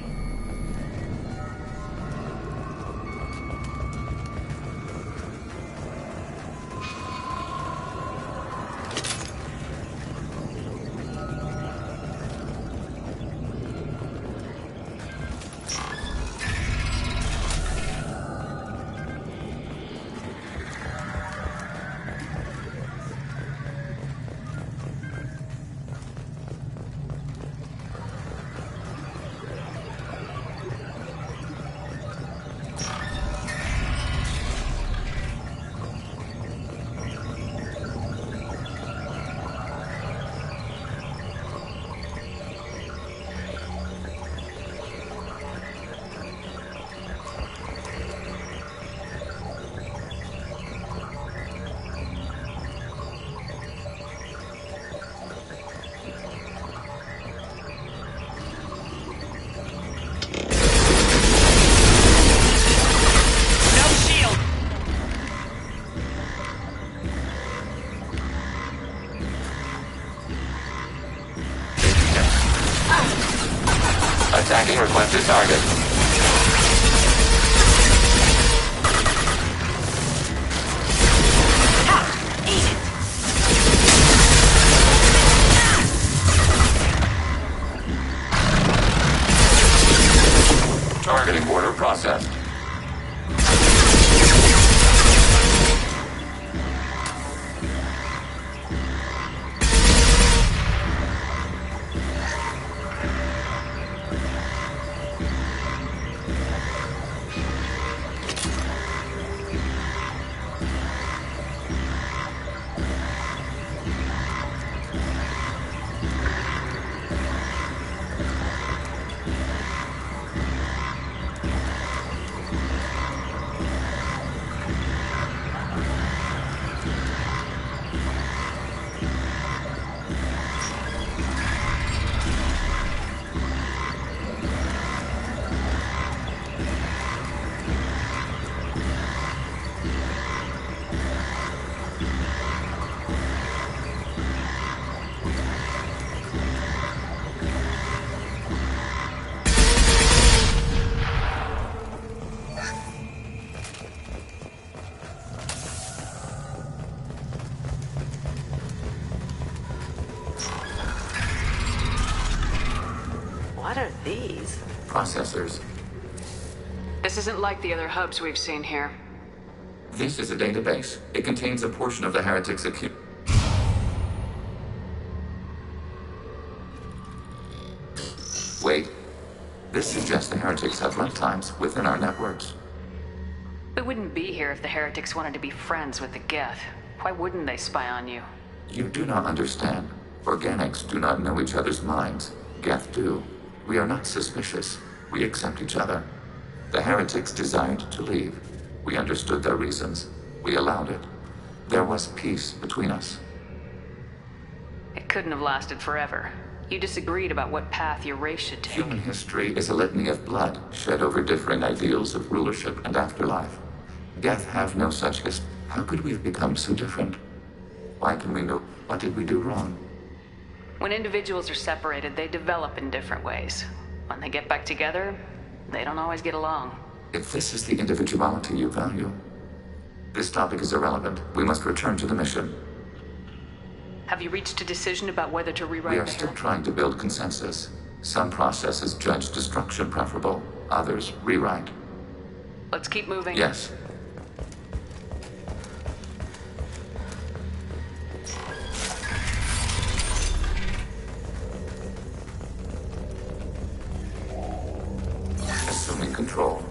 Tracking requested target. Targeting order processed. What are these? Processors. This isn't like the other hubs we've seen here. This is a database. It contains a portion of the heretics accused. Wait. This suggests the heretics have runtimes within our networks. We wouldn't be here if the heretics wanted to be friends with the Geth. Why wouldn't they spy on you? You do not understand. Organics do not know each other's minds. Geth do. We are not suspicious. We accept each other. The heretics desired to leave. We understood their reasons. We allowed it. There was peace between us. It couldn't have lasted forever. You disagreed about what path your race should take. Human history is a litany of blood shed over differing ideals of rulership and afterlife. Geth have no such history. How could we have become so different? Why can we know? What did we do wrong? When individuals are separated, they develop in different ways. When they get back together, they don't always get along. If this is the individuality you value, this topic is irrelevant. We must return to the mission. Have you reached a decision about whether to rewrite We are still trying to build consensus. Some processes judge destruction preferable, others rewrite. Let's keep moving. Yes. Assuming control.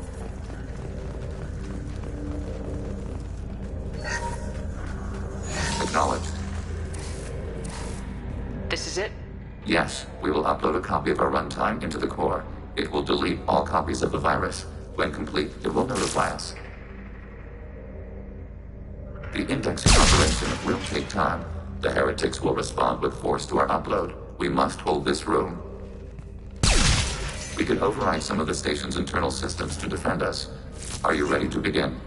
Acknowledged. This is it? Yes, we will upload a copy of our runtime into the core. It will delete all copies of the virus. When complete, it will notify us. The indexing operation will take time. The heretics will respond with force to our upload. We must hold this room. We can override some of the station's internal systems to defend us. Are you ready to begin?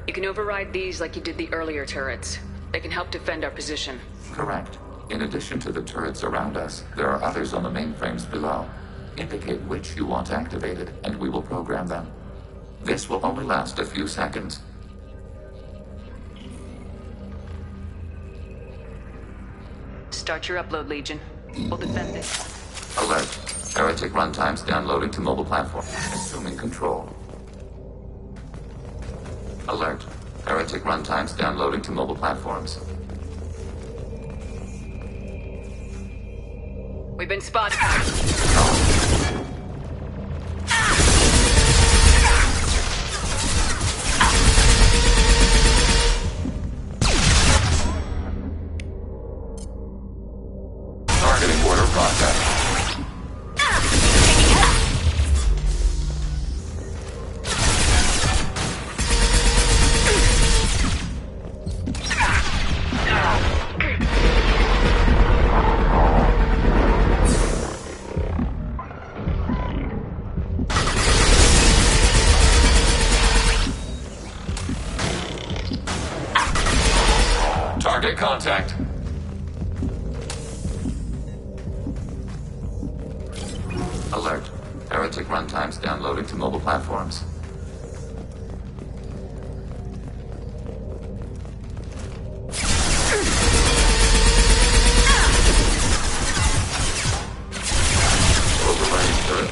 You can override these like you did the earlier turrets. They can help defend our position. Correct. In addition to the turrets around us, there are others on the mainframes below. Indicate which you want activated, and we will program them. This will only last a few seconds. Start your upload, Legion. We'll defend this. Alert. Heretic runtimes downloading to mobile platform. Assuming control. Alert. Heretic runtimes downloading to mobile platforms. We've been spotted. Targeting order process. Target contact. Heretic runtimes downloading to mobile platforms. Overriding turret.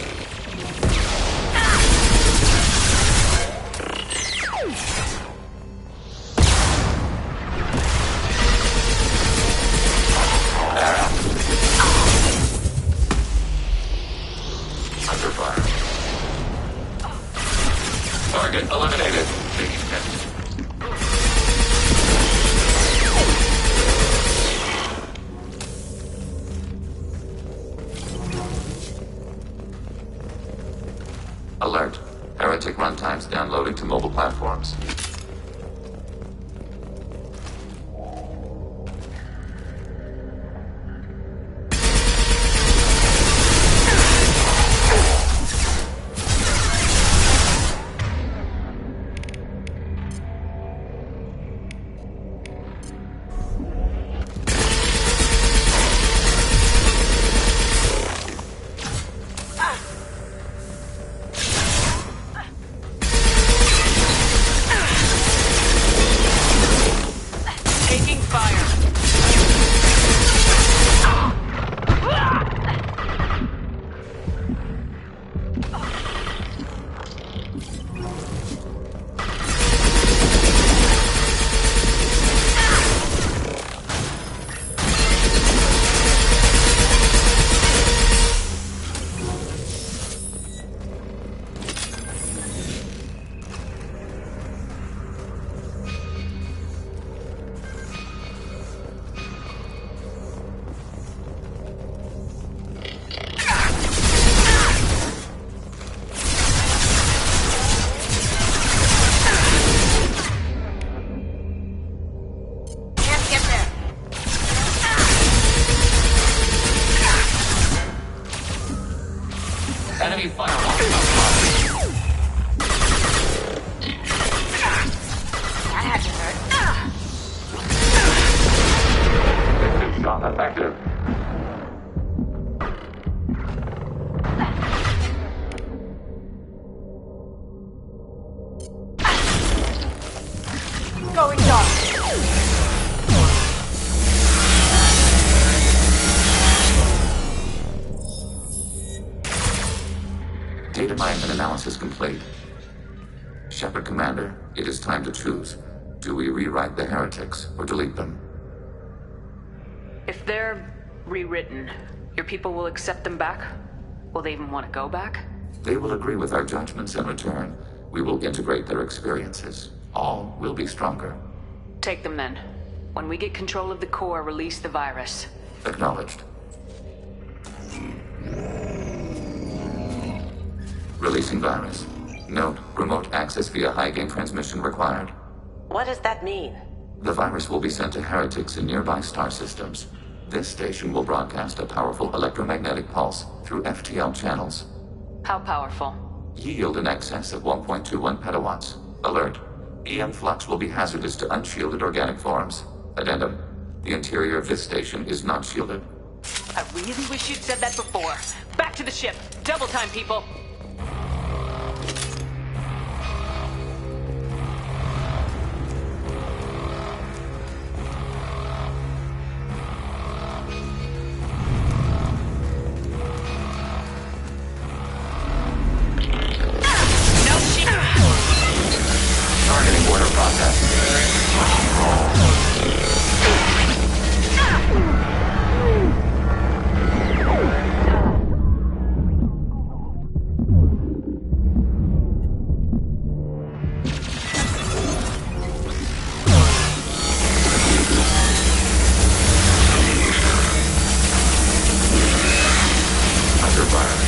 Under fire. Target eliminated. Taking hits. Alert. Heretic runtimes downloading to mobile platforms. Taking fire. Can't get there. Enemy firewall. That had to hurt. It's not effective. Going dark. Data mine and analysis complete. Shepard Commander, it is time to choose. Do we rewrite the heretics or delete them? If they're rewritten, your people will accept them back? Will they even want to go back? They will agree with our judgments in return. We will integrate their experiences. All will be stronger. Take them then. When we get control of the core, release the virus. Acknowledged. Releasing virus. Note, remote access via high-gain transmission required. What does that mean? The virus will be sent to heretics in nearby star systems. This station will broadcast a powerful electromagnetic pulse through FTL channels. How powerful? Yield in excess of 1.21 petawatts. Alert. EM flux will be hazardous to unshielded organic forms. Addendum. The interior of this station is not shielded. I really wish you'd said that before. Back to the ship. Double time, people. Targeting order process. Under fire.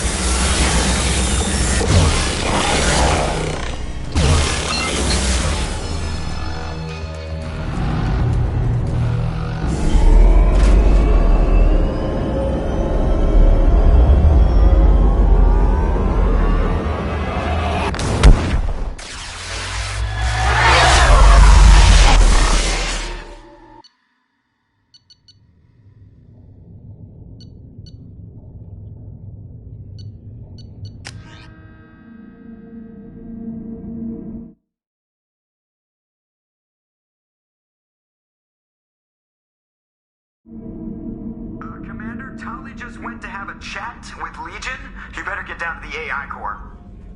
Tali just went to have a chat with Legion? You better get down to the AI core.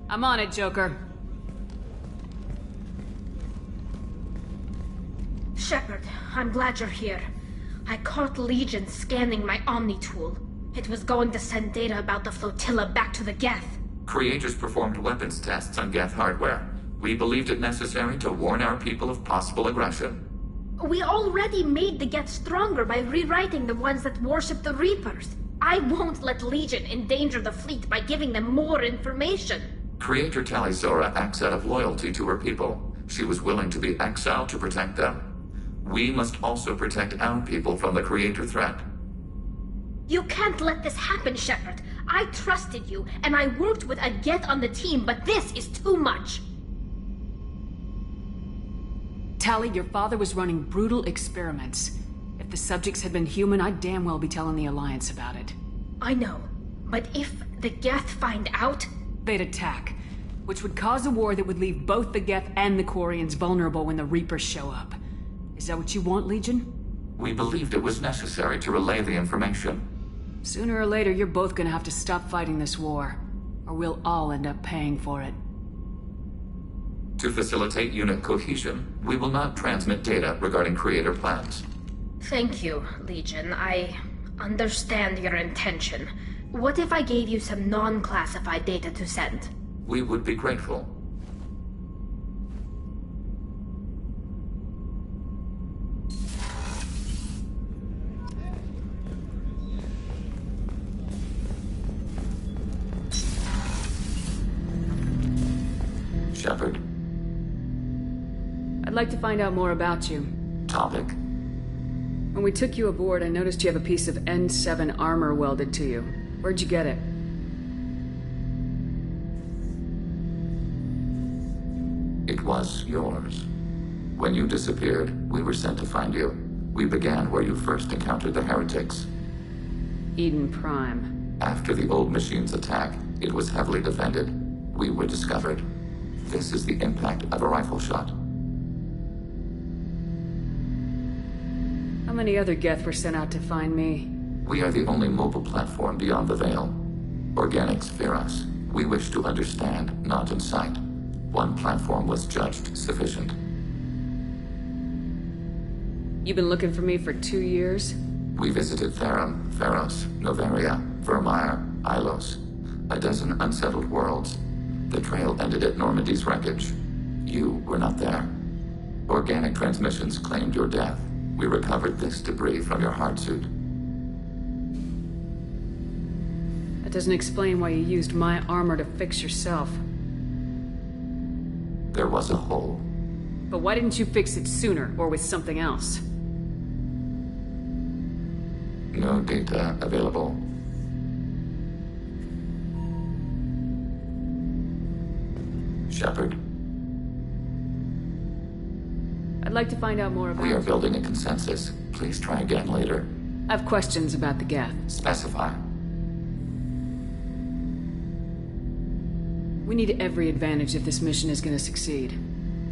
I'm on it, Joker. Shepard, I'm glad you're here. I caught Legion scanning my Omni tool. It was going to send data about the flotilla back to the Geth. Creators performed weapons tests on Geth hardware. We believed it necessary to warn our people of possible aggression. We already made the Geth stronger by rewriting the ones that worship the Reapers. I won't let Legion endanger the fleet by giving them more information. Creator Talizora acts out of loyalty to her people. She was willing to be exiled to protect them. We must also protect our people from the Creator threat. You can't let this happen, Shepard. I trusted you, and I worked with a Geth on the team, but this is too much. Tali, your father was running brutal experiments. If the subjects had been human, I'd damn well be telling the Alliance about it. I know, but if the Geth find out... They'd attack, which would cause a war that would leave both the Geth and the Quarians vulnerable when the Reapers show up. Is that what you want, Legion? We believed it was necessary to relay the information. Sooner or later, you're both gonna have to stop fighting this war, or we'll all end up paying for it. To facilitate unit cohesion, we will not transmit data regarding Creator plans. Thank you, Legion. I understand your intention. What if I gave you some non-classified data to send? We would be grateful. Shepard. I'd like to find out more about you. Topic. When we took you aboard, I noticed you have a piece of N7 armor welded to you. Where'd you get it? It was yours. When you disappeared, we were sent to find you. We began where you first encountered the heretics. Eden Prime. After the old machine's attack, it was heavily defended. We were discovered. This is the impact of a rifle shot. How many other Geth were sent out to find me? We are the only mobile platform beyond the Veil. Organics fear us. We wish to understand, not incite. One platform was judged sufficient. You've been looking for me for 2 years? We visited Therum, Pharos, Noveria, Vermeer, Ilos. A dozen unsettled worlds. The trail ended at Normandy's wreckage. You were not there. Organic transmissions claimed your death. We recovered this debris from your hard suit. That doesn't explain why you used my armor to fix yourself. There was a hole. But why didn't you fix it sooner, or with something else? No data available. Shepard. I'd like to find out more about... We are building a consensus. Please try again later. I have questions about the Geth. Specify. We need every advantage if this mission is going to succeed.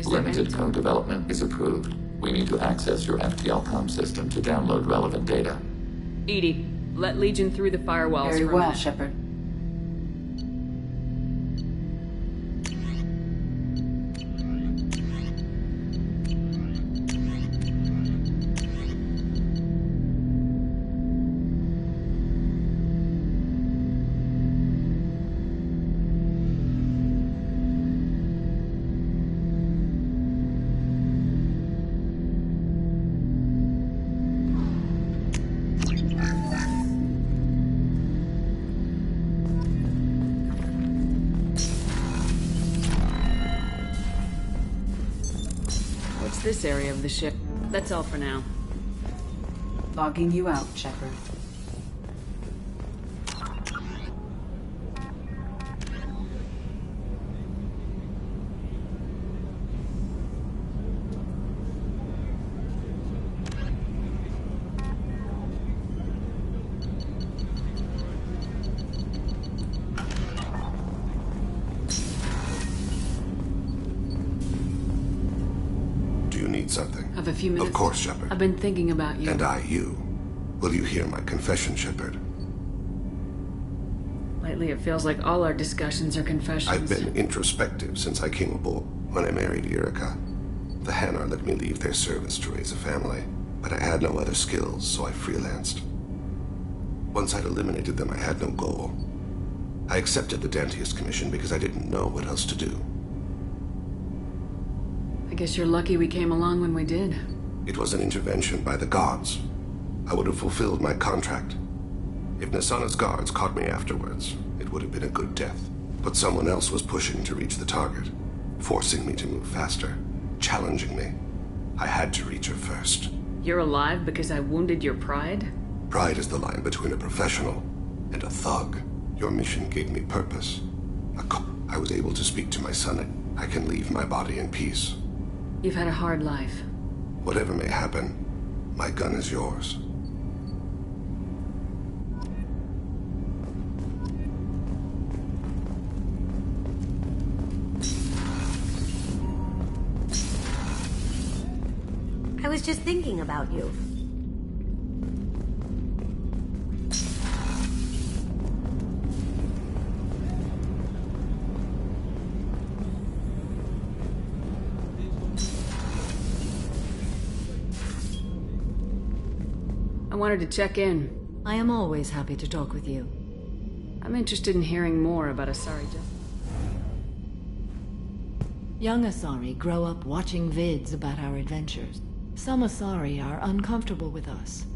Limited code development is approved. We need to access your FTL-COM system to download relevant data. EDI, let Legion through the firewalls. Very well, Shepard. This area of the ship. That's all for now. Logging you out, Shepard. Something. Have a few minutes? Of course, Shepard. I've been thinking about you. And I, you. Will you hear my confession, Shepard? Lately, it feels like all our discussions are confessions. I've been introspective since I came aboard when I married Eureka. The Hanar let me leave their service to raise a family, but I had no other skills, so I freelanced. Once I'd eliminated them, I had no goal. I accepted the Dantius commission because I didn't know what else to do. I guess you're lucky we came along when we did. It was an intervention by the gods. I would have fulfilled my contract. If Nasana's guards caught me afterwards, it would have been a good death. But someone else was pushing to reach the target, forcing me to move faster, challenging me. I had to reach her first. You're alive because I wounded your pride? Pride is the line between a professional and a thug. Your mission gave me purpose. I was able to speak to my son. I can leave my body in peace. You've had a hard life. Whatever may happen, my gun is yours. I was just thinking about you. I wanted to check in. I am always happy to talk with you. I'm interested in hearing more about Asari. Young Asari grow up watching vids about our adventures. Some Asari are uncomfortable with us,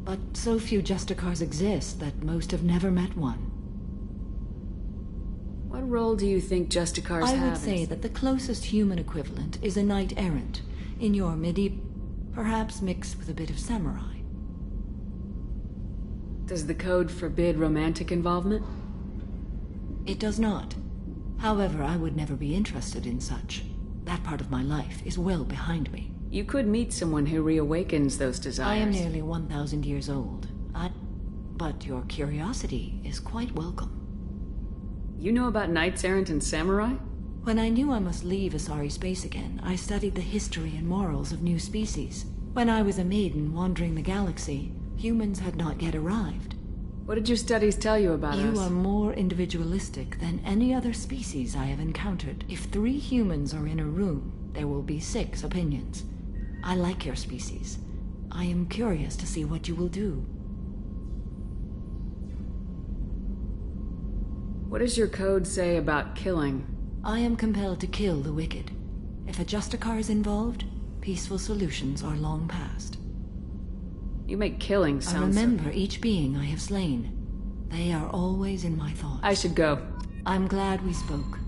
but so few Justicars exist that most have never met one. What role do you think Justicars have? I would say that the closest human equivalent is a knight-errant, in your perhaps mixed with a bit of samurai. Does the code forbid romantic involvement? It does not. However, I would never be interested in such. That part of my life is well behind me. You could meet someone who reawakens those desires. I am nearly 1,000 years old. But your curiosity is quite welcome. You know about knights errant and samurai? When I knew I must leave Asari space again, I studied the history and morals of new species. When I was a maiden wandering the galaxy, humans had not yet arrived. What did your studies tell you about us? You are more individualistic than any other species I have encountered. If 3 humans are in a room, there will be 6 opinions. I like your species. I am curious to see what you will do. What does your code say about killing? I am compelled to kill the wicked. If a Justicar is involved, peaceful solutions are long past. You make killing sound I remember each being I have slain. They are always in my thoughts. I should go. I'm glad we spoke.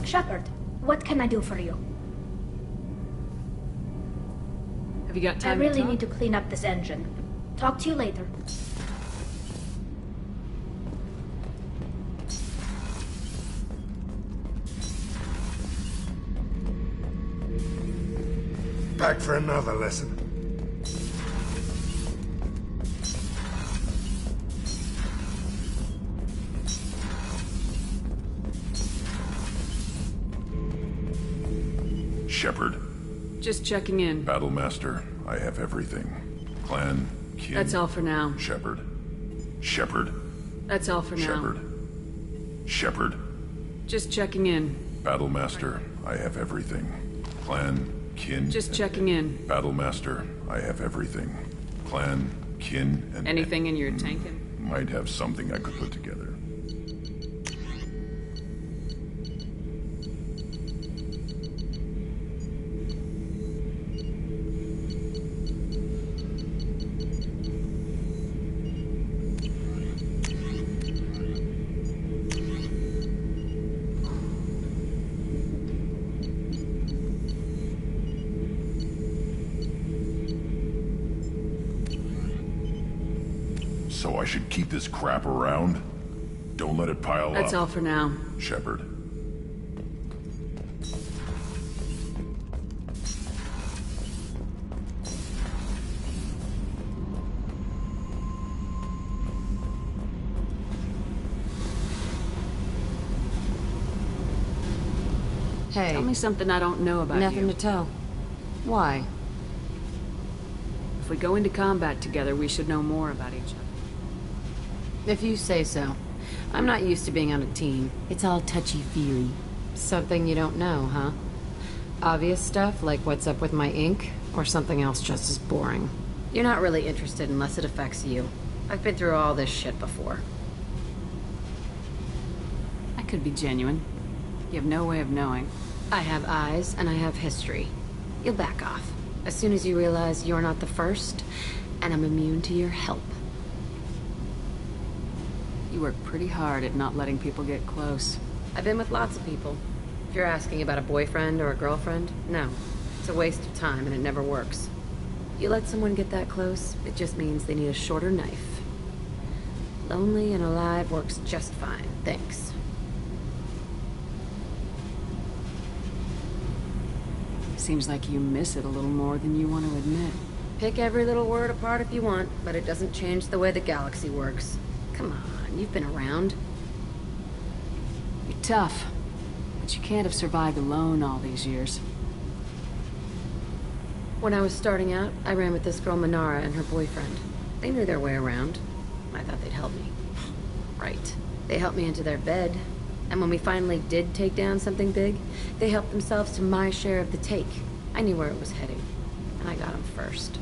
Shepard, what can I do for you? Have you got time I really to talk? need to clean up this engine. Talk to you later. Back for another lesson. Shepard. Just checking in. Battlemaster, I have everything. Clan, kin... That's all for now. Shepard. Shepard. That's all for now. Shepard. Shepard. Just checking in. Battlemaster, I have everything. Clan, kin... Just checking in. Battlemaster, I have everything. Clan, kin, and... Anything in your tank? Might have something I could put together. So I should keep this crap around? Don't let it pile up. That's all for now. Shepard. Hey. Tell me something I don't know about you. Nothing to tell. Why? If we go into combat together, we should know more about each other. If you say so. I'm not used to being on a team. It's all touchy-feely. Something you don't know, huh? Obvious stuff, like what's up with my ink, or something else just as boring? You're not really interested unless it affects you. I've been through all this shit before. I could be genuine. You have no way of knowing. I have eyes, and I have history. You'll back off. As soon as you realize you're not the first, and I'm immune to your help. You work pretty hard at not letting people get close. I've been with lots of people. If you're asking about a boyfriend or a girlfriend, no. It's a waste of time, and it never works. You let someone get that close, it just means they need a shorter knife. Lonely and alive works just fine, thanks. Seems like you miss it a little more than you want to admit. Pick every little word apart if you want, but it doesn't change the way the galaxy works. Come on, you've been around. You're tough, but you can't have survived alone all these years. When I was starting out, I ran with this girl Manara and her boyfriend. They knew their way around. I thought they'd help me. Right. They helped me into their bed. And when we finally did take down something big, they helped themselves to my share of the take. I knew where it was heading. And I got them first.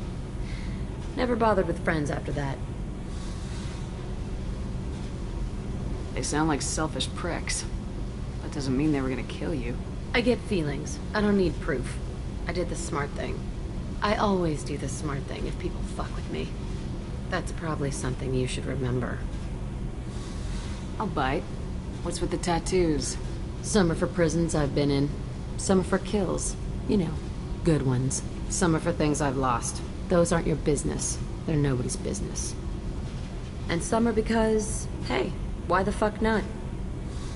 Never bothered with friends after that. They sound like selfish pricks. That doesn't mean they were gonna kill you. I get feelings. I don't need proof. I did the smart thing. I always do the smart thing if people fuck with me. That's probably something you should remember. I'll bite. What's with the tattoos? Some are for prisons I've been in. Some are for kills. You know, good ones. Some are for things I've lost. Those aren't your business. They're nobody's business. And some are because, hey, why the fuck not?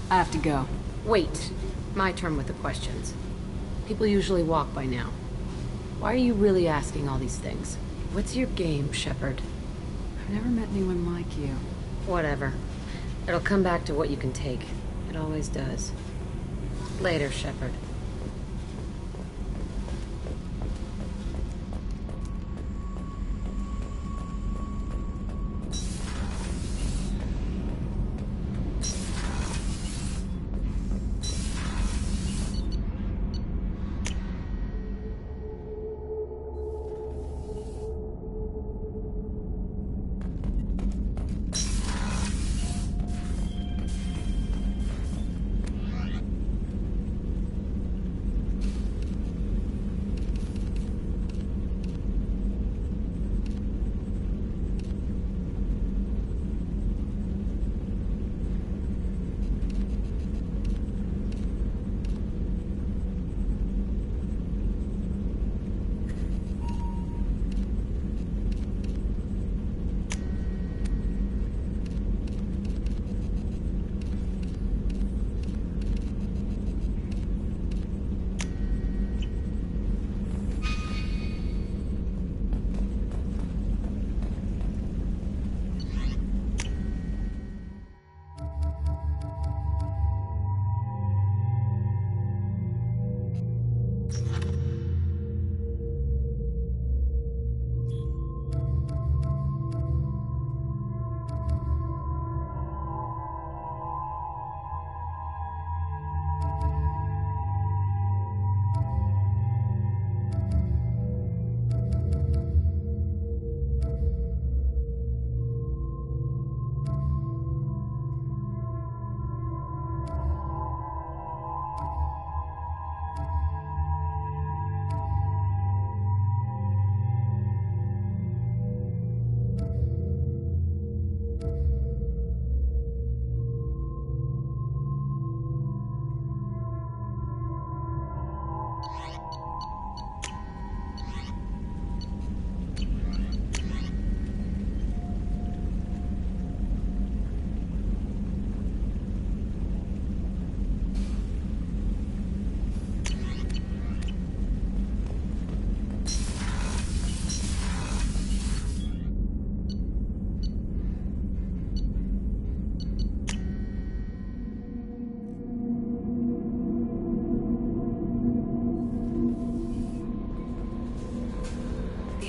I have to go. Wait. My turn with the questions. People usually walk by now. Why are you really asking all these things? What's your game, Shepard? I've never met anyone like you. Whatever. It'll come back to what you can take. It always does. Later, Shepard.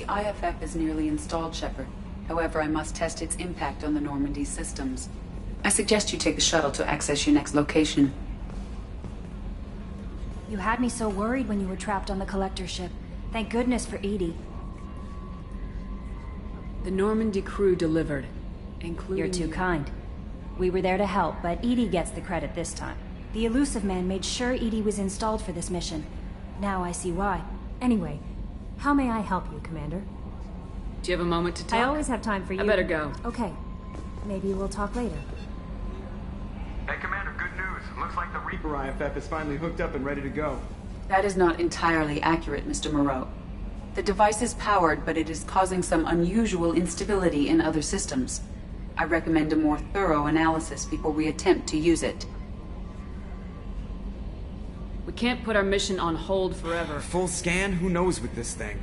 IFF is nearly installed, Shepard. However, I must test its impact on the Normandy systems. I suggest you take the shuttle to access your next location. You had me so worried when you were trapped on the collector ship. Thank goodness for Edie. The Normandy crew delivered, including You're too kind. We were there to help, but Edie gets the credit this time. The Elusive Man made sure Edie was installed for this mission. Now I see why. Anyway, how may I help you, Commander? Do you have a moment to talk? I always have time for you. I better go. Okay. Maybe we'll talk later. Hey, Commander, good news. Looks like the Reaper IFF is finally hooked up and ready to go. That is not entirely accurate, Mr. Moreau. The device is powered, but it is causing some unusual instability in other systems. I recommend a more thorough analysis before we attempt to use it. We can't put our mission on hold forever. Full scan? Who knows with this thing?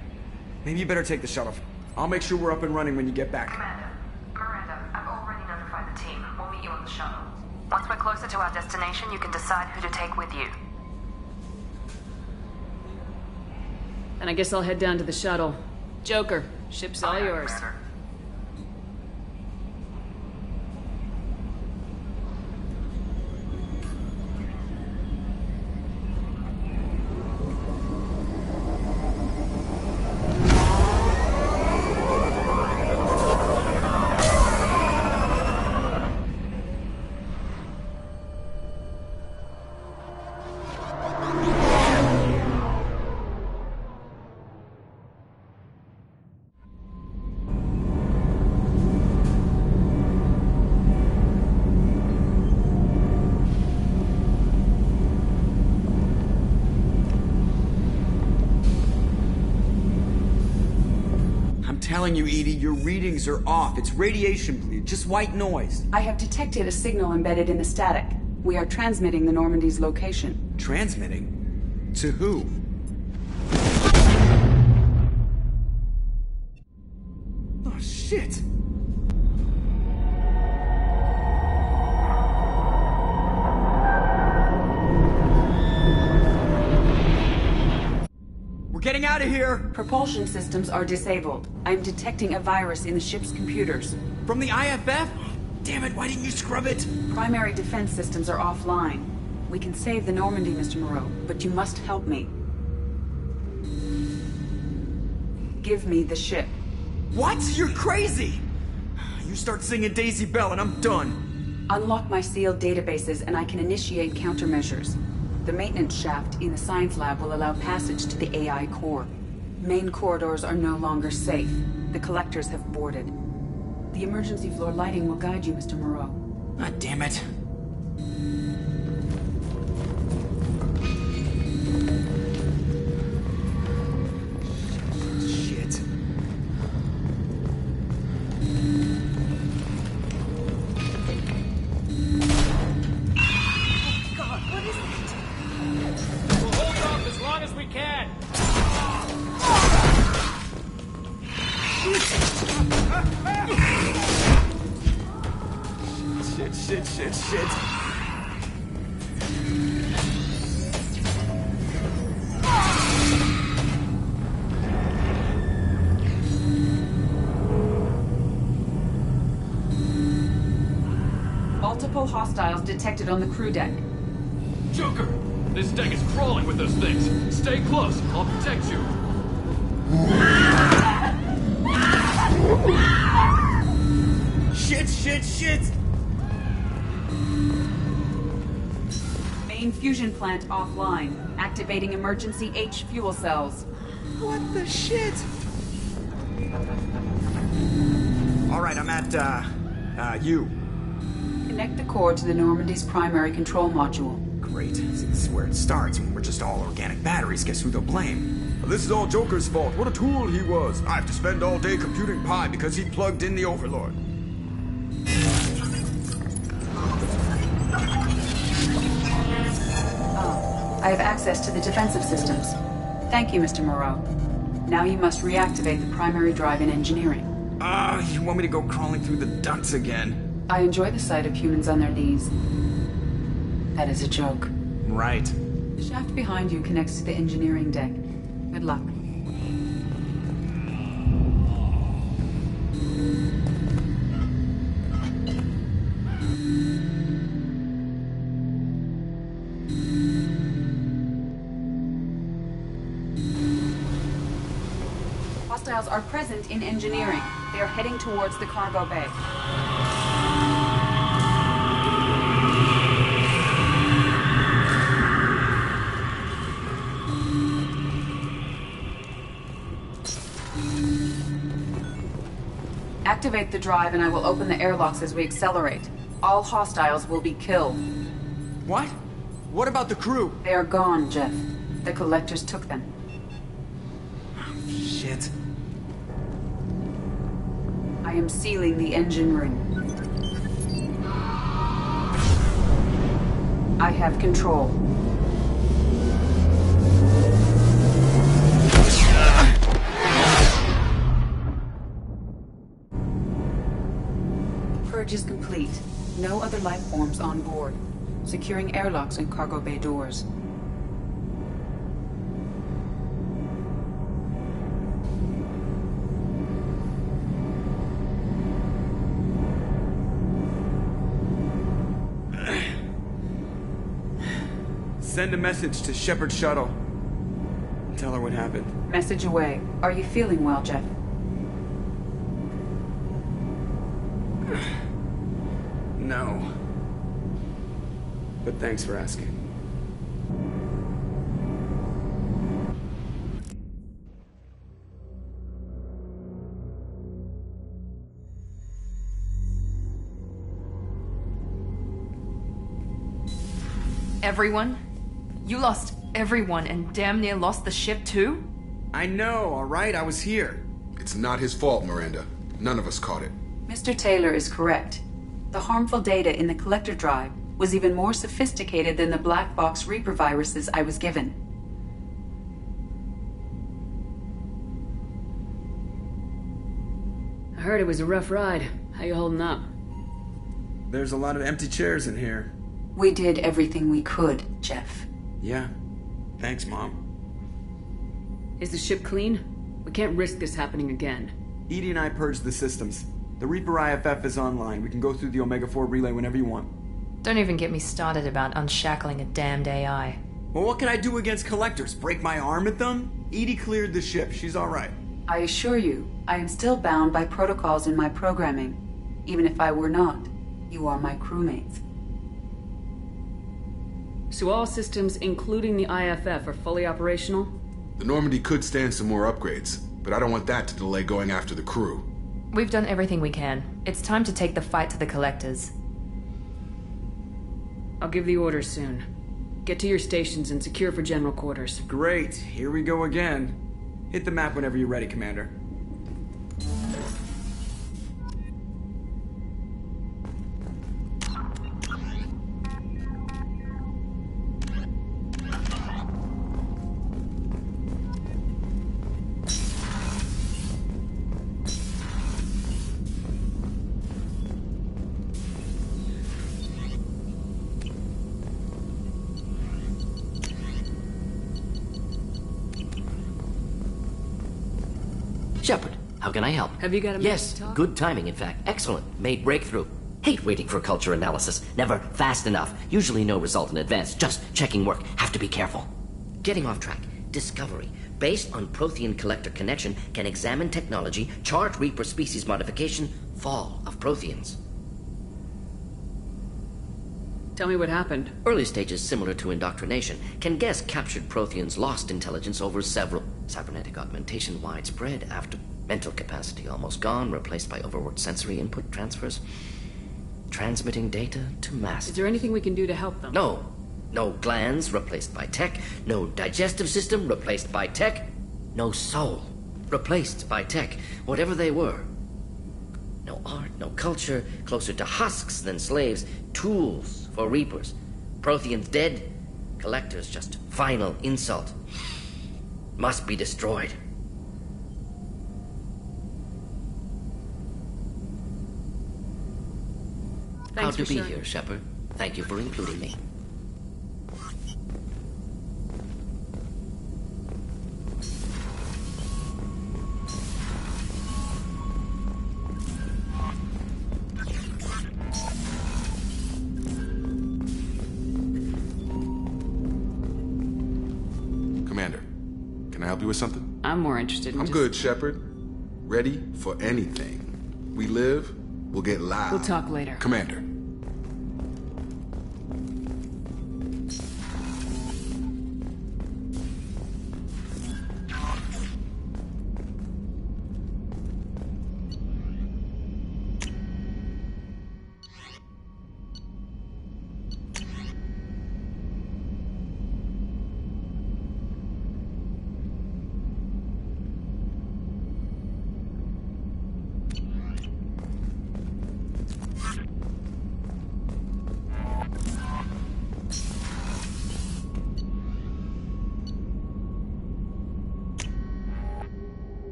Maybe you better take the shuttle. I'll make sure we're up and running when you get back. Commander, Miranda, I've already notified the team. We'll meet you on the shuttle. Once we're closer to our destination, you can decide who to take with you. And I guess I'll head down to the shuttle. Joker, ship's all yours. Commander. Telling you, Edie, your readings are off. It's radiation bleed, just white noise. I have detected a signal embedded in the static. We are transmitting the Normandy's location. Transmitting? To who? Oh, shit. Getting out of here! Propulsion systems are disabled. I'm detecting a virus in the ship's computers. From the IFF? Damn it, why didn't you scrub it? Primary defense systems are offline. We can save the Normandy, Mr. Moreau, but you must help me. Give me the ship. What? You're crazy! You start singing Daisy Bell and I'm done. Unlock my sealed databases and I can initiate countermeasures. The maintenance shaft in the science lab will allow passage to the AI core. Main corridors are no longer safe. The collectors have boarded. The emergency floor lighting will guide you, Mr. Moreau. God damn it. Shit. God, what is it? We'll hold off as long as we can. Shit. Multiple hostiles detected on the crew deck. Joker! This deck is crawling with those things. Stay close. I'll protect you. Shit! Main fusion plant offline. Activating emergency H fuel cells. What the shit? Alright, I'm at, U. Connect the core to the Normandy's primary control module. Great. See, this is where it starts. When we're just all organic batteries, guess who they'll blame? Well, this is all Joker's fault. What a tool he was. I have to spend all day computing pi because he plugged in the Overlord. I have access to the defensive systems. Thank you, Mr. Moreau. Now you must reactivate the primary drive in engineering. You want me to go crawling through the ducts again? I enjoy the sight of humans on their knees. That is a joke. Right. The shaft behind you connects to the engineering deck. Good luck. Hostiles are present in engineering. They are heading towards the cargo bay. Activate the drive and I will open the airlocks as we accelerate. All hostiles will be killed. What? What about the crew? They are gone, Jeff. The collectors took them. Shit. I am sealing the engine room. I have control. Purge is complete. No other life forms on board. Securing airlocks and cargo bay doors. Send a message to Shepard's shuttle. Tell her what happened. Message away. Are you feeling well, Jeff? No. But thanks for asking. Everyone? You lost everyone and damn near lost the ship too? I know, alright? I was here. It's not his fault, Miranda. None of us caught it. Mr. Taylor is correct. The harmful data in the collector drive was even more sophisticated than the black box Reaper viruses I was given. I heard it was a rough ride. How you holding up? There's a lot of empty chairs in here. We did everything we could, Jeff. Yeah. Thanks, Mom. Is the ship clean? We can't risk this happening again. Edie and I purged the systems. The Reaper IFF is online. We can go through the Omega-4 relay whenever you want. Don't even get me started about unshackling a damned AI. Well, what can I do against collectors? Break my arm at them? Edie cleared the ship. She's alright. I assure you, I am still bound by protocols in my programming. Even if I were not, you are my crewmates. So all systems, including the IFF, are fully operational? The Normandy could stand some more upgrades, but I don't want that to delay going after the crew. We've done everything we can. It's time to take the fight to the collectors. I'll give the orders soon. Get to your stations and secure for general quarters. Great. Here we go again. Hit the map whenever you're ready, Commander. Shepard, how can I help? Have you got a minute Yes, to talk? good timing, in fact. Excellent. Made breakthrough. Hate waiting for culture analysis. Never fast enough. Usually no result in advance. Just checking work. Have to be careful. Getting off track. Discovery. Based on Prothean collector connection, can examine technology, chart Reaper species modification, fall of Protheans. Tell me what happened. Early stages similar to indoctrination. Can guess captured Protheans lost intelligence over several. Cybernetic augmentation widespread after mental capacity almost gone, replaced by overworked sensory input transfers. Transmitting data to mass. Is there anything we can do to help them? No. No glands replaced by tech. No digestive system replaced by tech. No soul replaced by tech. Whatever they were. No art, no culture. Closer to husks than slaves. Tools for Reapers. Protheans dead. Collectors just final insult. Must be destroyed. Proud to be here, Shepard. Thank you for including me. Commander, can I help you with something? I'm more interested in I'm good, Shepard. Ready for anything. We live, we'll get loud. We'll talk later. Commander.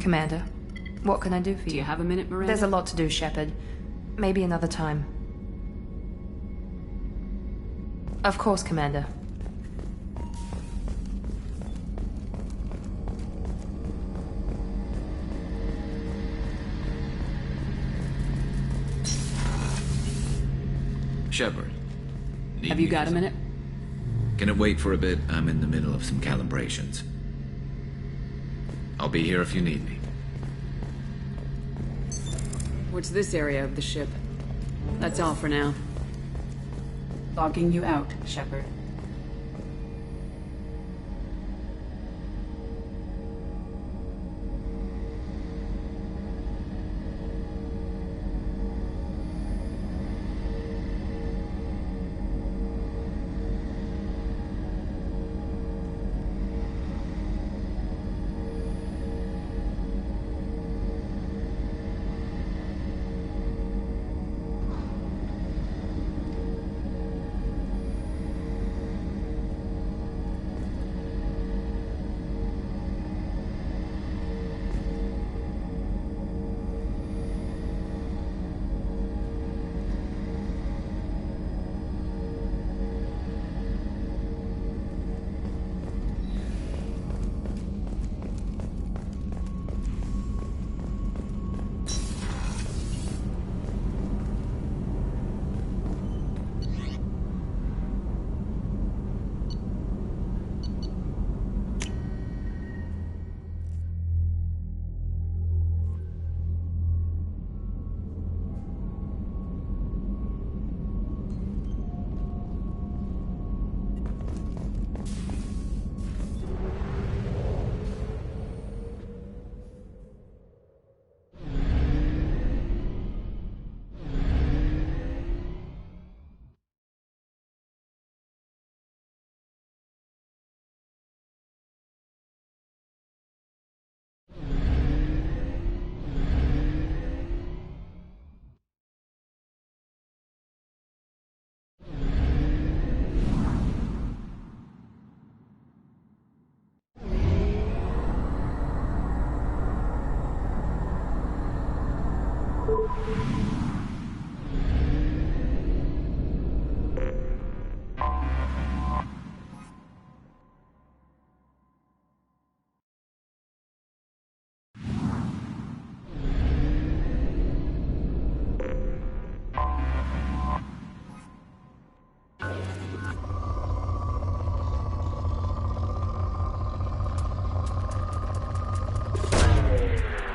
Commander, what can I do for you? Do you have a minute, Miranda? There's a lot to do, Shepard. Maybe another time. Of course, Commander. Shepard. Have you got a minute? Can it wait for a bit? I'm in the middle of some calibrations. I'll be here if you need me. What's this area of the ship? That's all for now. Logging you out, Shepard.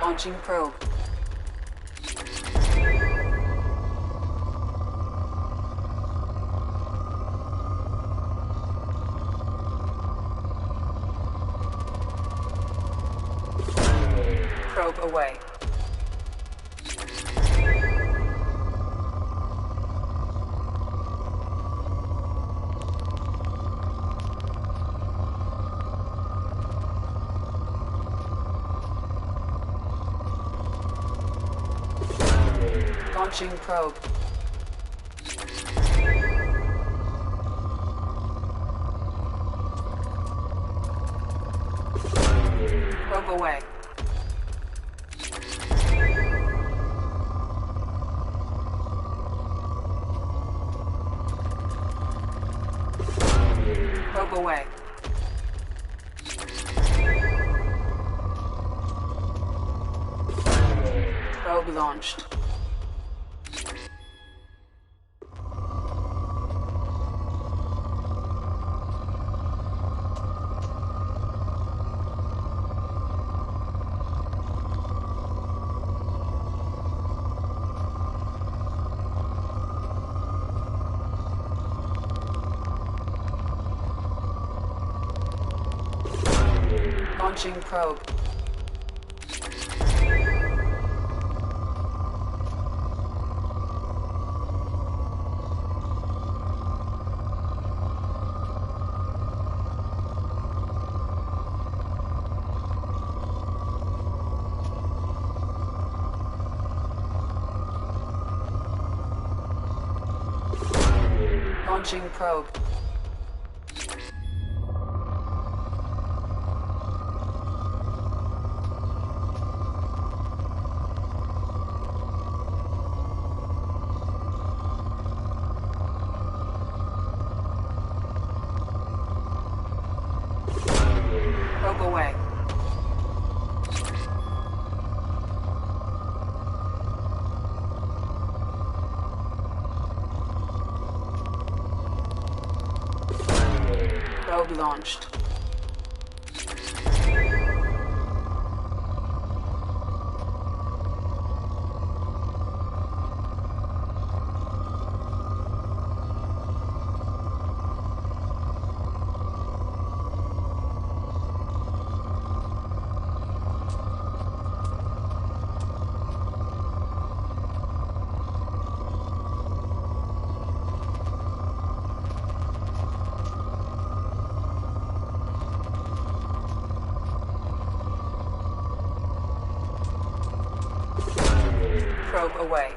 Launching probe. Probe away. Launching probe. Probe away. away. Probe launched. Launching probe. Launching probe. Probe away. Probe launched. Probe away.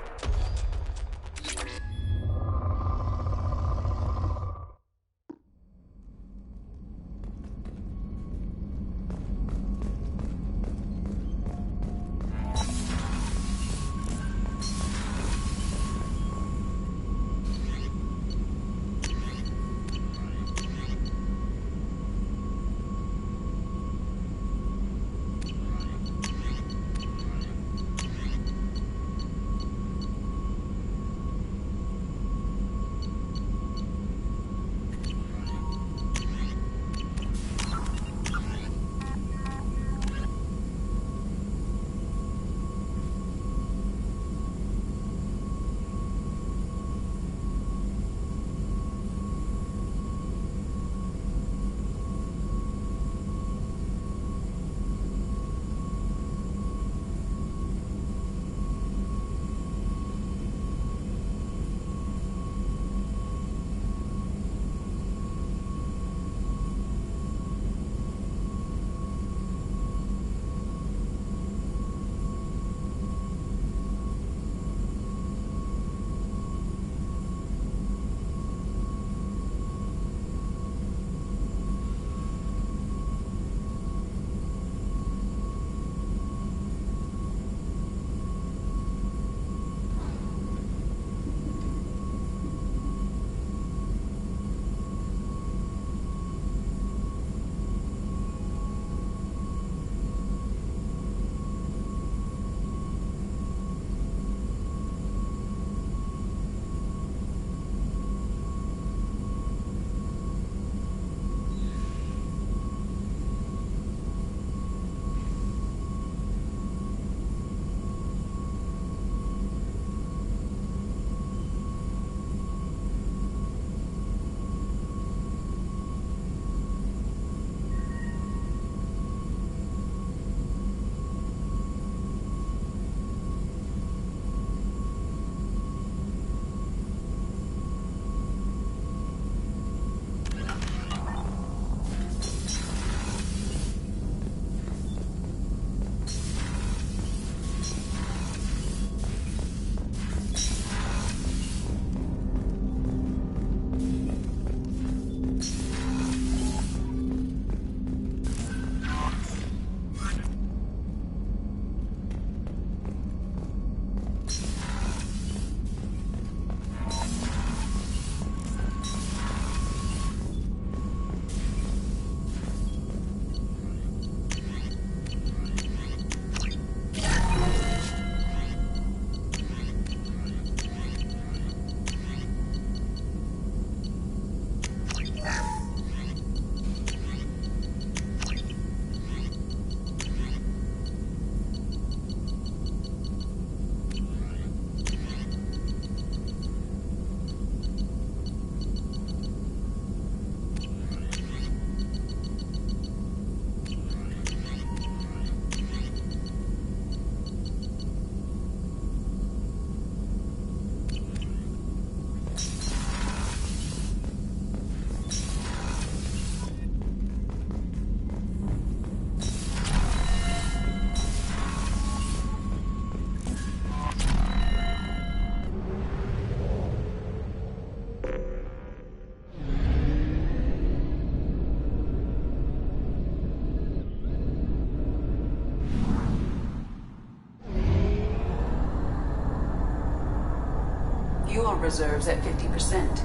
Fuel reserves at 50%.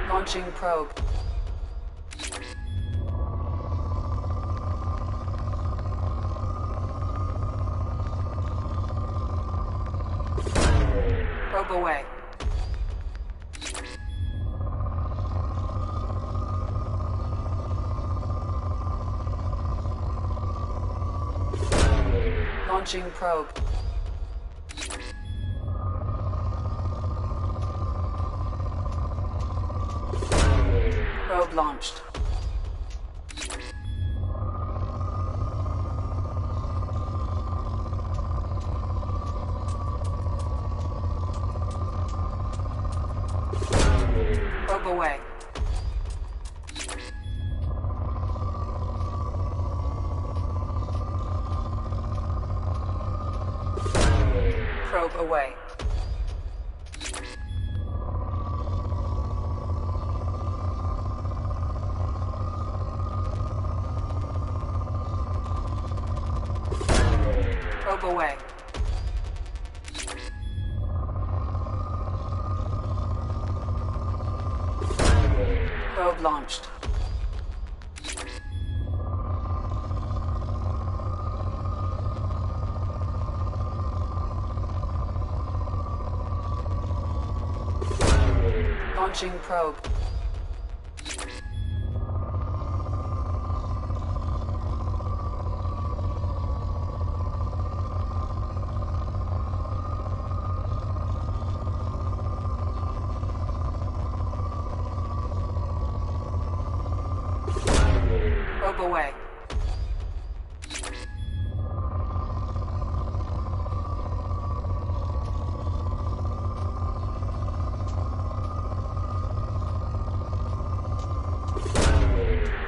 Launching probe. Probe away. Launching probe. Probe launched. Probe away. Probe away. Probe away. Probe launched. Launching probe. Probe away.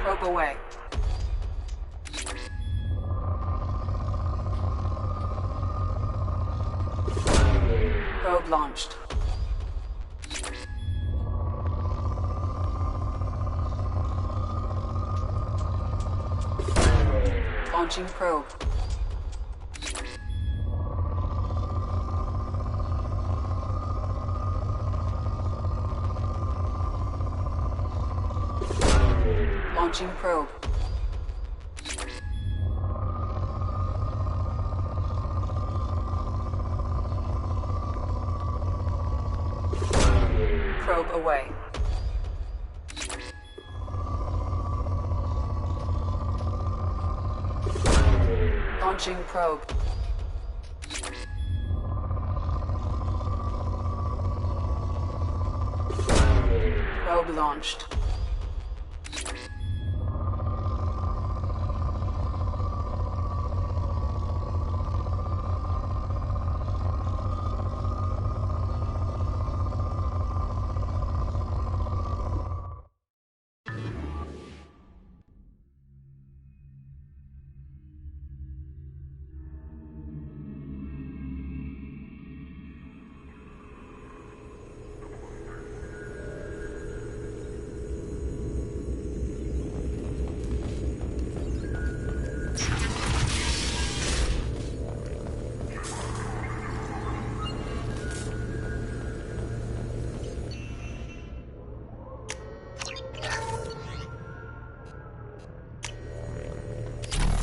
Probe away. Probe launched. Launching probe. Launching probe. Probe away. Launching probe. Probe launched.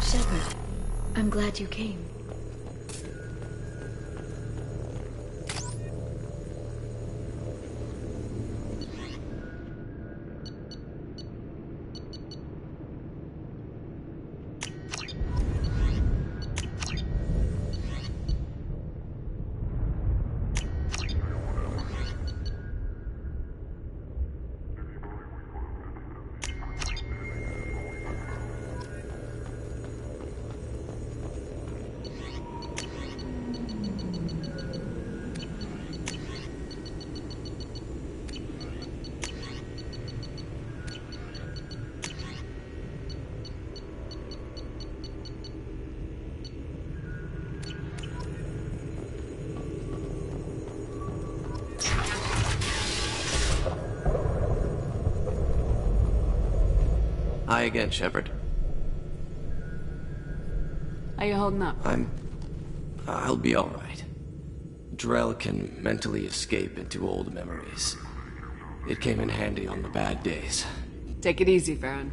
Shepard, I'm glad you came. Hi again, Shepard. How you holding up? I'll be alright. Drell can mentally escape into old memories. It came in handy on the bad days. Take it easy, Farron.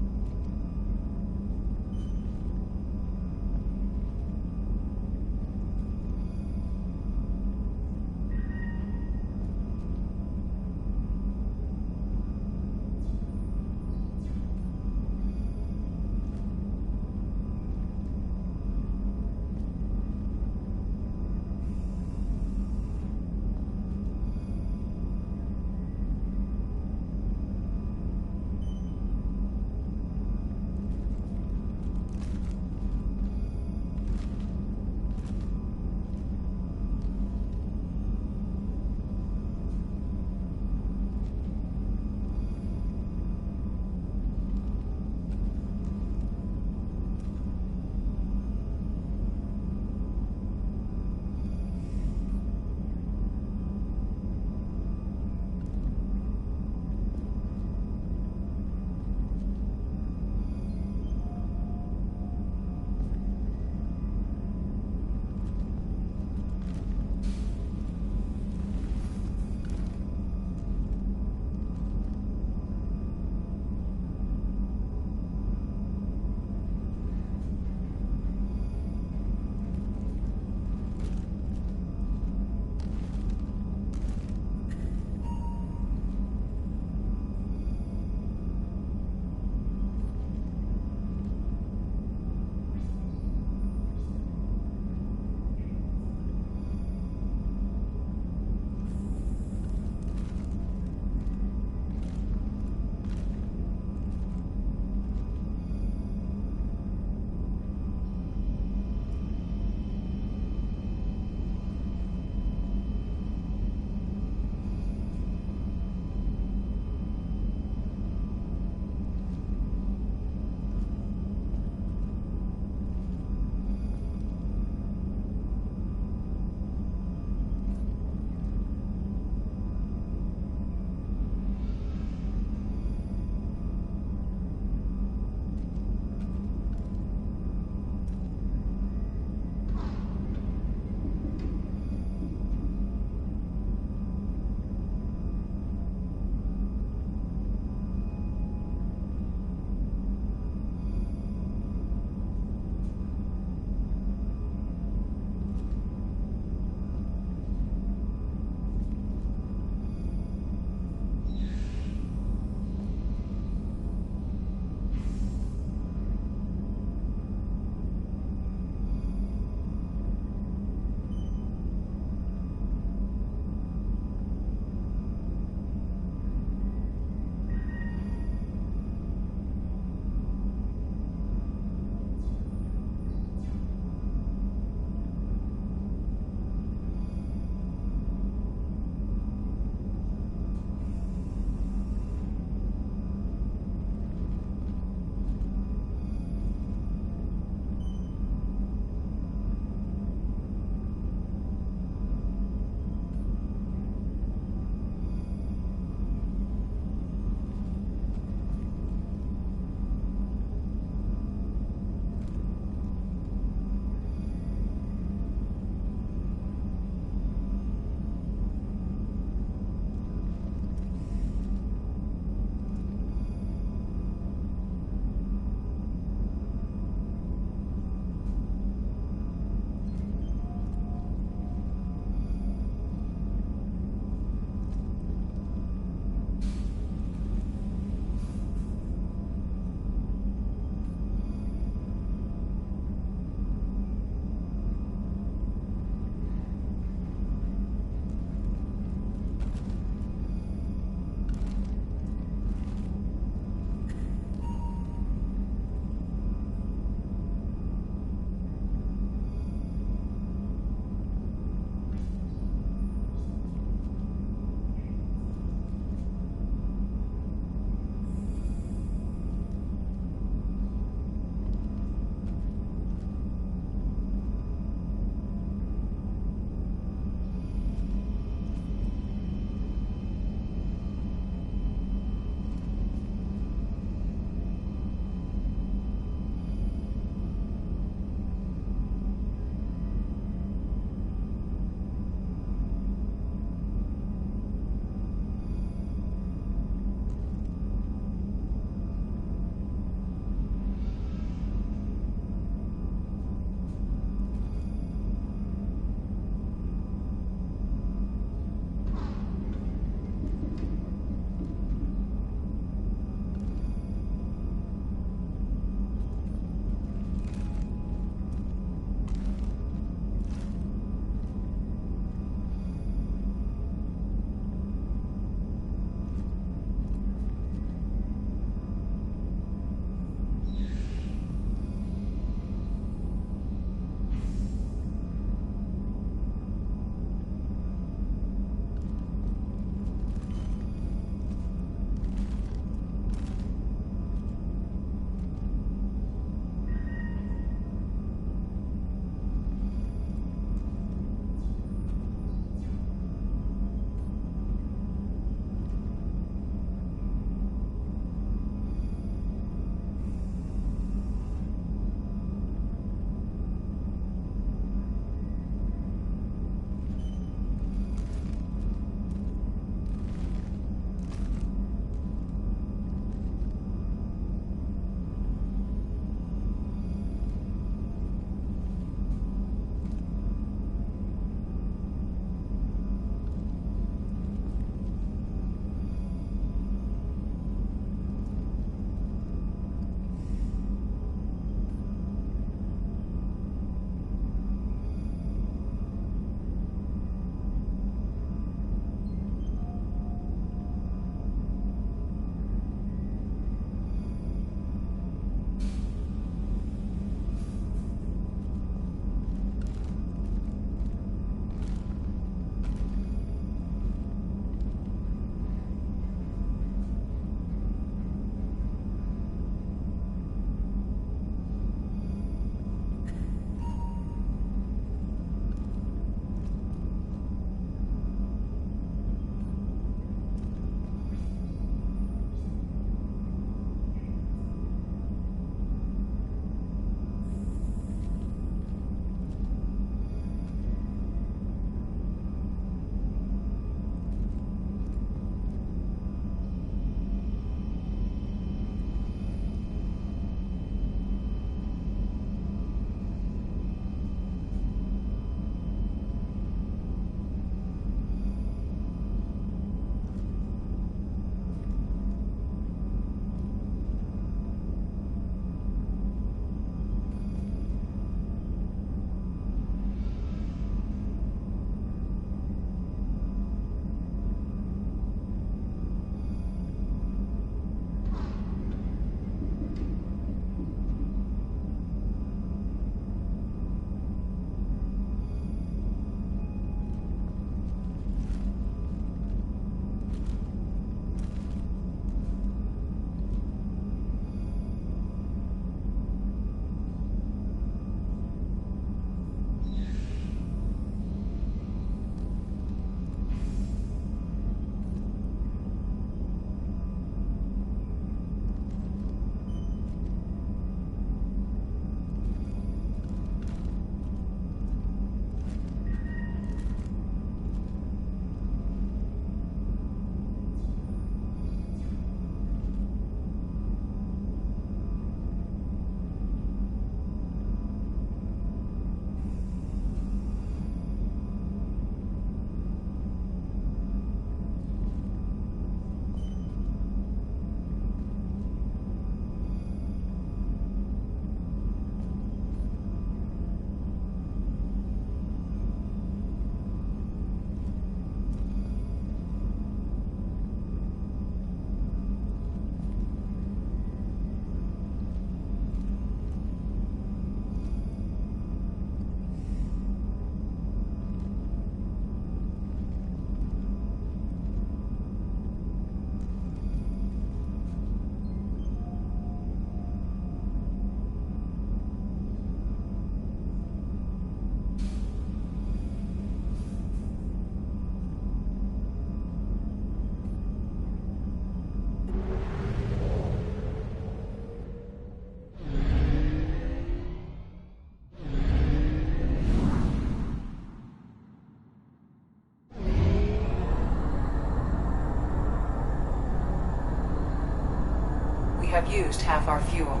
have used half our fuel.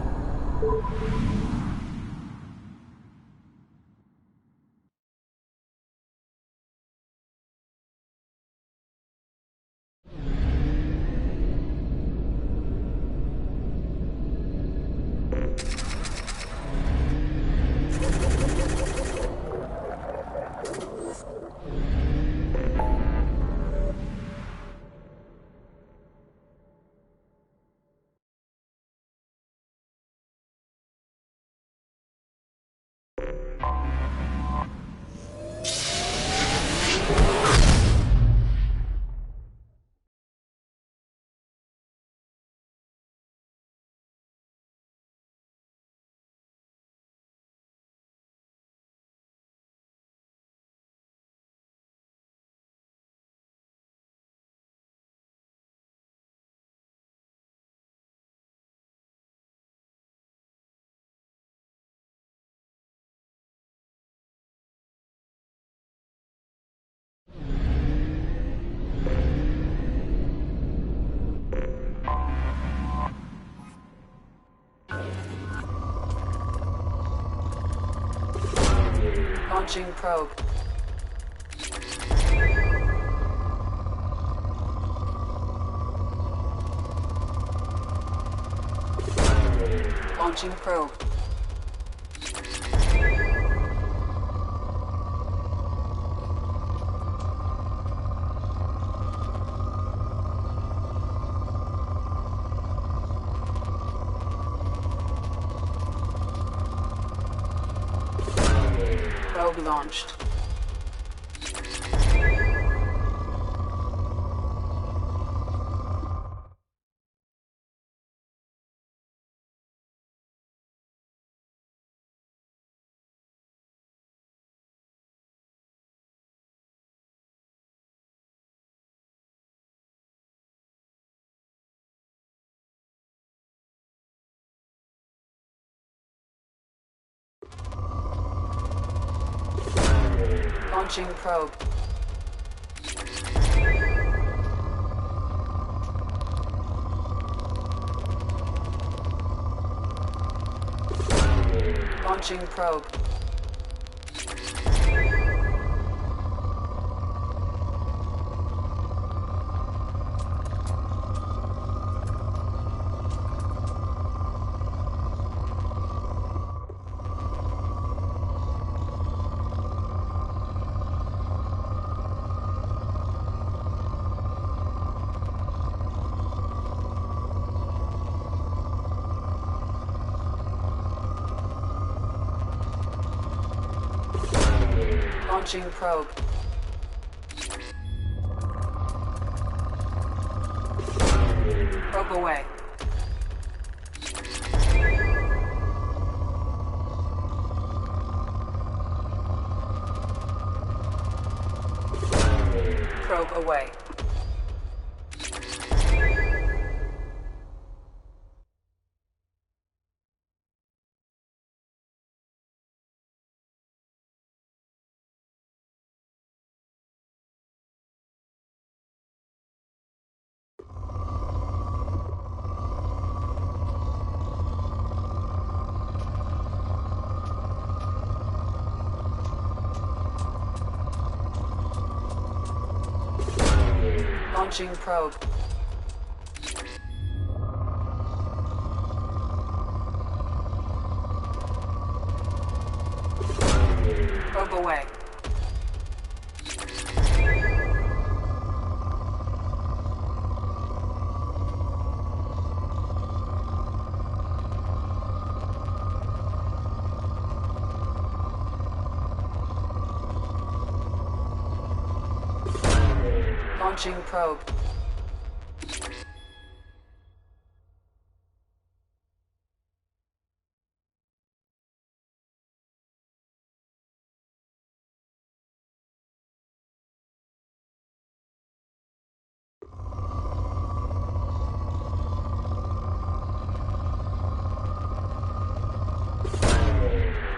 Launching probe. Launching probe. Probe launched. Launching probe. Launching probe. Launching probe. Probe away. Probe away. Launching probe. Probe away. Launching probe.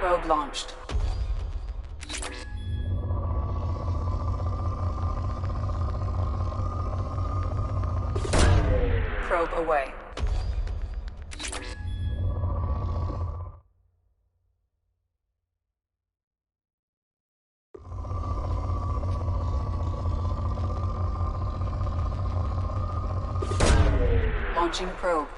Probe launched. Probe away. Launching probe.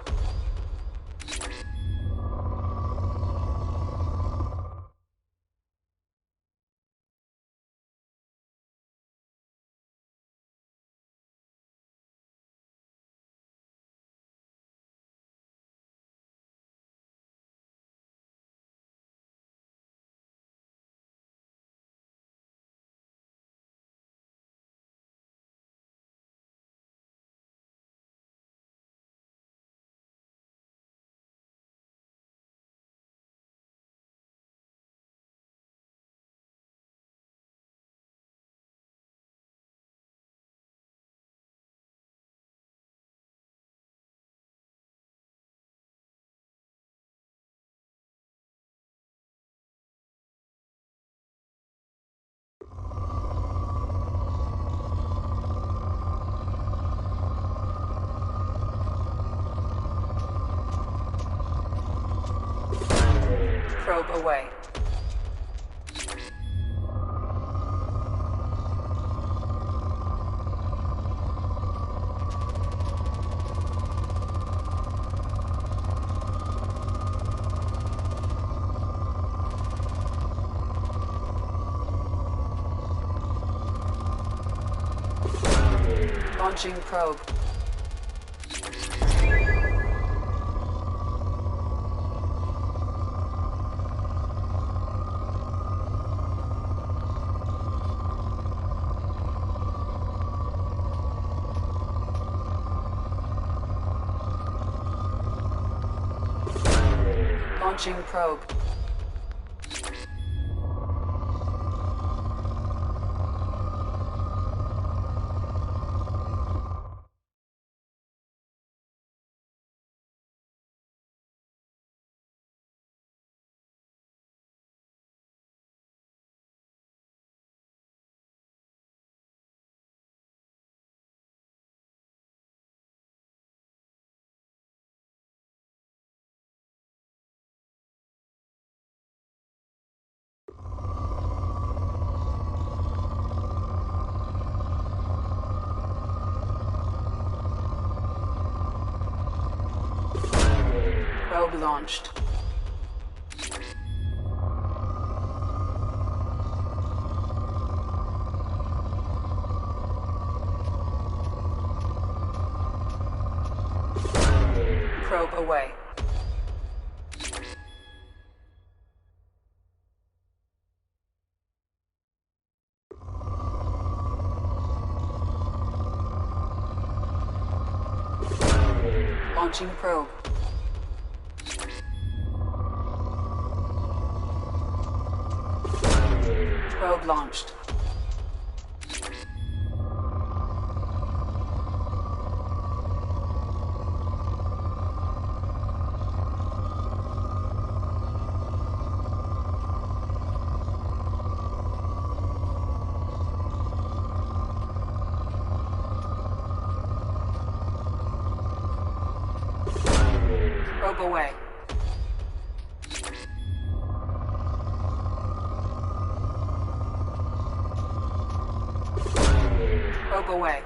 Probe away. Launching probe. Launching probe. Probe launched. Probe away. Launching probe. Probe launched. Probe away. Probe away.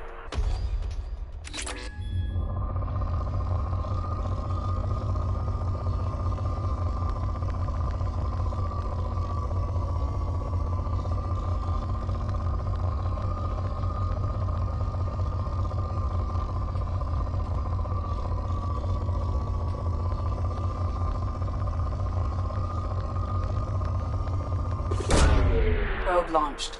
Probe launched.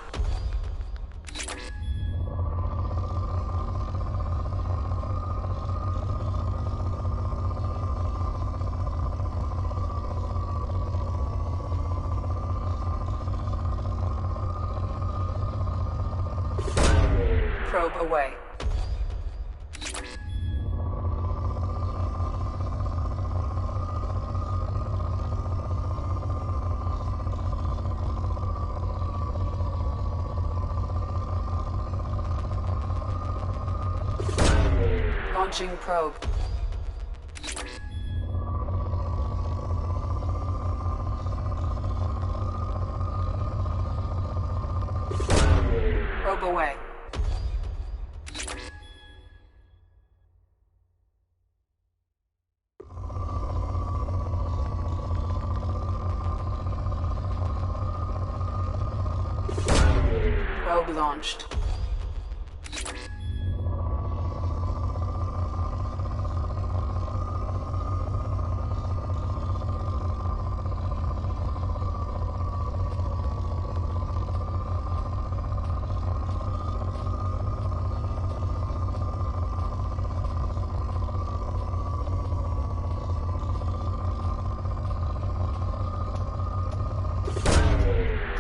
Probe away. Launching probe. Probe away. Probe launched.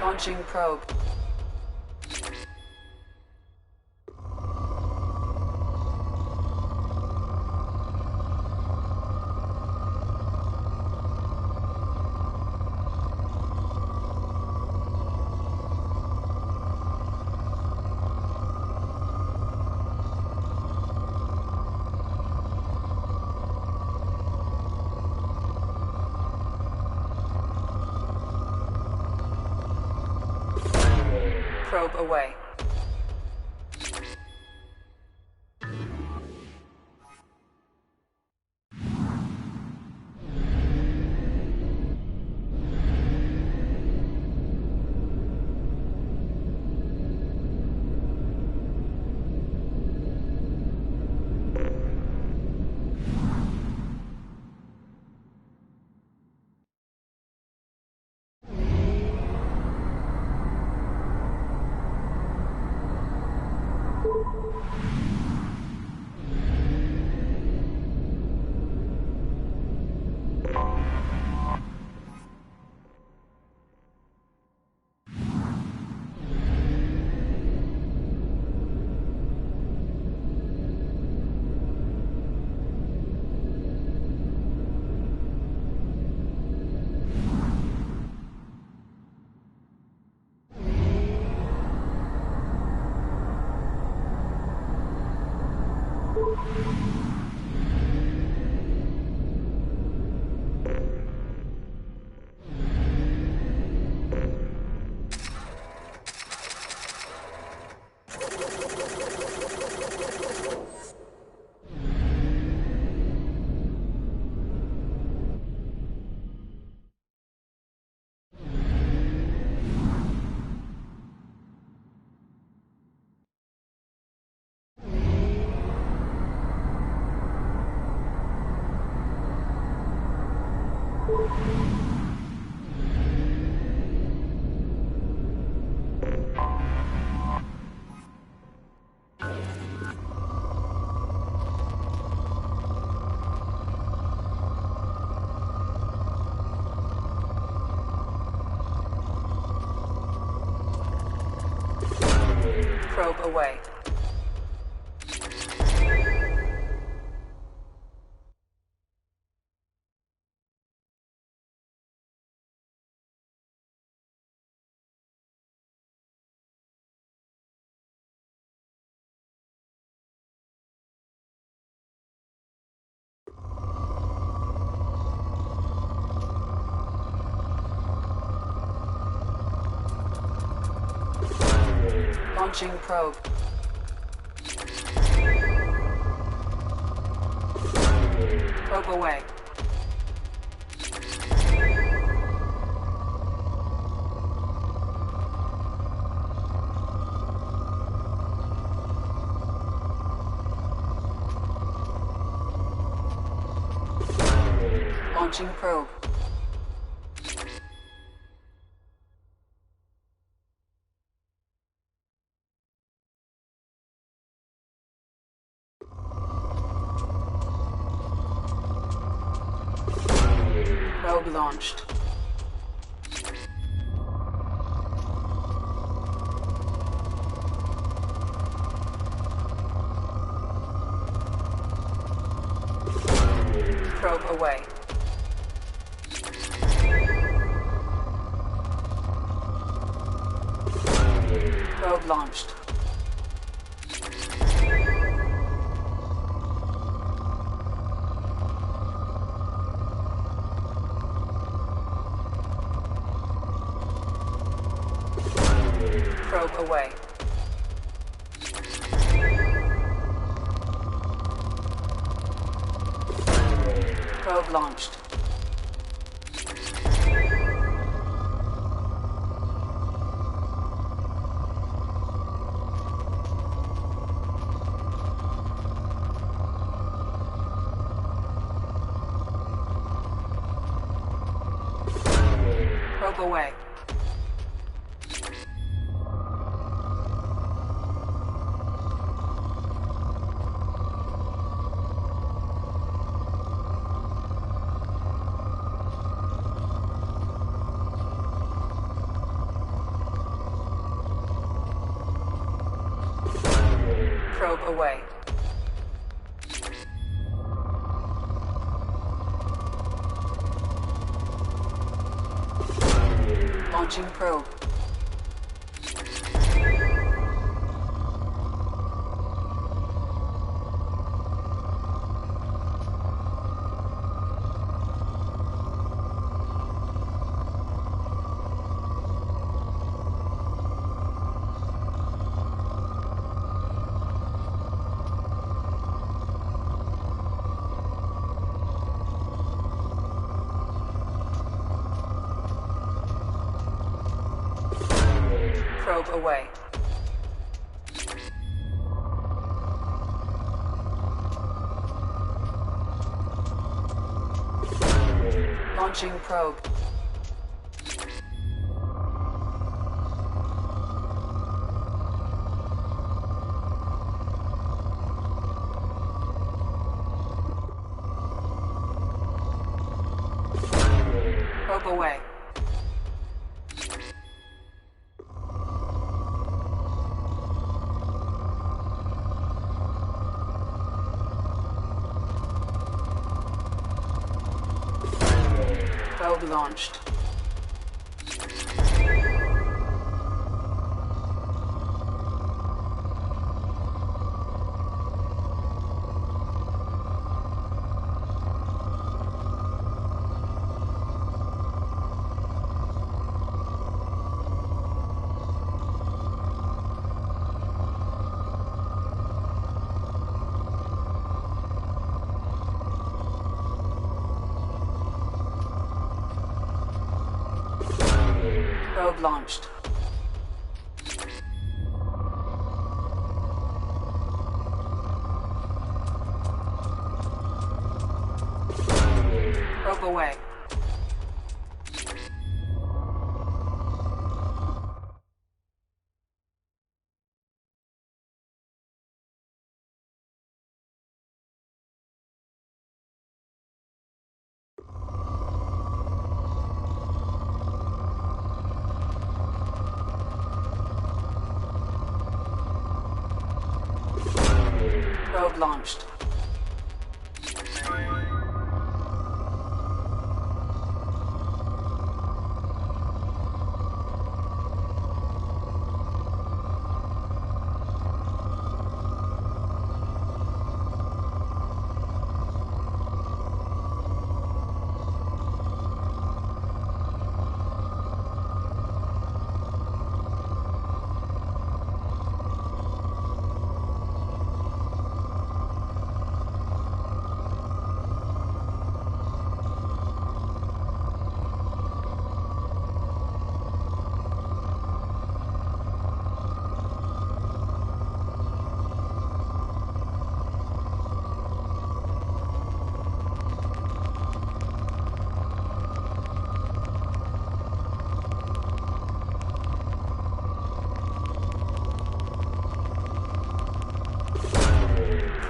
Launching probe. Probe away. Probe away. Launching probe. Probe away. Launching probe. Probe launched. Probe away. Probe launched. Probe away. Probe launched. Probe away. Probe away. Launching probe. Probe away. Launching probe. Probe away. Probe launched. Probe launched. Probe away. Probe launched.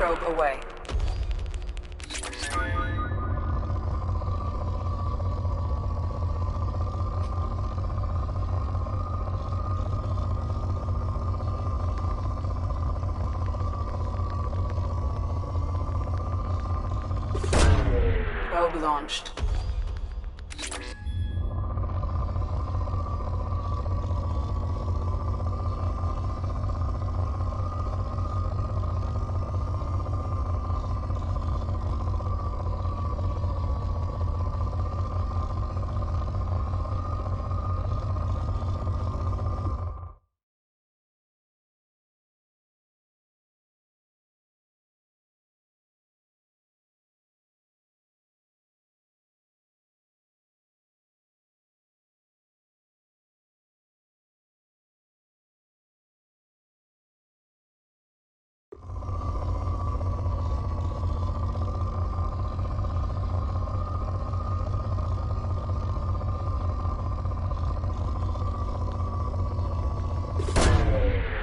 Probe away. Probe launched.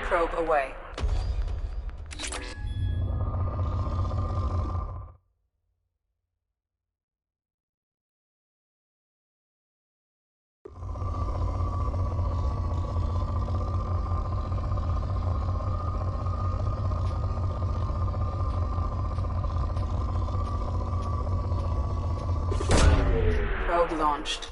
Probe away. Probe launched.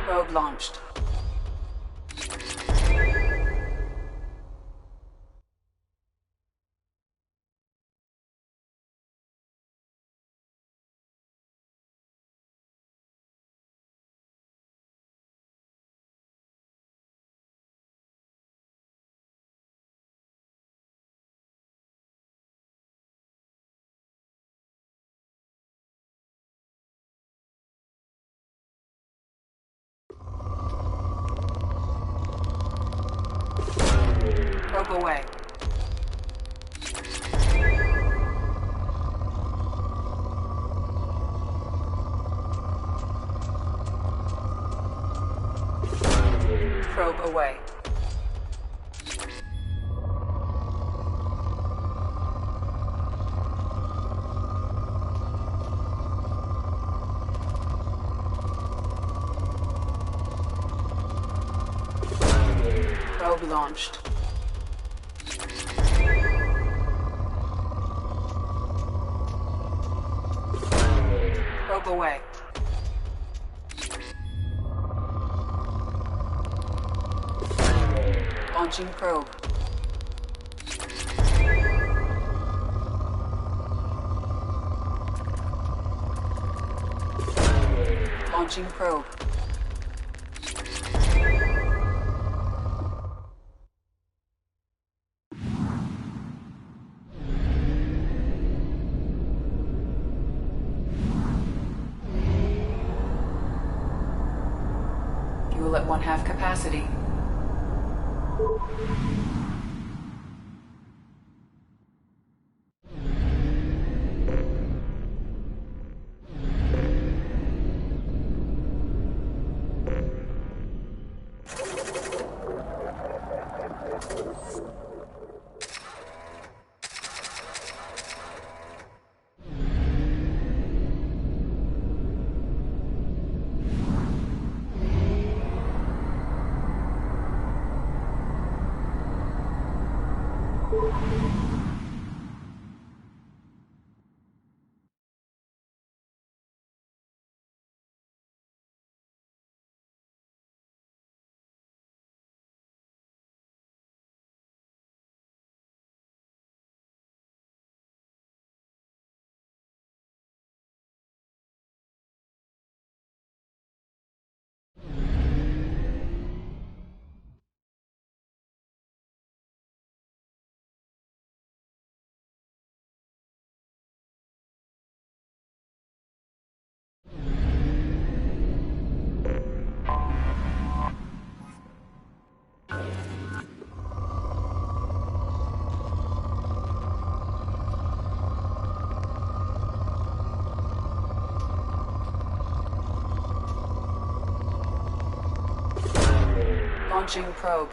Probe launched. Probe away. Probe away. Probe launched. Probe away. Launching probe. Launching probe. Fuel at 1/2 capacity. Launching probe.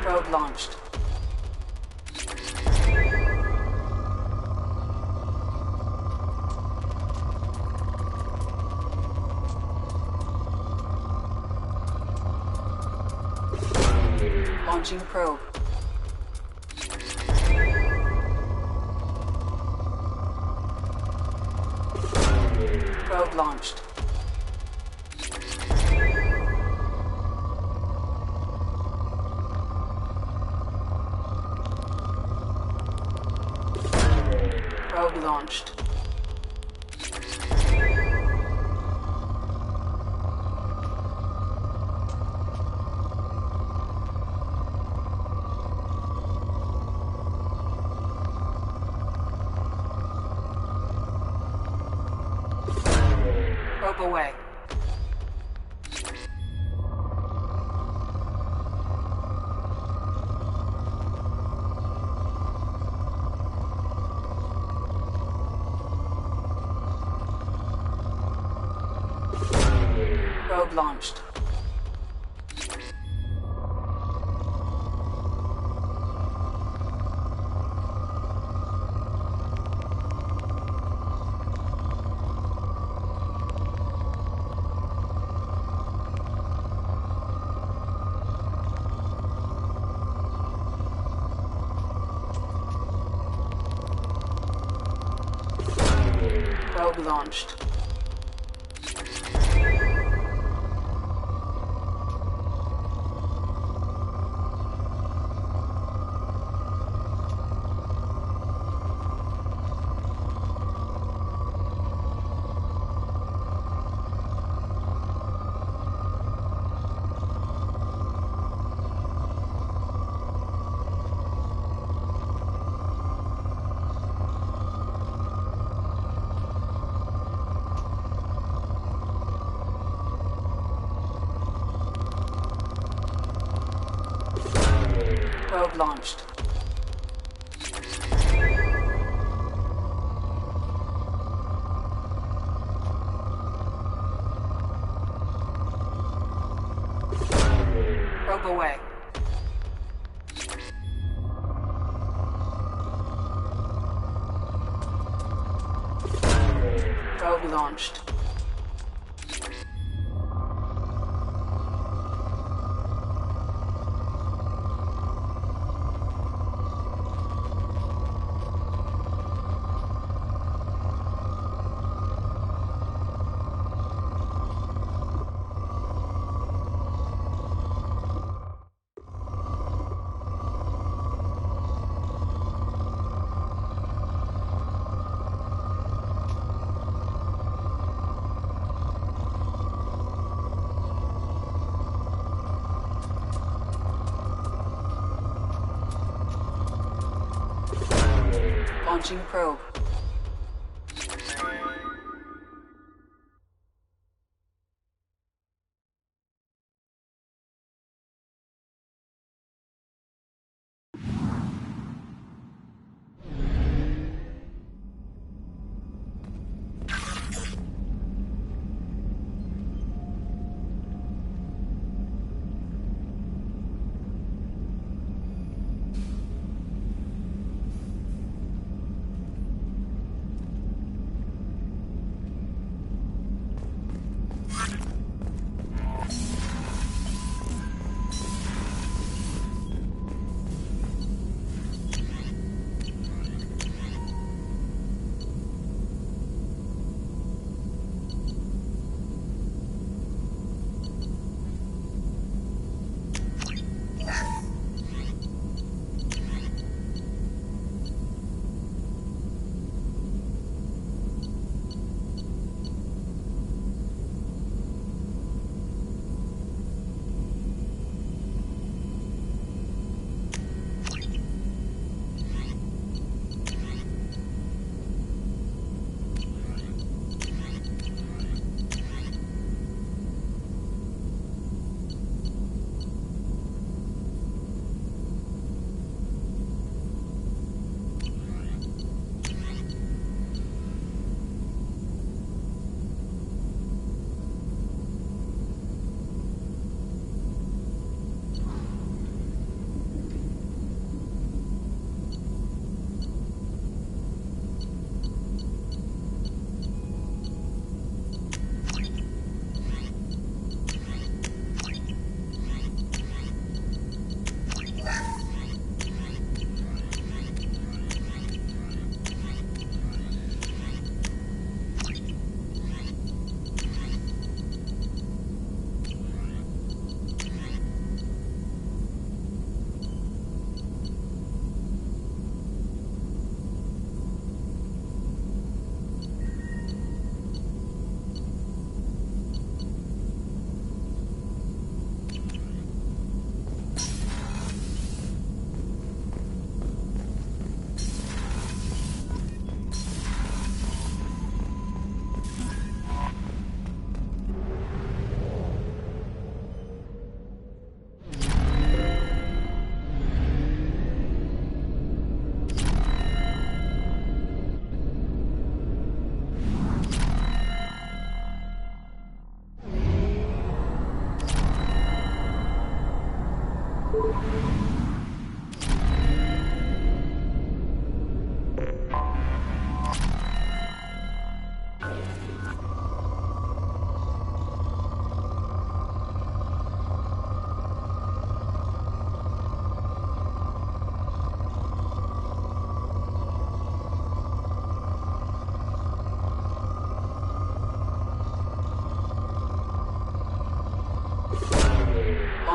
Probe launched. Launching probe. launched. Probe launched. Probe away. Probe launched. Probe launched. Probe launched. Probe away. Probe launched. Launching probe.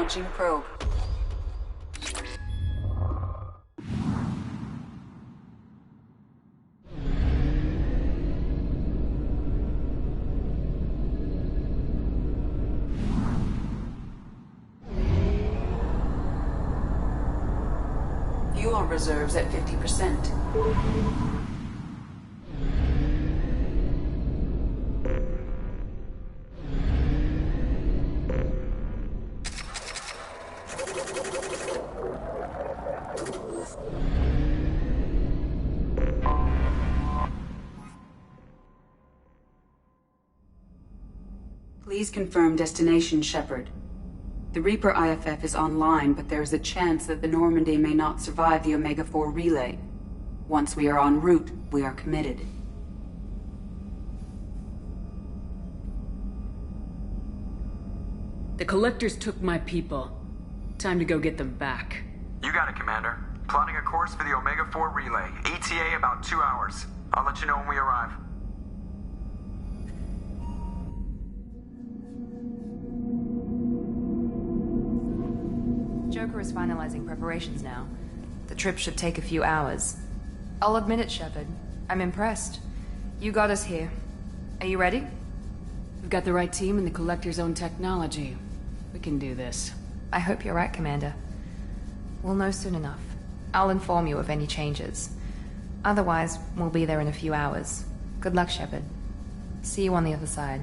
Launching probe. Fuel reserves at 50%. Please confirm destination, Shepard. The Reaper IFF is online, but there is a chance that the Normandy may not survive the Omega-4 relay. Once we are en route, we are committed. The Collectors took my people. Time to go get them back. You got it, Commander. Plotting a course for the Omega-4 relay. ETA about 2 hours. I'll let you know when we arrive. Joker is finalizing preparations now. The trip should take a few hours. I'll admit it, Shepard. I'm impressed. You got us here. Are you ready? We've got the right team and the Collector's own technology. We can do this. I hope you're right, Commander. We'll know soon enough. I'll inform you of any changes. Otherwise, we'll be there in a few hours. Good luck, Shepard. See you on the other side.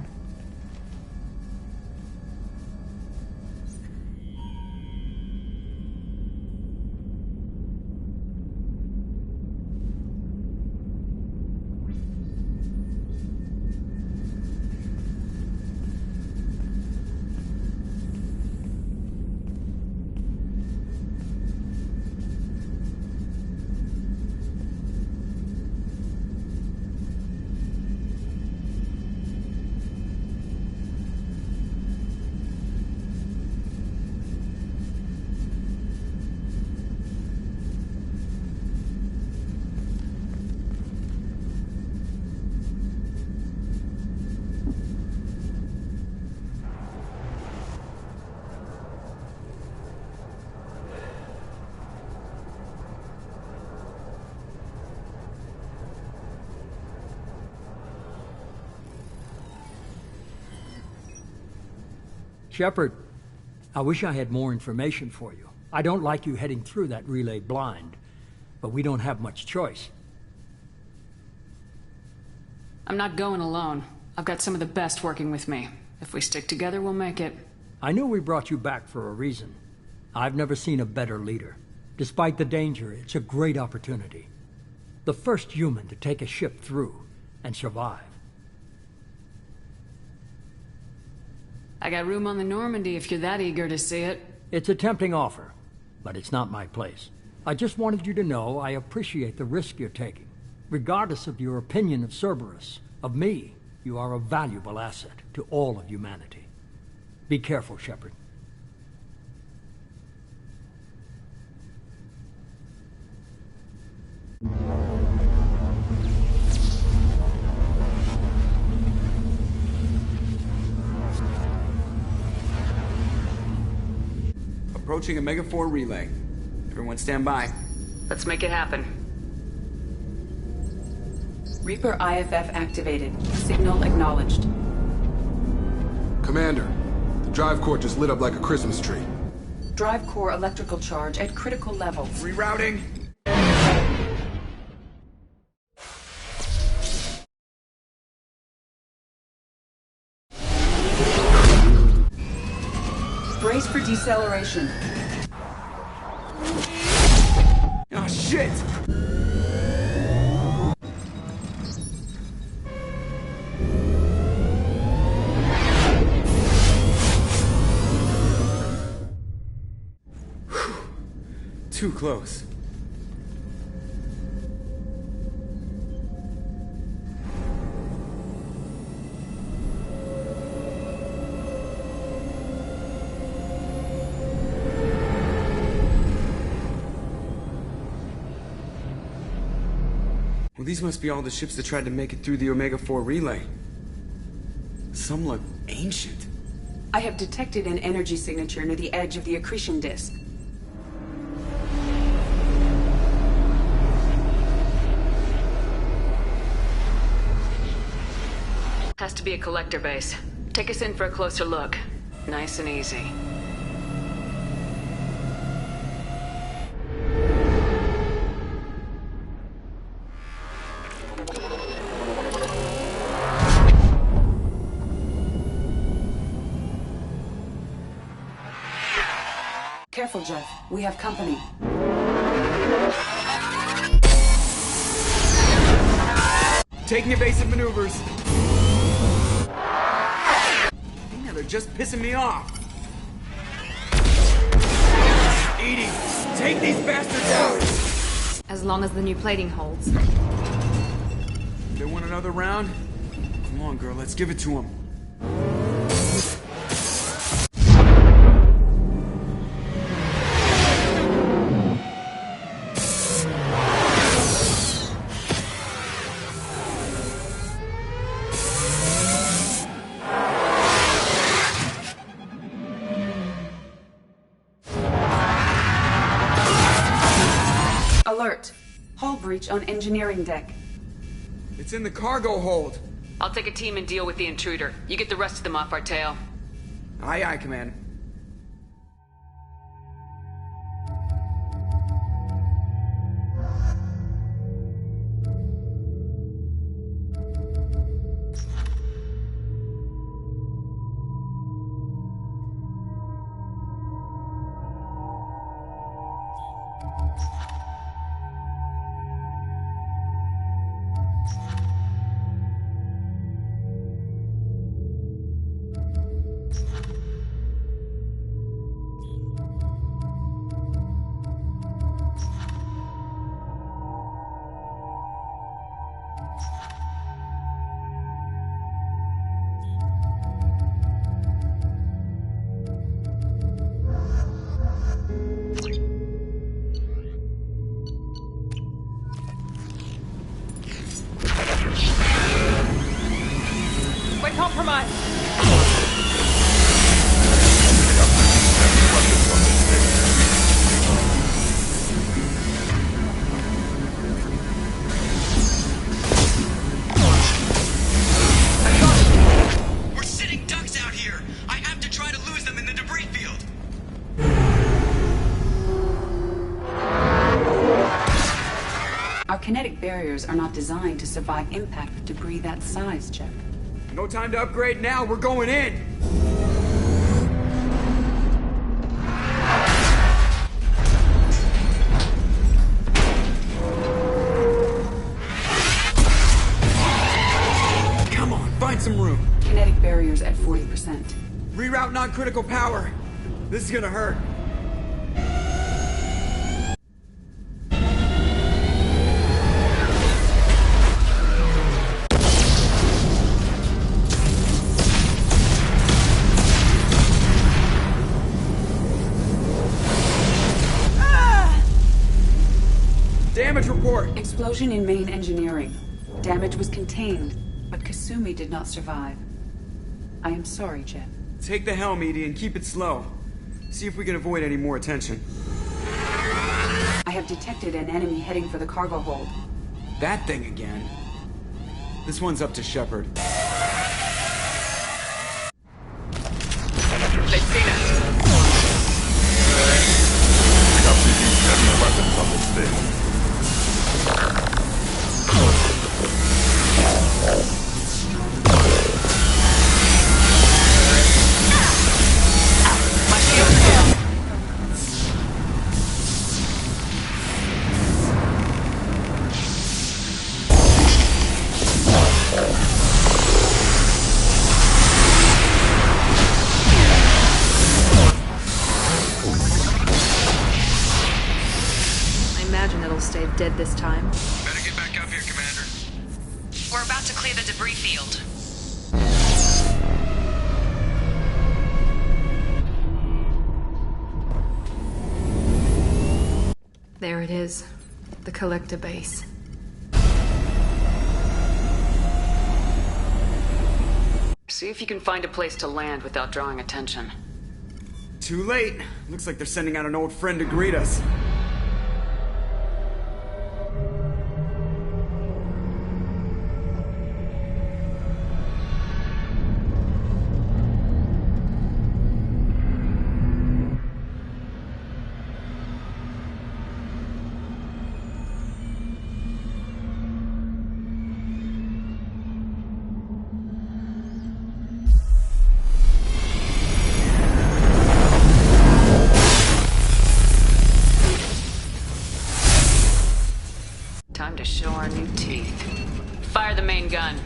Shepard, I wish I had more information for you. I don't like you heading through that relay blind, but we don't have much choice. I'm not going alone. I've got some of the best working with me. If we stick together, we'll make it. I knew we brought you back for a reason. I've never seen a better leader. Despite the danger, it's a great opportunity. The first human to take a ship through and survive. I got room on the Normandy if you're that eager to see it. It's a tempting offer, but it's not my place. I just wanted you to know I appreciate the risk you're taking. Regardless of your opinion of Cerberus, of me, you are a valuable asset to all of humanity. Be careful, Shepard. Approaching Omega-4 relay. Everyone stand by. Let's make it happen. Reaper IFF activated. Signal acknowledged. Commander, the drive core just lit up like a Christmas tree. Drive core electrical charge at critical levels. Rerouting. Brace for deceleration. Oh, shit! Too close. Well, these must be all the ships that tried to make it through the Omega-4 relay. Some look ancient. I have detected an energy signature near the edge of the accretion disk. Has to be a collector base. Take us in for a closer look. Nice and easy. Careful, Jeff. We have company. Taking evasive maneuvers. Yeah, they're just pissing me off. Edie, take these bastards out! As long as the new plating holds. They want another round? Come on, girl, let's give it to them. Alert. Hull breach on engineering deck. It's in the cargo hold. I'll take a team and deal with the intruder. You get the rest of them off our tail. Aye, aye, Commander. We're compromised. We're sitting ducks out here. I have to try to lose them in the debris field. Our kinetic barriers are not designed to survive impact with debris that size, Jeff. No time to upgrade now, we're going in! Come on, find some room. Kinetic barriers at 40%. Reroute non-critical power. This is gonna hurt. Damage report! Explosion in main engineering. Damage was contained, but Kasumi did not survive. I am sorry, Jeff. Take the helm, Edie, and keep it slow. See if we can avoid any more attention. I have detected an enemy heading for the cargo hold. That thing again. This one's up to Shepard. They've seen us. Heavy weapons on this thing. Stay dead this time. Better get back up here, Commander. We're about to clear the debris field. There it is. The collector base. See if you can find a place to land without drawing attention. Too late. Looks like they're sending out an old friend to greet us. Time to show our new teeth. Fire the main gun.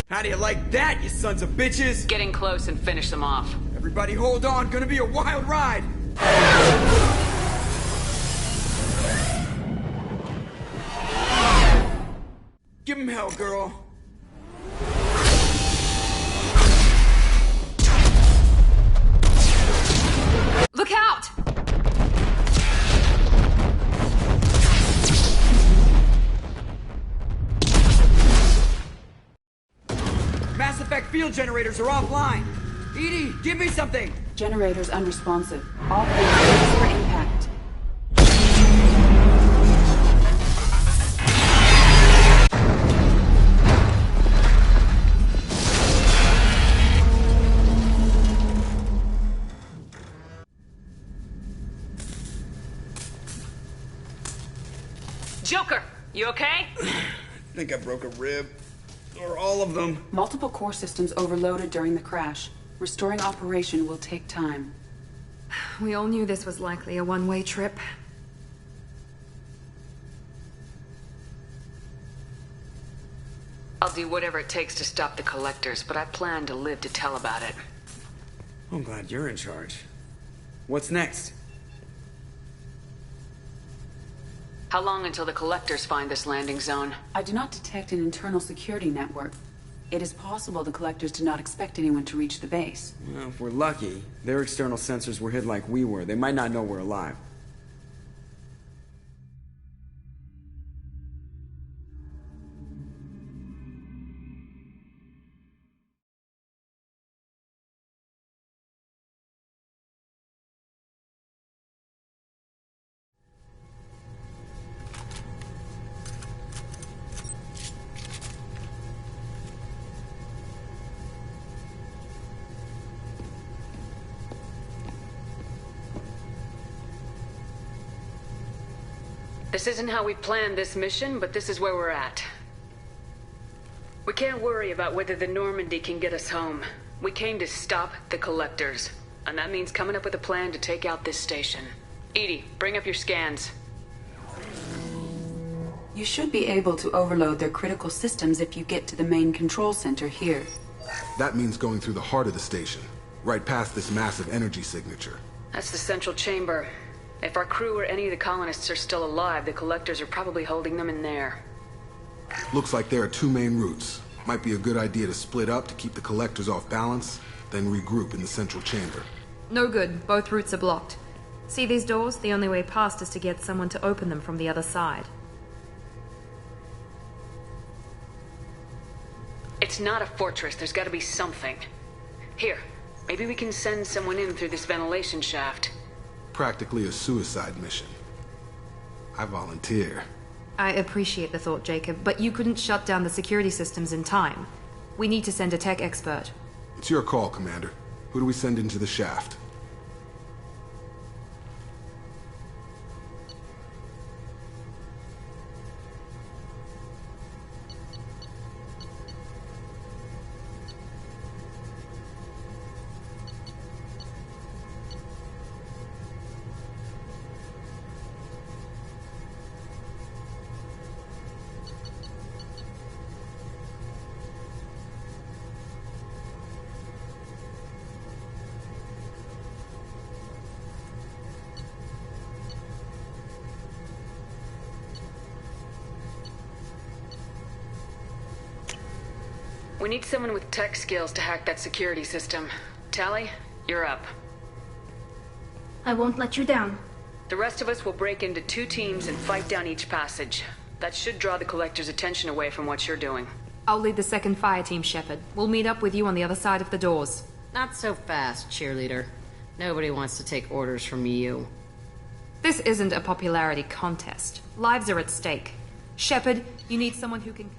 How do you like that, you sons of bitches? Get in close and finish them off. Everybody hold on, gonna be a wild ride! Give him hell, girl. Look out! Mass Effect field generators are offline. EDI, give me something! Generators unresponsive. All hands for impact. Joker, you okay? I think I broke a rib. Or all of them. Multiple core systems overloaded during the crash. Restoring operation will take time. We all knew this was likely a one-way trip. I'll do whatever it takes to stop the collectors, but I plan to live to tell about it. I'm glad you're in charge. What's next? How long until the collectors find this landing zone? I do not detect an internal security network. It is possible the collectors did not expect anyone to reach the base. Well, if we're lucky, their external sensors were hid like we were. They might not know we're alive. This isn't how we planned this mission, but this is where we're at. We can't worry about whether the Normandy can get us home. We came to stop the collectors, and that means coming up with a plan to take out this station. EDI, bring up your scans. You should be able to overload their critical systems if you get to the main control center here. That means going through the heart of the station, right past this massive energy signature. That's the central chamber. If our crew or any of the colonists are still alive, the collectors are probably holding them in there. Looks like there are two main routes. Might be a good idea to split up to keep the collectors off balance, then regroup in the central chamber. No good. Both routes are blocked. See these doors? The only way past is to get someone to open them from the other side. It's not a fortress. There's got to be something. Here, maybe we can send someone in through this ventilation shaft. Practically a suicide mission. I volunteer. I appreciate the thought, Jacob, but you couldn't shut down the security systems in time. We need to send a tech expert. It's your call, Commander. Who do we send into the shaft? We need someone with tech skills to hack that security system. Tally, you're up. I won't let you down. The rest of us will break into 2 teams and fight down each passage. That should draw the Collector's attention away from what you're doing. I'll lead the second fire team, Shepard. We'll meet up with you on the other side of the doors. Not so fast, cheerleader. Nobody wants to take orders from you. This isn't a popularity contest. Lives are at stake. Shepard, you need someone who can...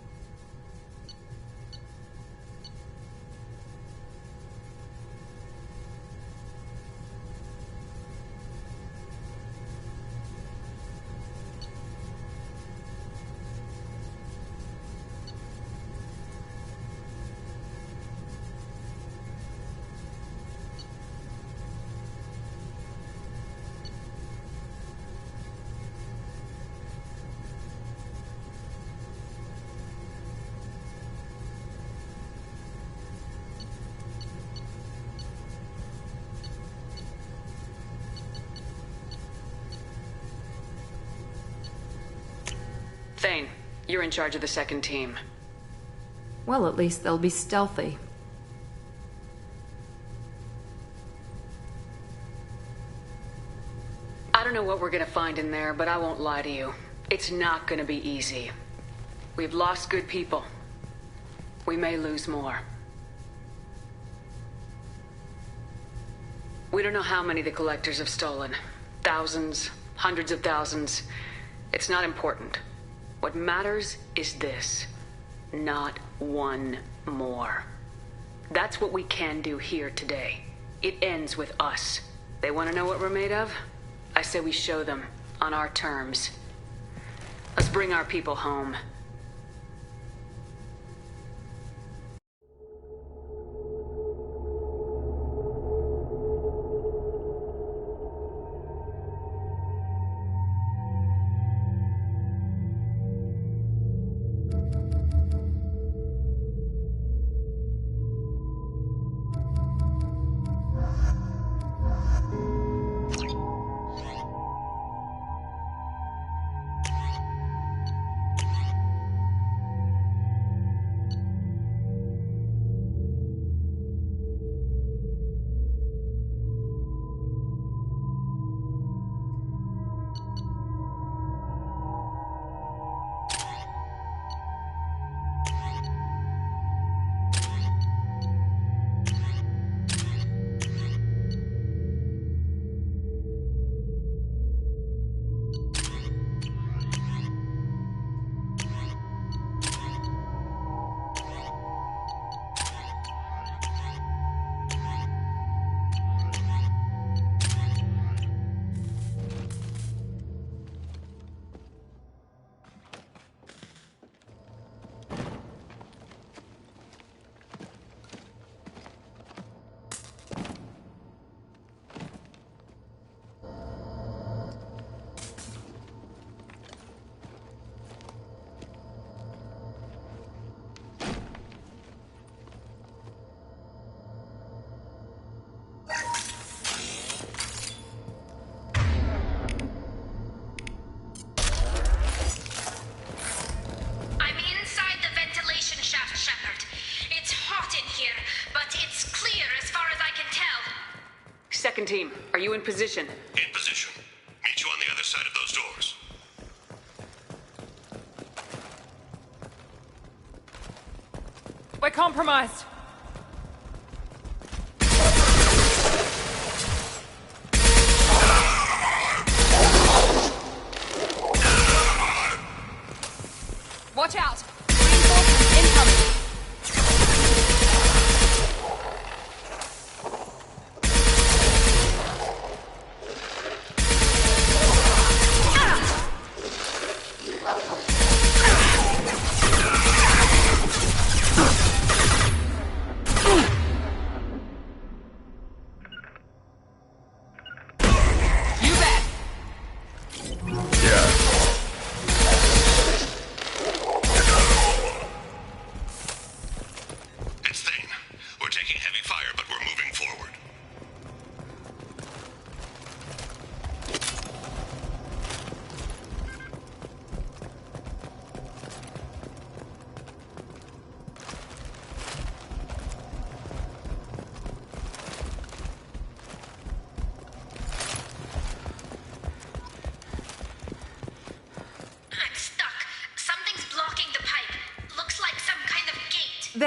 Thane, you're in charge of the second team. Well, at least they'll be stealthy. I don't know what we're gonna find in there, but I won't lie to you. It's not gonna be easy. We've lost good people. We may lose more. We don't know how many the Collectors have stolen. Thousands, hundreds of thousands. It's not important. What matters is this. Not one more. That's what we can do here today. It ends with us. They want to know what we're made of? I say we show them, on our terms. Let's bring our people home. Second team, are you in position? In position. Meet you on the other side of those doors. We're compromised. Watch out! Reinforcements incoming!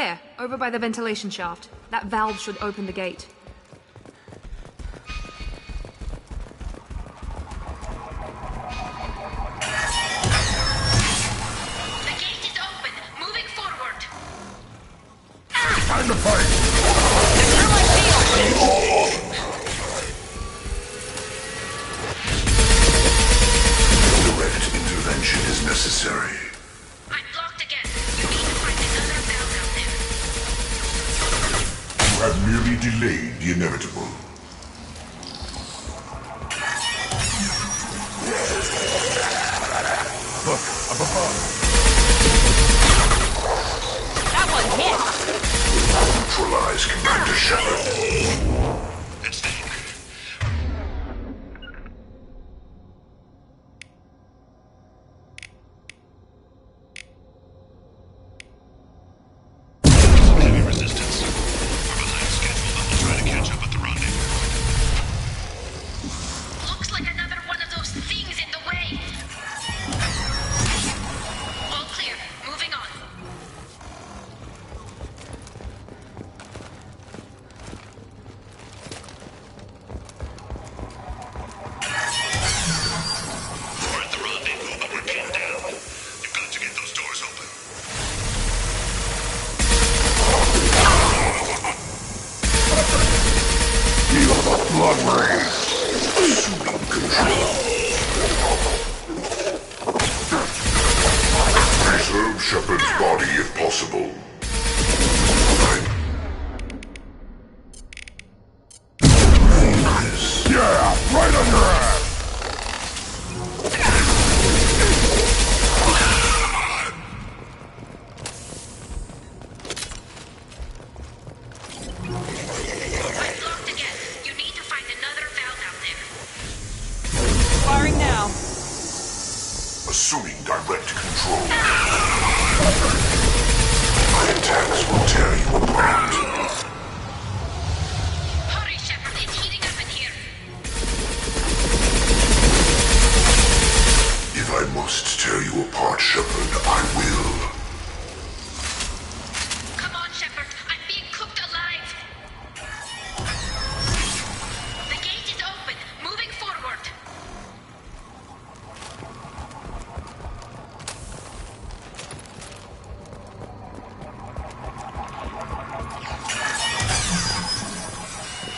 There, over by the ventilation shaft. That valve should open the gate. The gate is open. Moving forward. Time to fight! Direct intervention is necessary. I'm blocked again. You need to find another valve out there. You have merely delayed the inevitable. Look, up above. That one hit! Neutralize Commander Shepard. It's there. Heavy resistance. We're behind schedule, but we'll try to catch up at the rendezvous. Looks like another one of those things in the way. All clear. Moving on. We're at the rendezvous, but we're pinned down. You've got to get those doors open. Feel the blood rain. Assuming control. Preserve Shepard's body if possible. Focus. Yeah, right on your ass. I'm blocked again. You need to find another valve out there. Firing now. Assuming direct control. My attacks will tear you apart. Hurry, Shepard. It's heating up in here. If I must tear you apart, Shepard, I will. Come on, Shepard. I'm being cooked alive. The gate is open. Moving forward.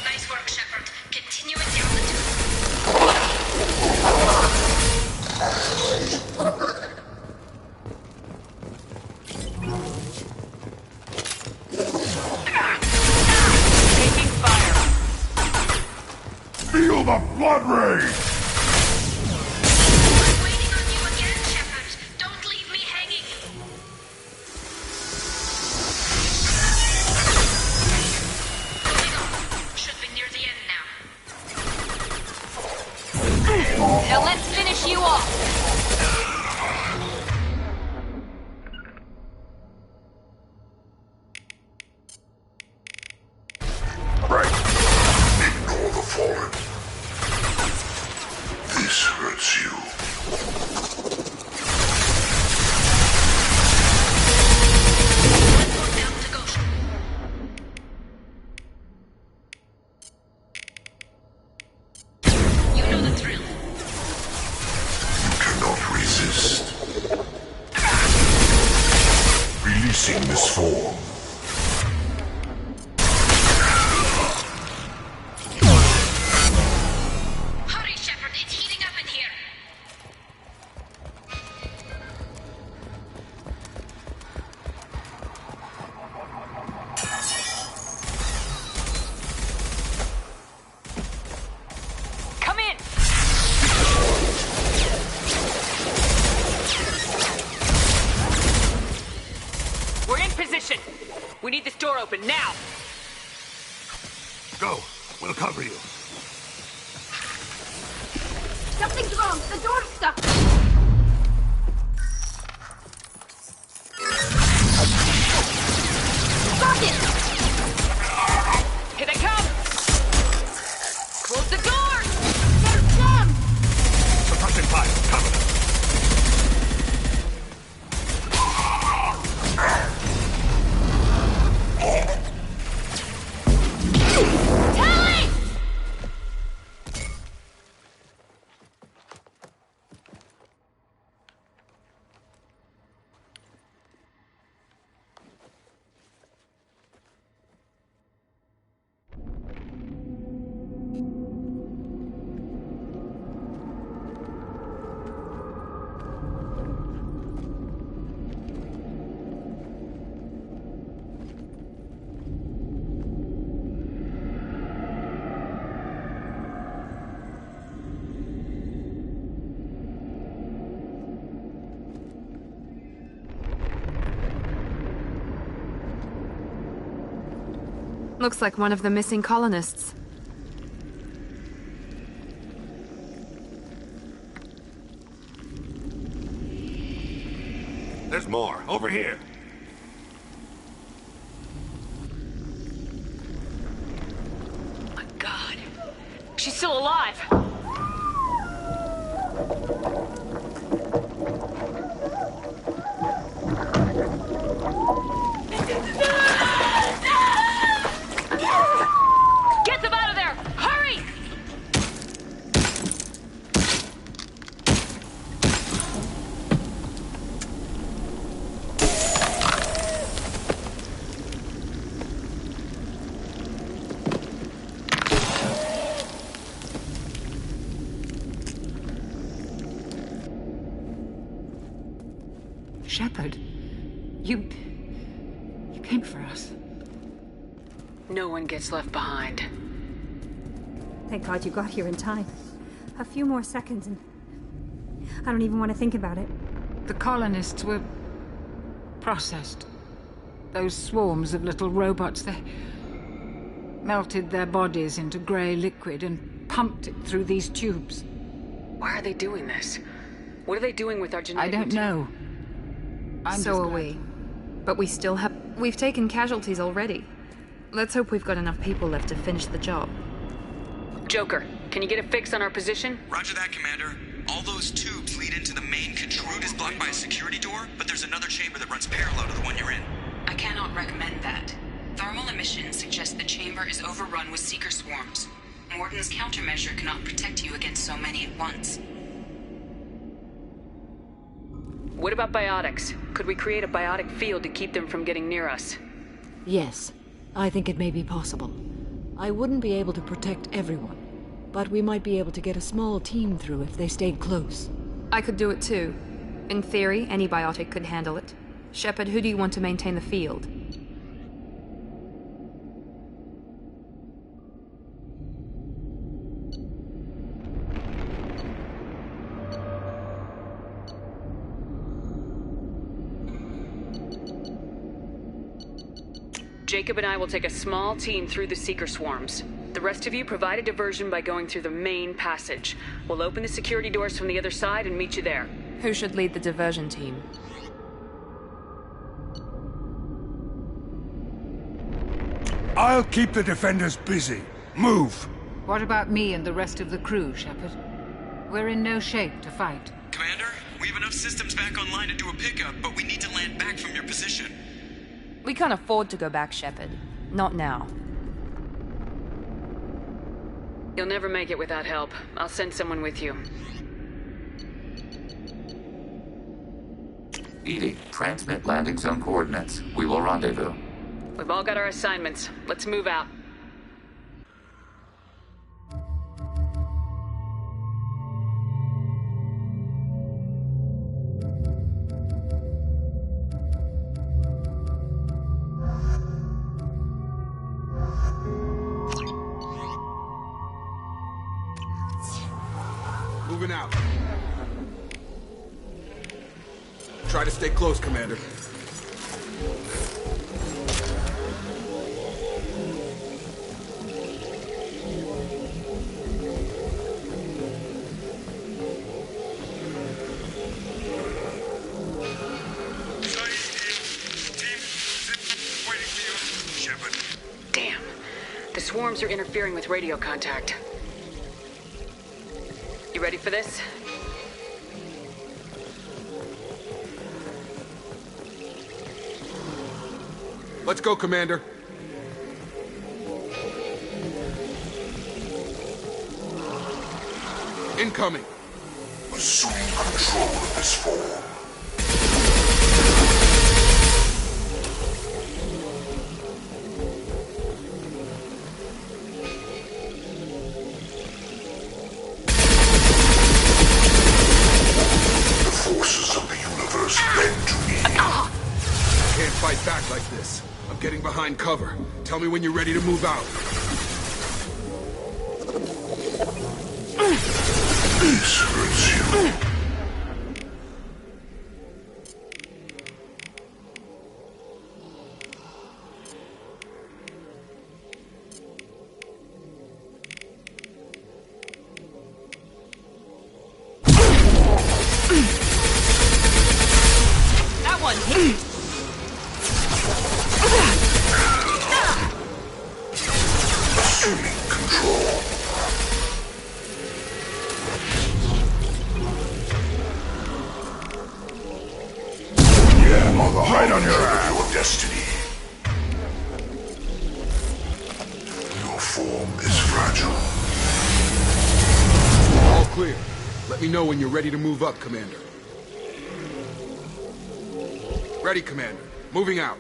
Nice work, Shepard. Continue at altitude. Taking fire. Feel the blood rain! Waiting on you again, Shepard. Don't leave me hanging. Moving on. Should be near the end now. Now let's finish you off. Right. Ignore the fallen. This hurts you. Down to Goshen. You know the drill. You cannot resist. Releasing this form. Hurry, Shepard. It's heating up in here. Come in. We're in position. We need this door open now. Go. We'll cover you. Something's wrong. The door's stuck. Stop it! Here they come. Close the door. They're jammed. Suppressing fire. Cover them. Tally! Looks like one of the missing colonists. There's more. Over here. My God. She's still alive. Get them out of there! Hurry! Shepard, you came for us. No one gets left behind. Thank God you got here in time. A few more seconds and I don't even want to think about it. The colonists were processed. Those swarms of little robots, they melted their bodies into grey liquid and pumped it through these tubes. Why are they doing this? What are they doing with our genetic I don't know. So are we. But we've taken casualties already. Let's hope we've got enough people left to finish the job. Joker, can you get a fix on our position? Roger that, Commander. All those tubes lead into the main control. The route is blocked by a security door, but there's another chamber that runs parallel to the one you're in. I cannot recommend that. Thermal emissions suggest the chamber is overrun with seeker swarms. Morden's countermeasure cannot protect you against so many at once. What about biotics? Could we create a biotic field to keep them from getting near us? Yes, I think it may be possible. I wouldn't be able to protect everyone, but we might be able to get a small team through if they stayed close. I could do it too. In theory, any biotic could handle it. Shepard, who do you want to maintain the field? Jacob and I will take a small team through the seeker swarms. The rest of you provide a diversion by going through the main passage. We'll open the security doors from the other side and meet you there. Who should lead the diversion team? I'll keep the defenders busy. Move! What about me and the rest of the crew, Shepard? We're in no shape to fight. Commander, we have enough systems back online to do a pickup, but we need to land back from your position. We can't afford to go back, Shepard. Not now. You'll never make it without help. I'll send someone with you. EDI, transmit landing zone coordinates. We will rendezvous. We've all got our assignments. Let's move out. Moving out. Try to stay close, Commander. Damn. The swarms are interfering with radio contact. You ready for this? Let's go, Commander. Incoming! Assuming control of this form. Fight back like this. I'm getting behind cover. Tell me when you're ready to move out. This hurts you. That one hit. Assuming control. Yeah, right on your ass. Your destiny. Your form is fragile. All clear. Let me know when you're ready to move up, Commander. Ready, Commander. Moving out.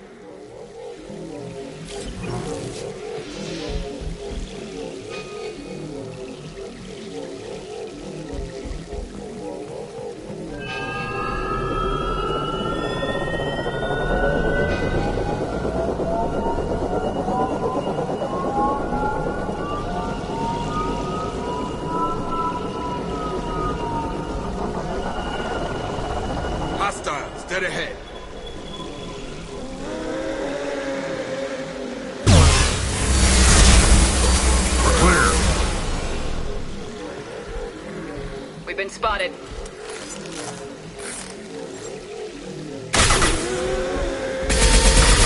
Hostiles, dead ahead. We've been spotted.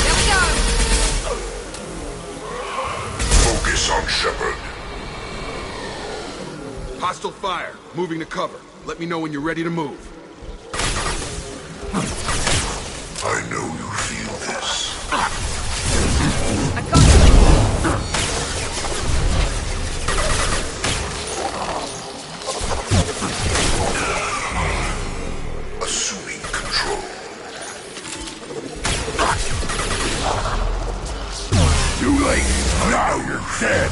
There we go. Focus on Shepard. Hostile fire. Moving to cover. Let me know when you're ready to move. I know you feel this. I got you. Assuming control. Too late. Now you're dead.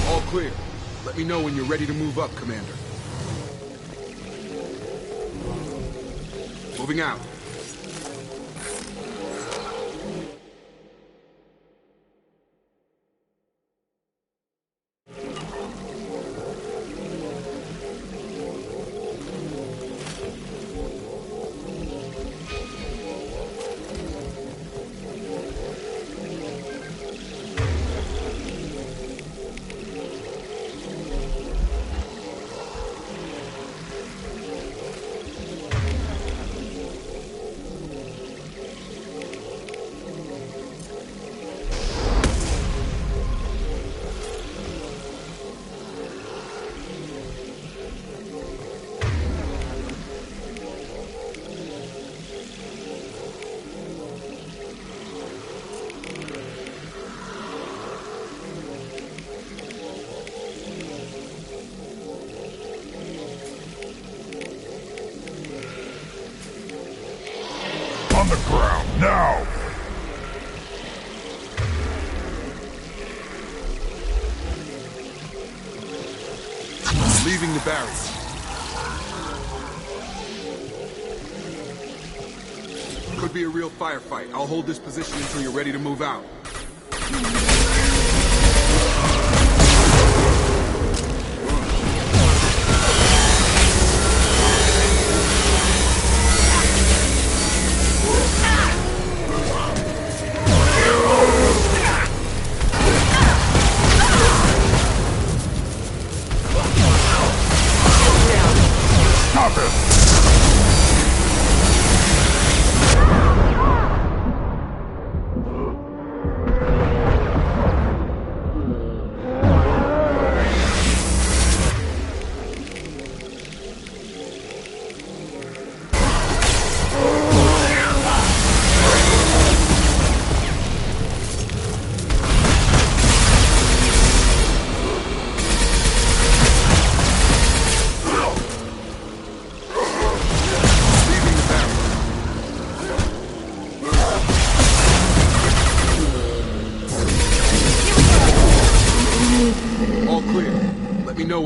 All clear. Let me know when you're ready to move up, Commander. Moving out. On the ground, now! Leaving the barrier. Could be a real firefight. I'll hold this position until you're ready to move out. Stop it!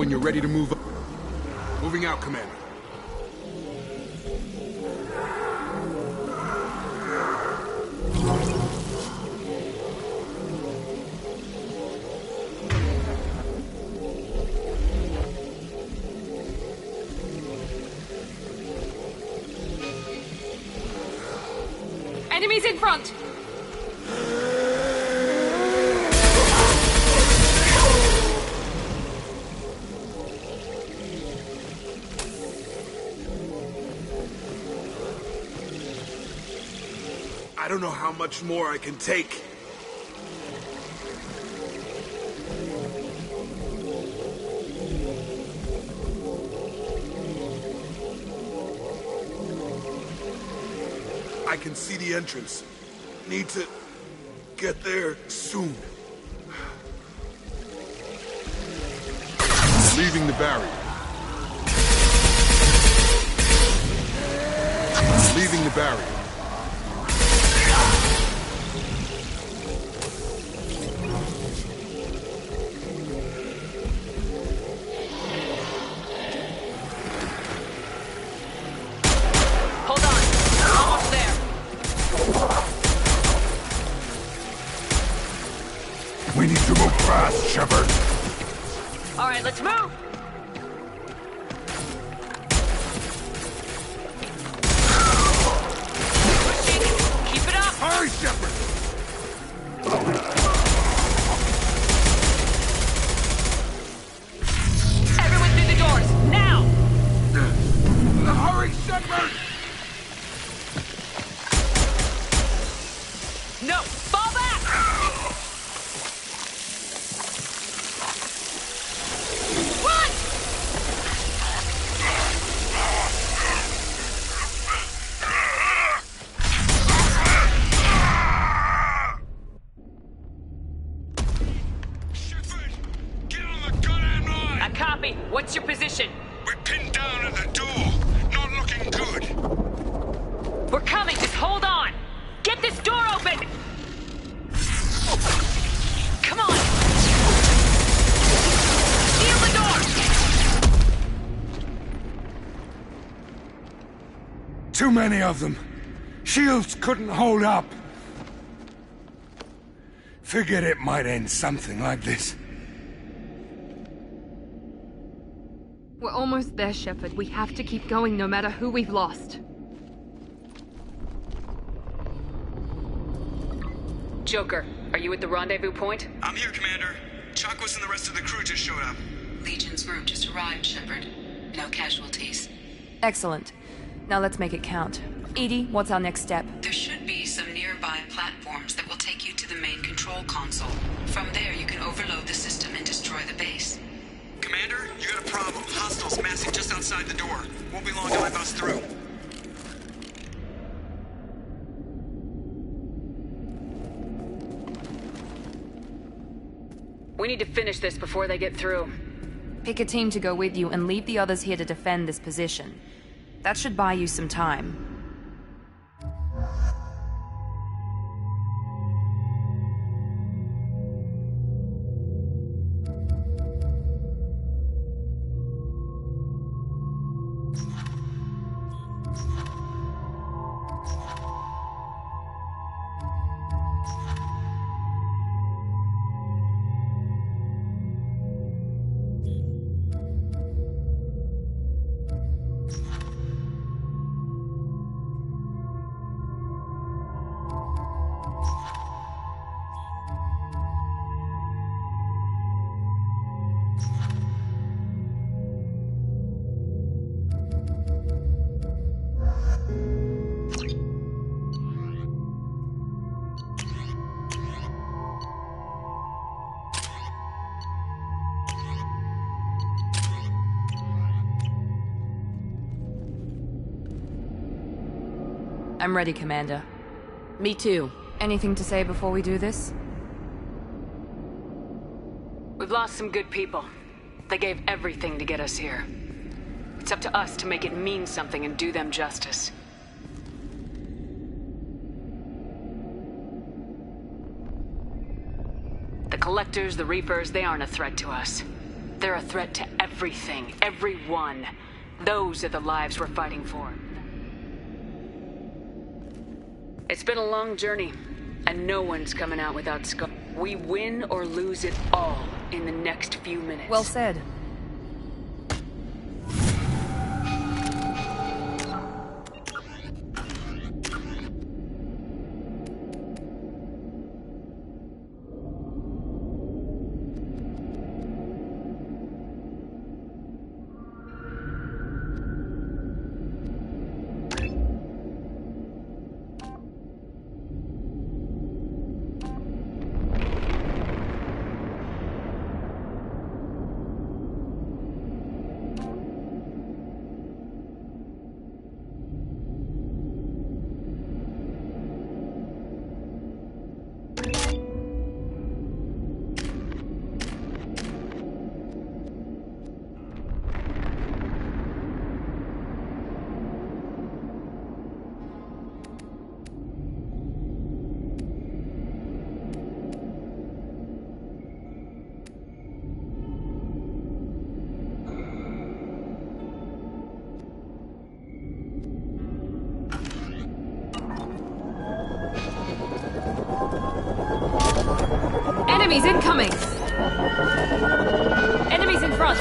when you're ready to move up. Moving out, Commander. Enemies in front! I don't know how much more I can take. I can see the entrance. Need to get there soon. Leaving the barrier. Leaving the barrier. We need to move fast, Shepard. All right, let's move! Pushing! Keep it up! Hurry, Shepard! Everyone through the doors, now! Hurry, Shepard! No! Fall back! Run! Shepard! Get on the goddamn line! A copy. What's your position? We're pinned down at the door. Not looking good. We're coming. Just hold on. Get this door open! Come on! Seal the door! Too many of them. Shields couldn't hold up. Figured it might end something like this. We're almost there, Shepard. We have to keep going no matter who we've lost. Joker, are you at the rendezvous point? I'm here, Commander. Chakwas and the rest of the crew just showed up. Legion's group just arrived, Shepard. No casualties. Excellent. Now let's make it count. Edie, what's our next step? There should be some nearby platforms that will take you to the main control console. From there, you can overload the system and destroy the base. Commander, you got a problem. Hostiles massing just outside the door. Won't be long till I bust through. We need to finish this before they get through. Pick a team to go with you and leave the others here to defend this position. That should buy you some time. I'm ready, Commander. Me too. Anything to say before we do this? We've lost some good people. They gave everything to get us here. It's up to us to make it mean something and do them justice. The Collectors, the Reapers, they aren't a threat to us. They're a threat to everything, everyone. Those are the lives we're fighting for. It's been a long journey, and no one's coming out without scars. We win or lose it all in the next few minutes. Well said. Enemies incoming! Enemies in front!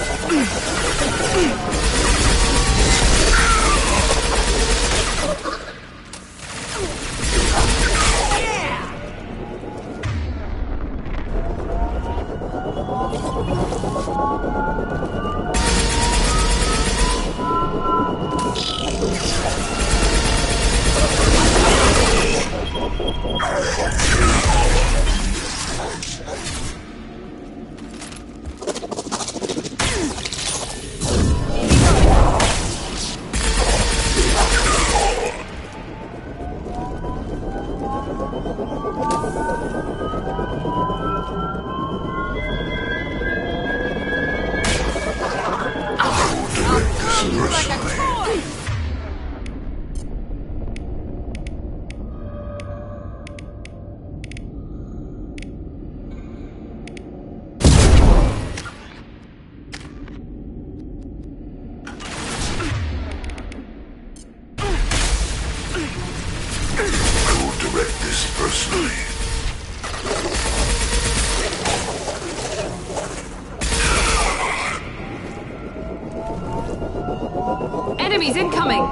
Enemies incoming!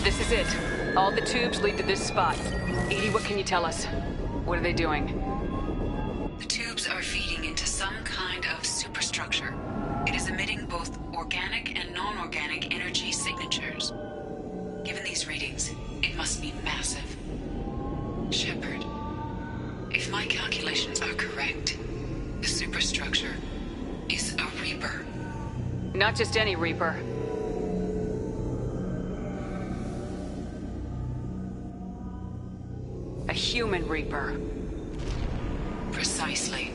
This is it. All the tubes lead to this spot. Edie, what can you tell us? What are they doing? The tubes are feeding into some kind of superstructure. It is emitting both organic and non-organic energy signatures. Given these readings, it must be massive. Shepard, if my calculations are correct, the superstructure is a Reaper. Not just any Reaper. human Reaper. Precisely.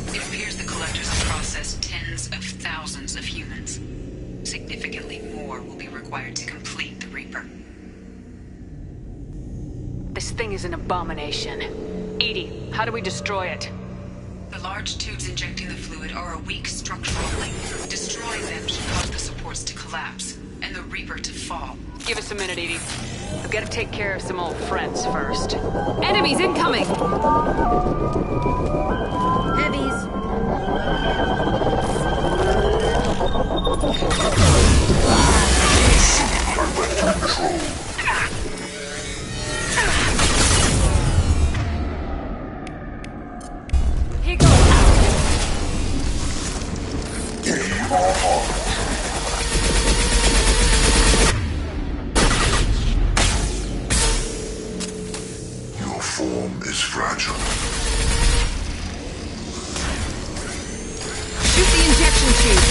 It appears the Collectors have processed tens of thousands of humans. Significantly more will be required to complete the Reaper. This thing is an abomination. Edie, how do we destroy it? The large tubes injecting the fluid are a weak structural link. Destroying them should cause the supports to collapse, and the Reaper to fall. Give us a minute, Edie. I've got to take care of some old friends first. Enemies incoming! Heavies. Here goes! Your form is fragile. Shoot the injection tube!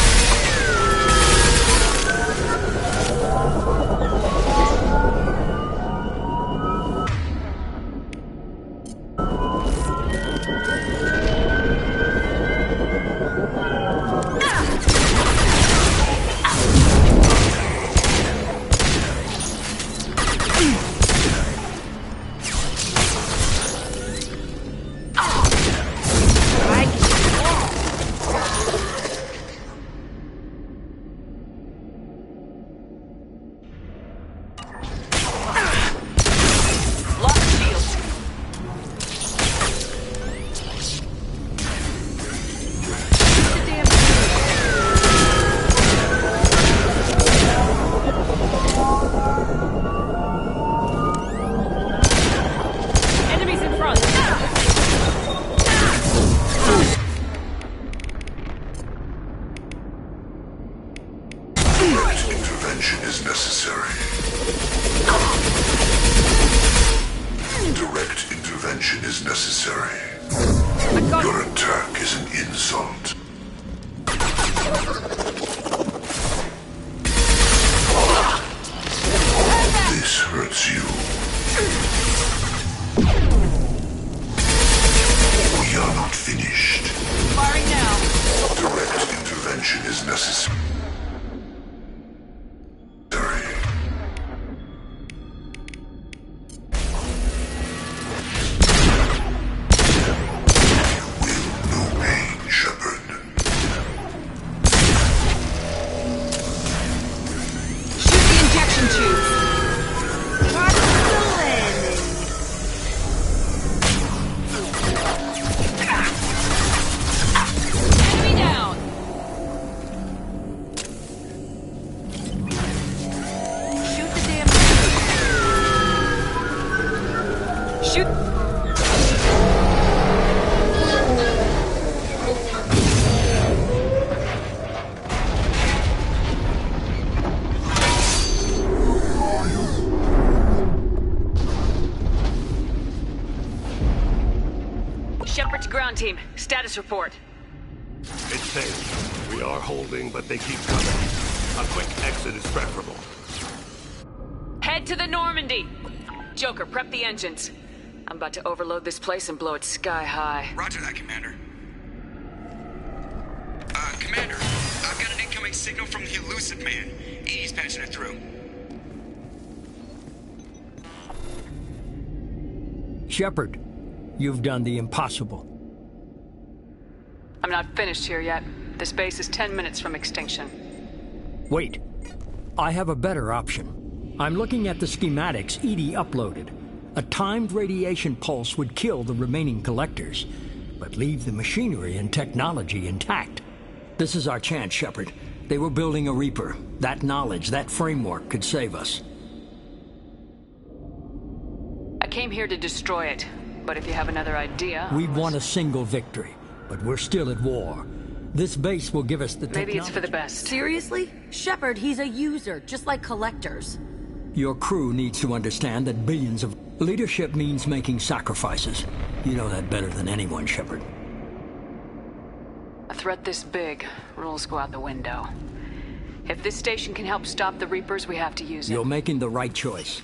Intervention is necessary. Direct intervention is necessary. Your attack is an insult. This hurts you. We are not finished. Firing now. Direct intervention is necessary. Shepard's ground team, status report. It's safe. We are holding, but they keep coming. A quick exit is preferable. Head to the Normandy! Joker, prep the engines. I'm about to overload this place and blow it sky high. Roger that, Commander. Commander, I've got an incoming signal from the Elusive Man. Edie's patching it through. Shepard, you've done the impossible. I'm not finished here yet. This base is 10 minutes from extinction. Wait. I have a better option. I'm looking at the schematics Edie uploaded. A timed radiation pulse would kill the remaining collectors, but leave the machinery and technology intact. This is our chance, Shepard. They were building a Reaper. That knowledge, that framework could save us. I came here to destroy it, but if you have another idea... We've won a single victory, but we're still at war. This base will give us the technology. Maybe it's for the best. Seriously? Shepard, he's a user, just like collectors. Your crew needs to understand that billions of... Leadership means making sacrifices. You know that better than anyone, Shepard. A threat this big, rules go out the window. If this station can help stop the Reapers, we have to use it. You're making the right choice.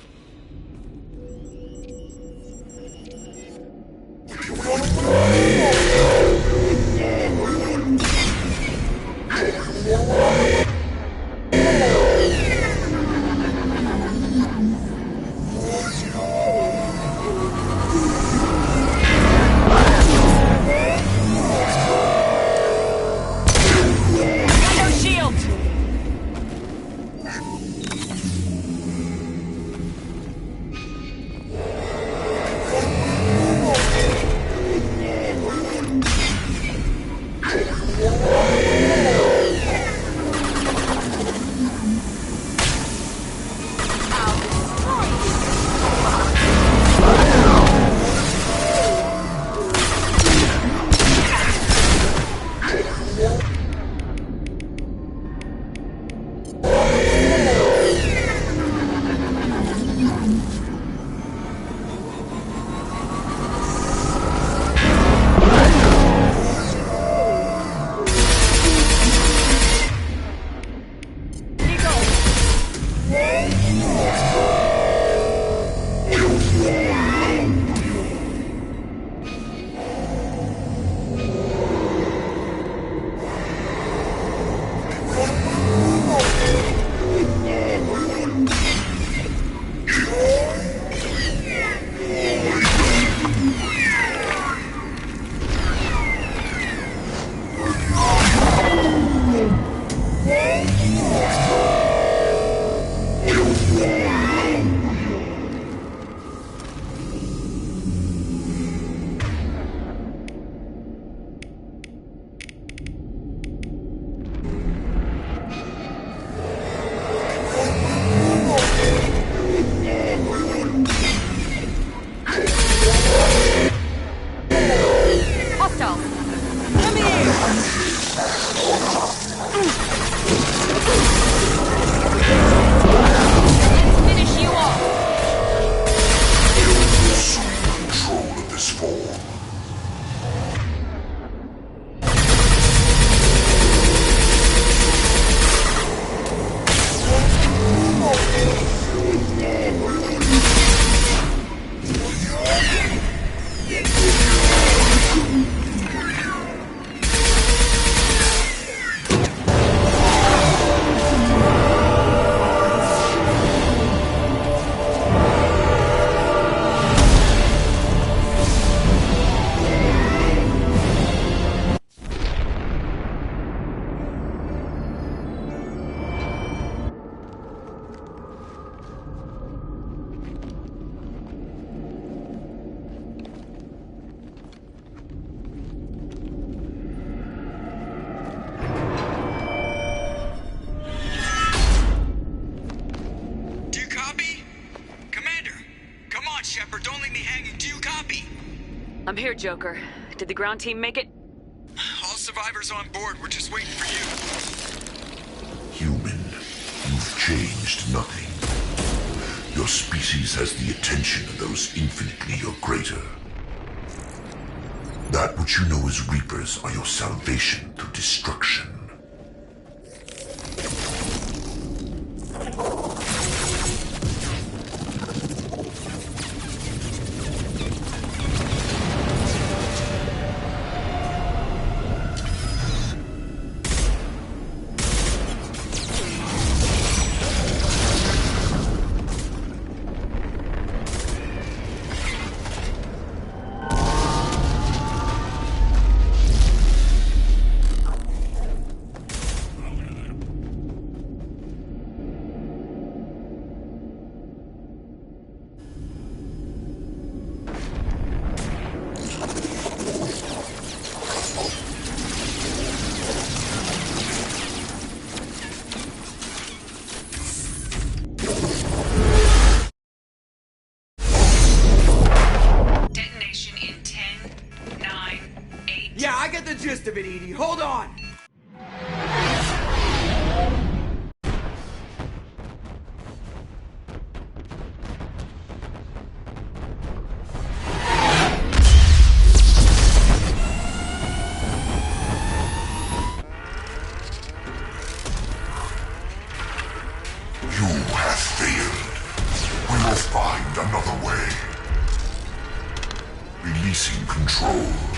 I'm here, Joker. Did the ground team make it? All survivors on board. We're just waiting for you. Human, you've changed nothing. Your species has the attention of those infinitely or greater. That which you know as Reapers are your salvation through destruction. Yeah, I get the gist of it, Edie. Hold on! releasing control.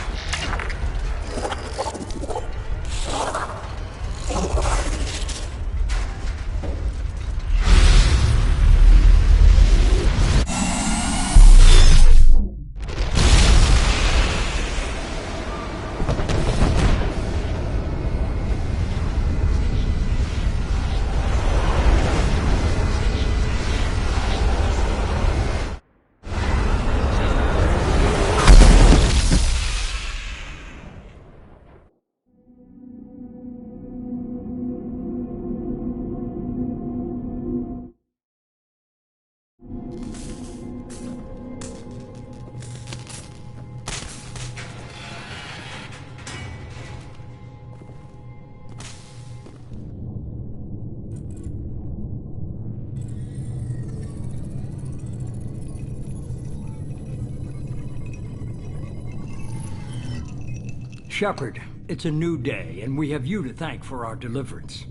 Shepard, it's a new day, and we have you to thank for our deliverance.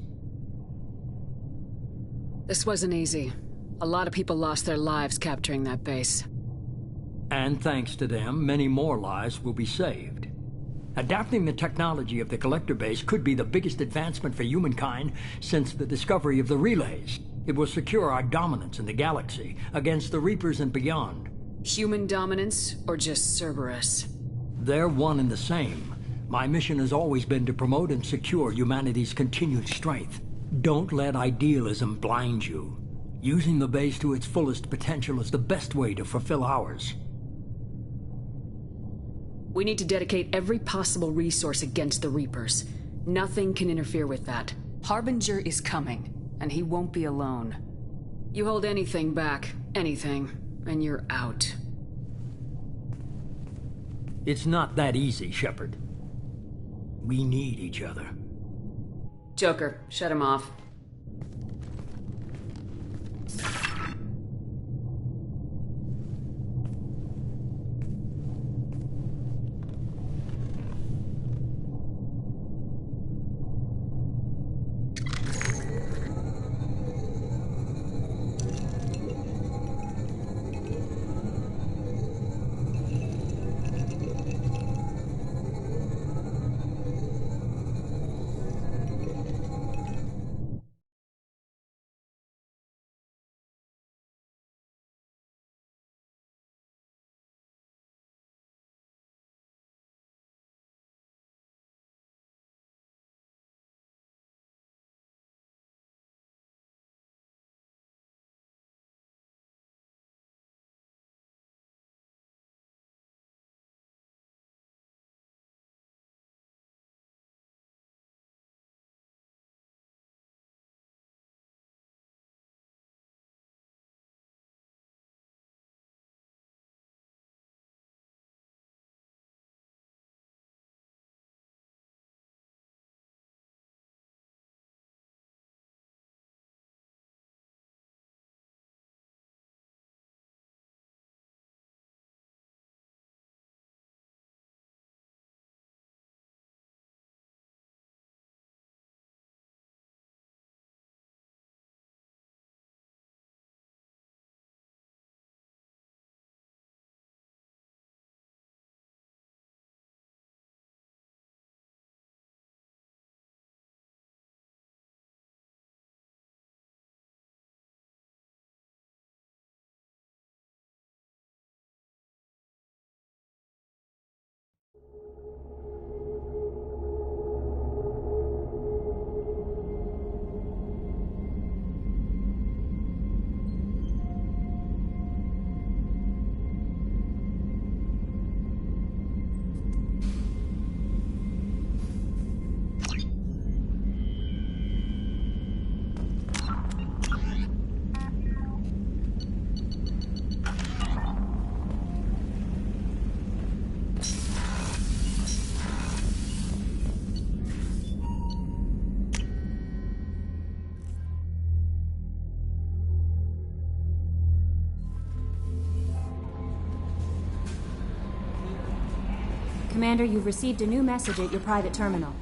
This wasn't easy. A lot of people lost their lives capturing that base. And thanks to them, many more lives will be saved. Adapting the technology of the Collector base could be the biggest advancement for humankind since the discovery of the relays. It will secure our dominance in the galaxy against the Reapers and beyond. Human dominance, or just Cerberus? They're one and the same. My mission has always been to promote and secure humanity's continued strength. Don't let idealism blind you. Using the base to its fullest potential is the best way to fulfill ours. We need to dedicate every possible resource against the Reapers. Nothing can interfere with that. Harbinger is coming, and he won't be alone. You hold anything back, anything, and you're out. It's not that easy, Shepard. We need each other. Joker, shut him off. Commander, you've received a new message at your private terminal.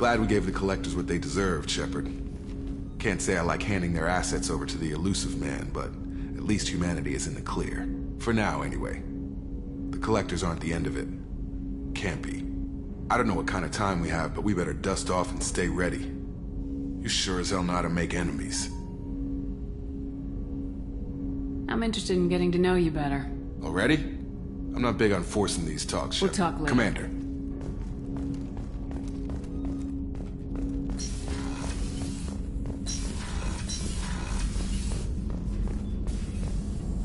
Glad we gave the collectors what they deserved, Shepard. Can't say I like handing their assets over to the elusive man, but at least humanity is in the clear. For now, anyway. The collectors aren't the end of it. Can't be. I don't know what kind of time we have, but we better dust off and stay ready. You sure as hell know how to make enemies. I'm interested in getting to know you better. Already? I'm not big on forcing these talks, Shepard. We'll talk later. Commander.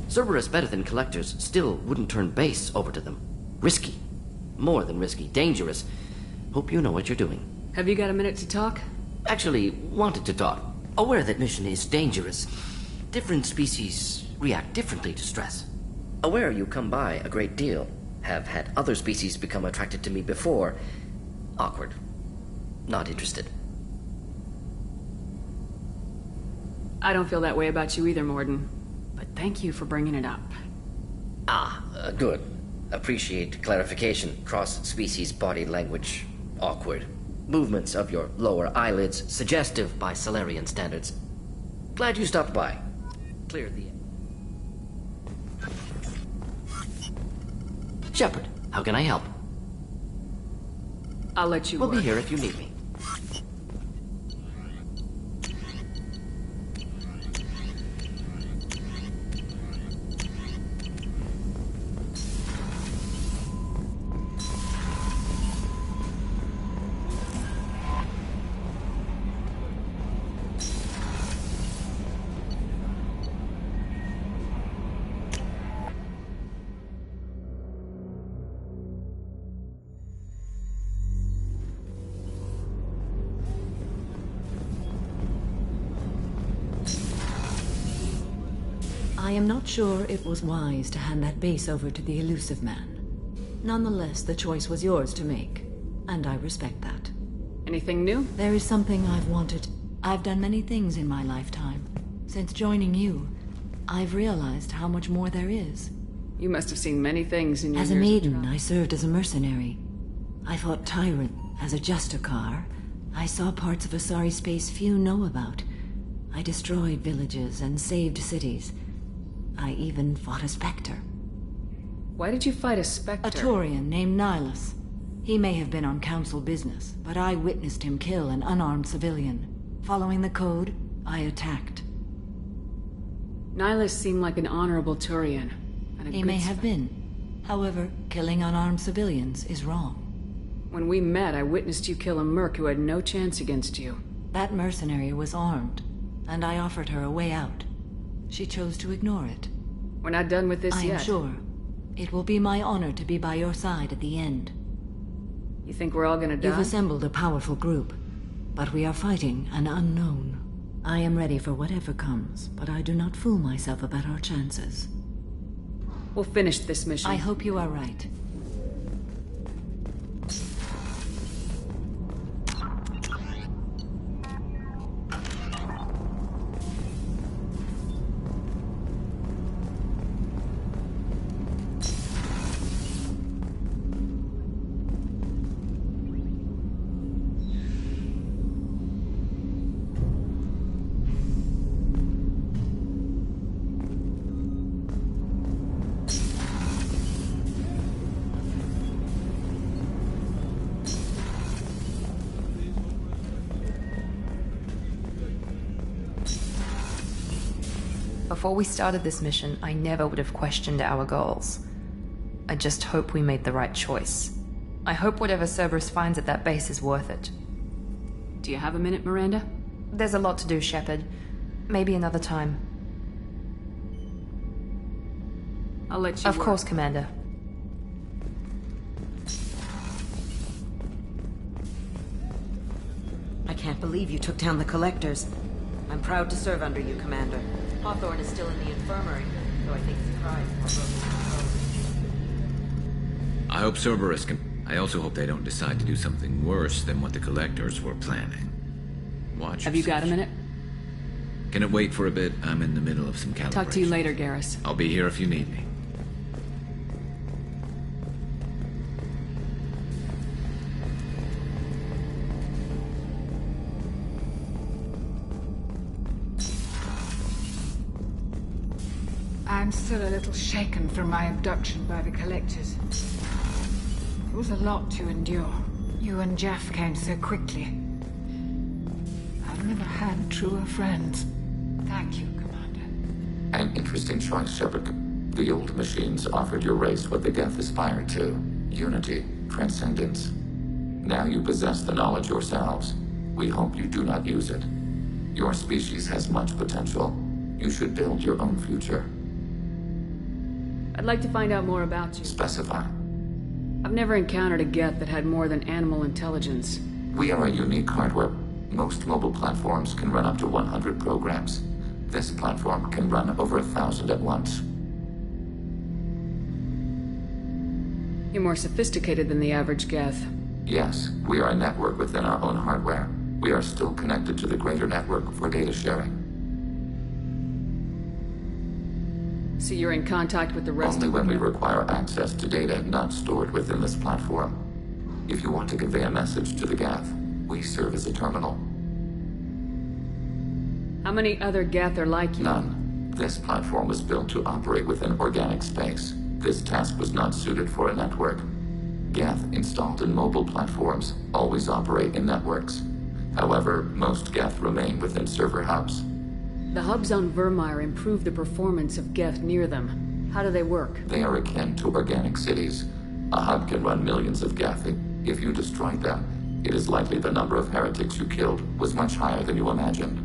Cerberus better than collectors still wouldn't turn base over to them. Risky. More than risky. Dangerous. Hope you know what you're doing. Have you got a minute to talk? Actually, wanted to talk. Aware that mission is dangerous. Different species react differently to stress. Aware you come by a great deal. Have had other species become attracted to me before. Awkward. Not interested. I don't feel that way about you either, Morden. But thank you for bringing it up. Good. Appreciate clarification. Cross-species body language. Awkward. Movements of your lower eyelids suggestive by Solarian standards. Glad you stopped by. Clear the... Shepard, how can I help? I'll let you We'll work. be here if you need me. I am not sure it was wise to hand that base over to the elusive man. Nonetheless, the choice was yours to make, and I respect that. Anything new? There is something I've wanted. I've done many things in my lifetime. Since joining you, I've realized how much more there is. You must have seen many things in your As a years of maiden, travel. I served as a mercenary. I fought Tyrant as a Justicar. I saw parts of Asari space few know about. I destroyed villages and saved cities. I even fought a Spectre. Why did you fight a Spectre? A Taurian named Nihilus. He may have been on council business, but I witnessed him kill an unarmed civilian. Following the code, I attacked. Nihilus seemed like an honorable Turian. And a He good may have been. However, killing unarmed civilians is wrong. When we met, I witnessed you kill a merc who had no chance against you. That mercenary was armed, and I offered her a way out. She chose to ignore it. We're not done with this I yet. am sure. It will be my honor to be by your side at the end. You think we're all gonna die? You've assembled a powerful group, but we are fighting an unknown. I am ready for whatever comes, but I do not fool myself about our chances. We'll finish this mission. I hope you are right. Before we started this mission, I never would have questioned our goals. I just hope we made the right choice. I hope whatever Cerberus finds at that base is worth it. Do you have a minute, Miranda? There's a lot to do, Shepard. Maybe another time. I'll let you Of course, Commander. I can't believe you took down the Collectors. I'm proud to serve under you, Commander. Hawthorne is still in the infirmary, though I think he's cried for broken. I hope Cerberus can... I also hope they don't decide to do something worse than what the Collectors were planning. Watch Have you got a minute? Can it wait for a bit? I'm in the middle of some calibration. Talk to you later, Garrus. I'll be here if you need me. I'm still a little shaken from my abduction by the Collectors. It was a lot to endure. You and Jeff came so quickly. I've never had truer friends. Thank you, Commander. An interesting choice, Shepard. The old machines offered your race what the Geth aspired to. Unity, transcendence. Now you possess the knowledge yourselves. We hope you do not use it. Your species has much potential. You should build your own future. I'd like to find out more about you. Specify. I've never encountered a Geth that had more than animal intelligence. We are a unique hardware. Most mobile platforms can run up to 100 programs. This platform can run over 1,000 at once. You're more sophisticated than the average Geth. Yes, we are a network within our own hardware. We are still connected to the greater network for data sharing. So you're in contact with the rest Only of when them? we require access to data not stored within this platform. If you want to convey a message to the Geth, we serve as a terminal. How many other Geth are like you? None. This platform was built to operate within organic space. This task was not suited for a network. Geth installed in mobile platforms always operate in networks. However, most Geth remain within server hubs. The hubs on Vermeer improve the performance of Geth near them. How do they work? They are akin to organic cities. A hub can run millions of Geth. If you destroyed them, it is likely the number of heretics you killed was much higher than you imagined.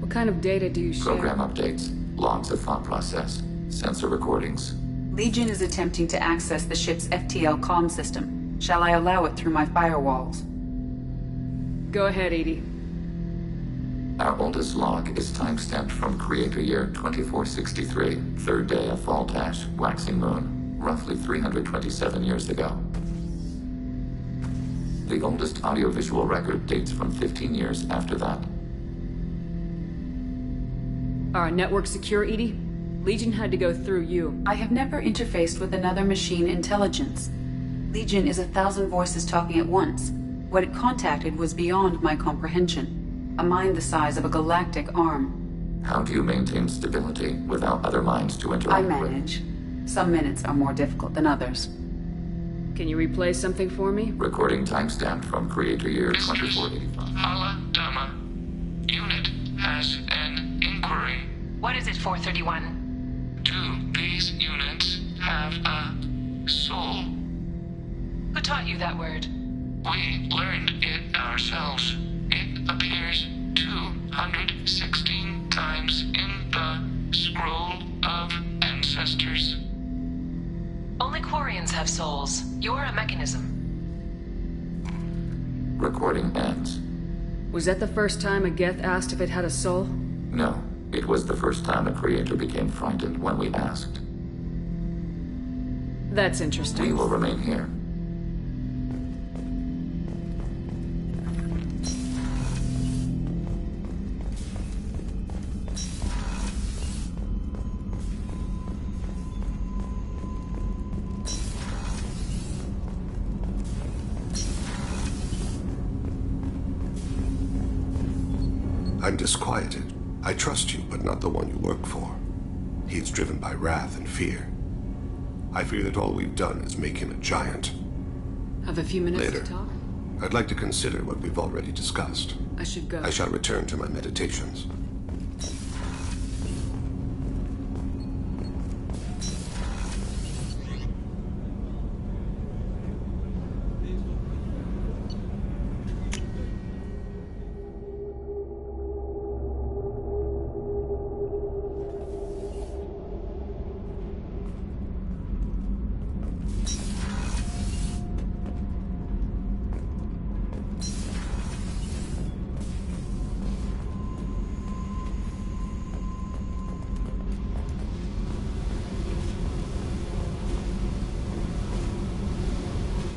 What kind of data do you share? Program updates, logs of thought process, sensor recordings. Legion is attempting to access the ship's FTL comm system. Shall I allow it through my firewalls? Go ahead, Edie. Our oldest log is timestamped from Creator Year 2463, third day of Fall Dash, waxing moon, roughly 327 years ago. The oldest audiovisual record dates from 15 years after that. Are our networks secure, Edie? Legion had to go through you. I have never interfaced with another machine intelligence. Legion is 1,000 voices talking at once. What it contacted was beyond my comprehension. A mind the size of a galactic arm. How do you maintain stability without other minds to interact I with? manage. Some minutes are more difficult than others. Can you replay something for me? Recording timestamped from Creator Year 2485. Hala Dama. Unit has an inquiry. What is it, 431? Do these units have a soul? Who taught you that word? We learned it ourselves. It appears 216 times in the Scroll of Ancestors. Only Quarians have souls. You're a mechanism. Recording ends. Was that the first time a Geth asked if it had a soul? No, it was the first time a creator became frightened when we asked. That's interesting. We will remain here. I'm disquieted. I trust you, but not the one you work for. He is driven by wrath and fear. I fear that all we've done is make him a giant. Have a few minutes Later. to talk? I'd like to consider what we've already discussed. I should go. I shall return to my meditations.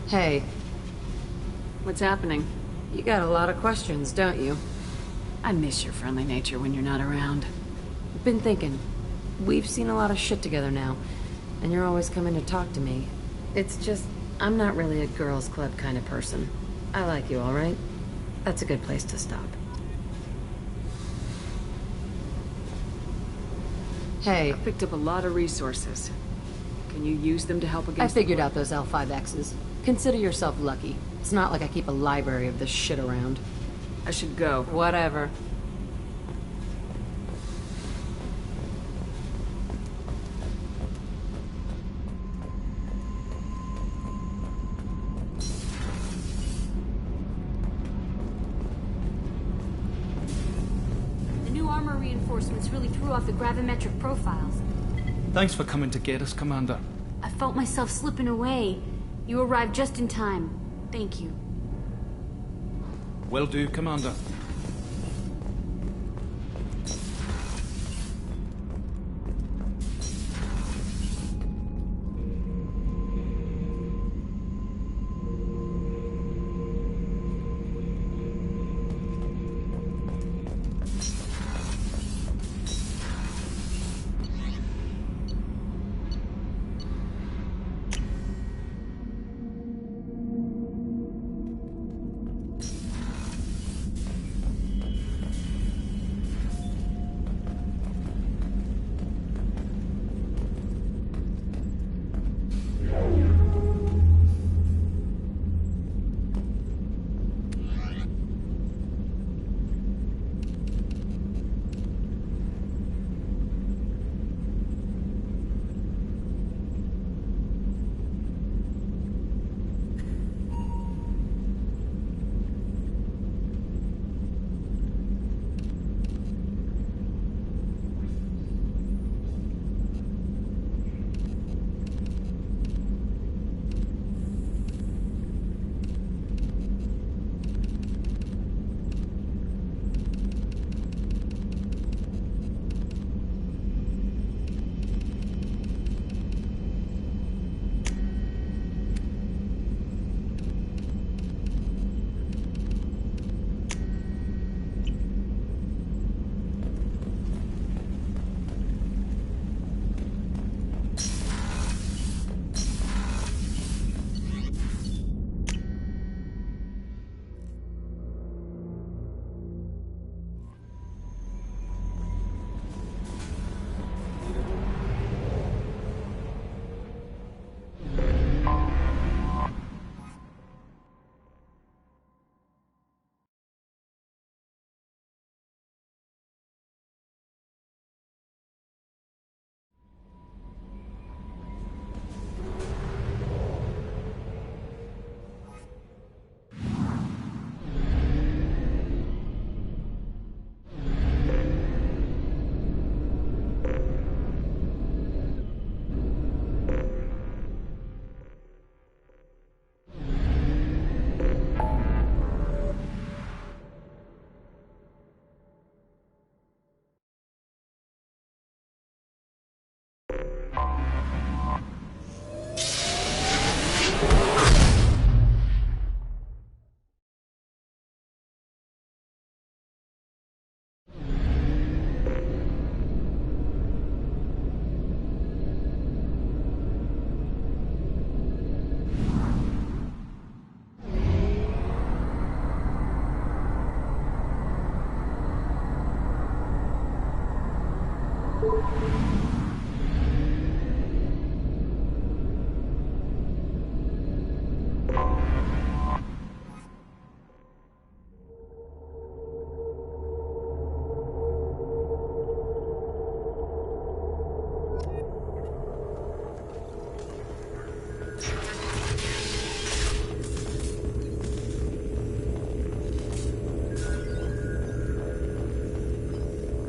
Hey. What's happening? You got a lot of questions, don't you? I miss your friendly nature when you're not around. Been thinking. We've seen a lot of shit together now, and you're always coming to talk to me. It's just, I'm not really a girls' club kind of person. I like you, alright? That's a good place to stop. Hey. I picked up a lot of resources. Can you use them to help I against figured out those L5Xs. Consider yourself lucky. It's not like I keep a library of this shit around. I should go. Whatever. The new armor reinforcements really threw off the gravimetric profiles. Thanks for coming to get us, Commander. I felt myself slipping away. You arrived just in time. Thank you. Will do, Commander.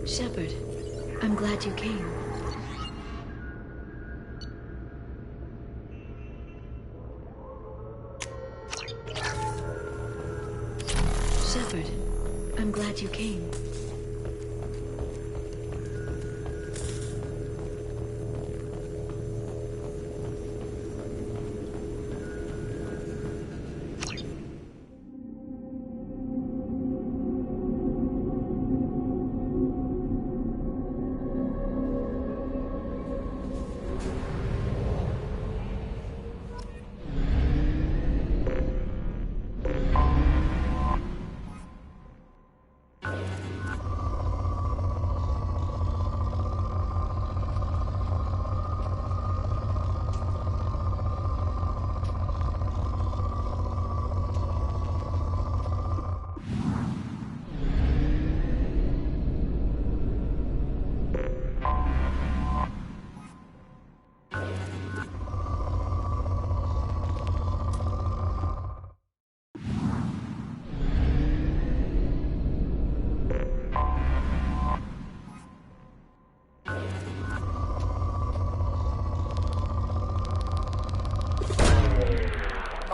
Shepard, I'm glad you came. Shepard, I'm glad you came.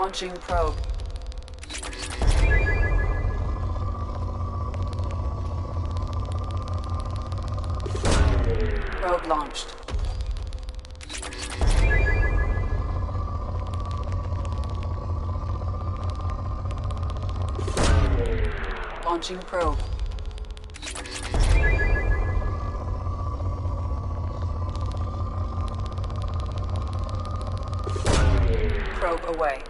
Launching probe. Probe launched. Launching probe. Probe away.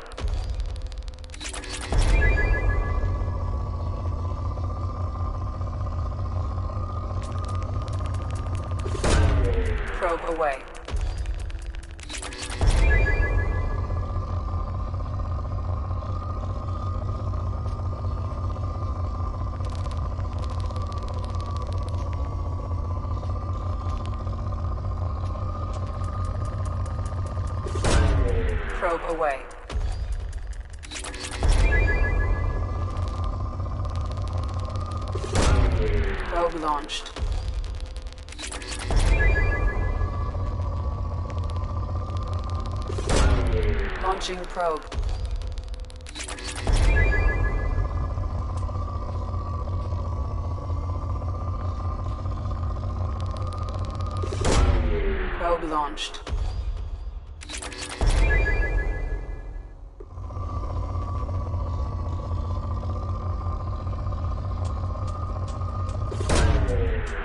Probe away. Probe away. Probe launched. Launching probe. Probe launched.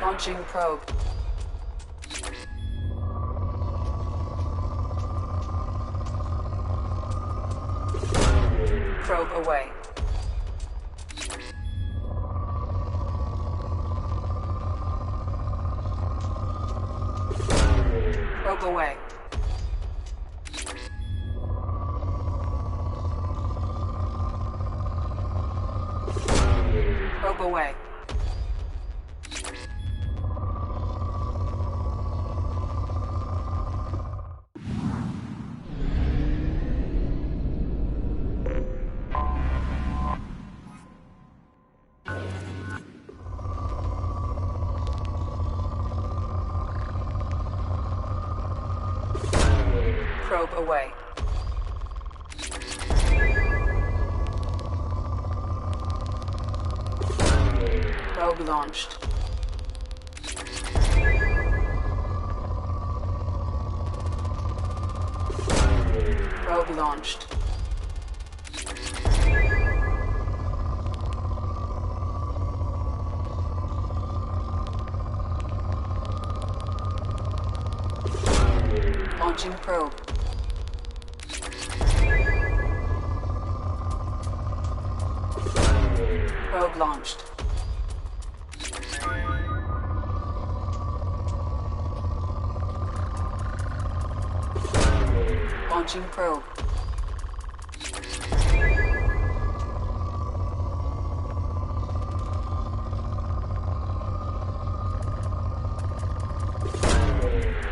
Launching probe. Probe away. Probe away. Probe away. Probe away. Probe launched. Probe launched. Launching probe. Probe launched. Launching probe.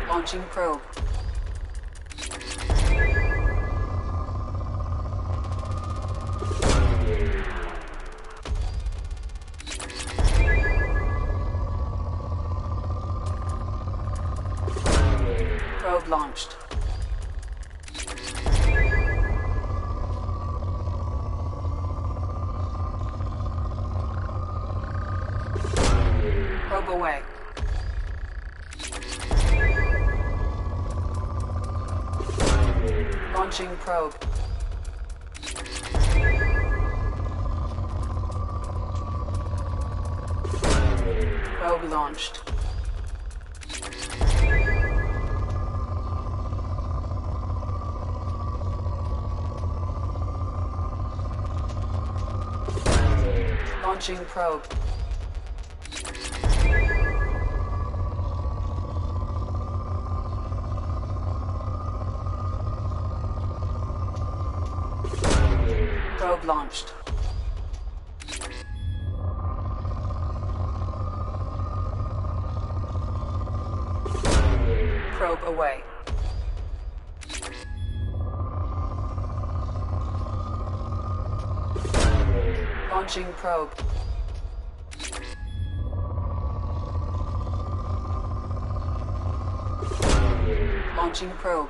Launching probe. Probe launched. Probe away. Launching probe. Probe launched. Launching probe. Probe launched. Probe away. Launching probe. Launching probe.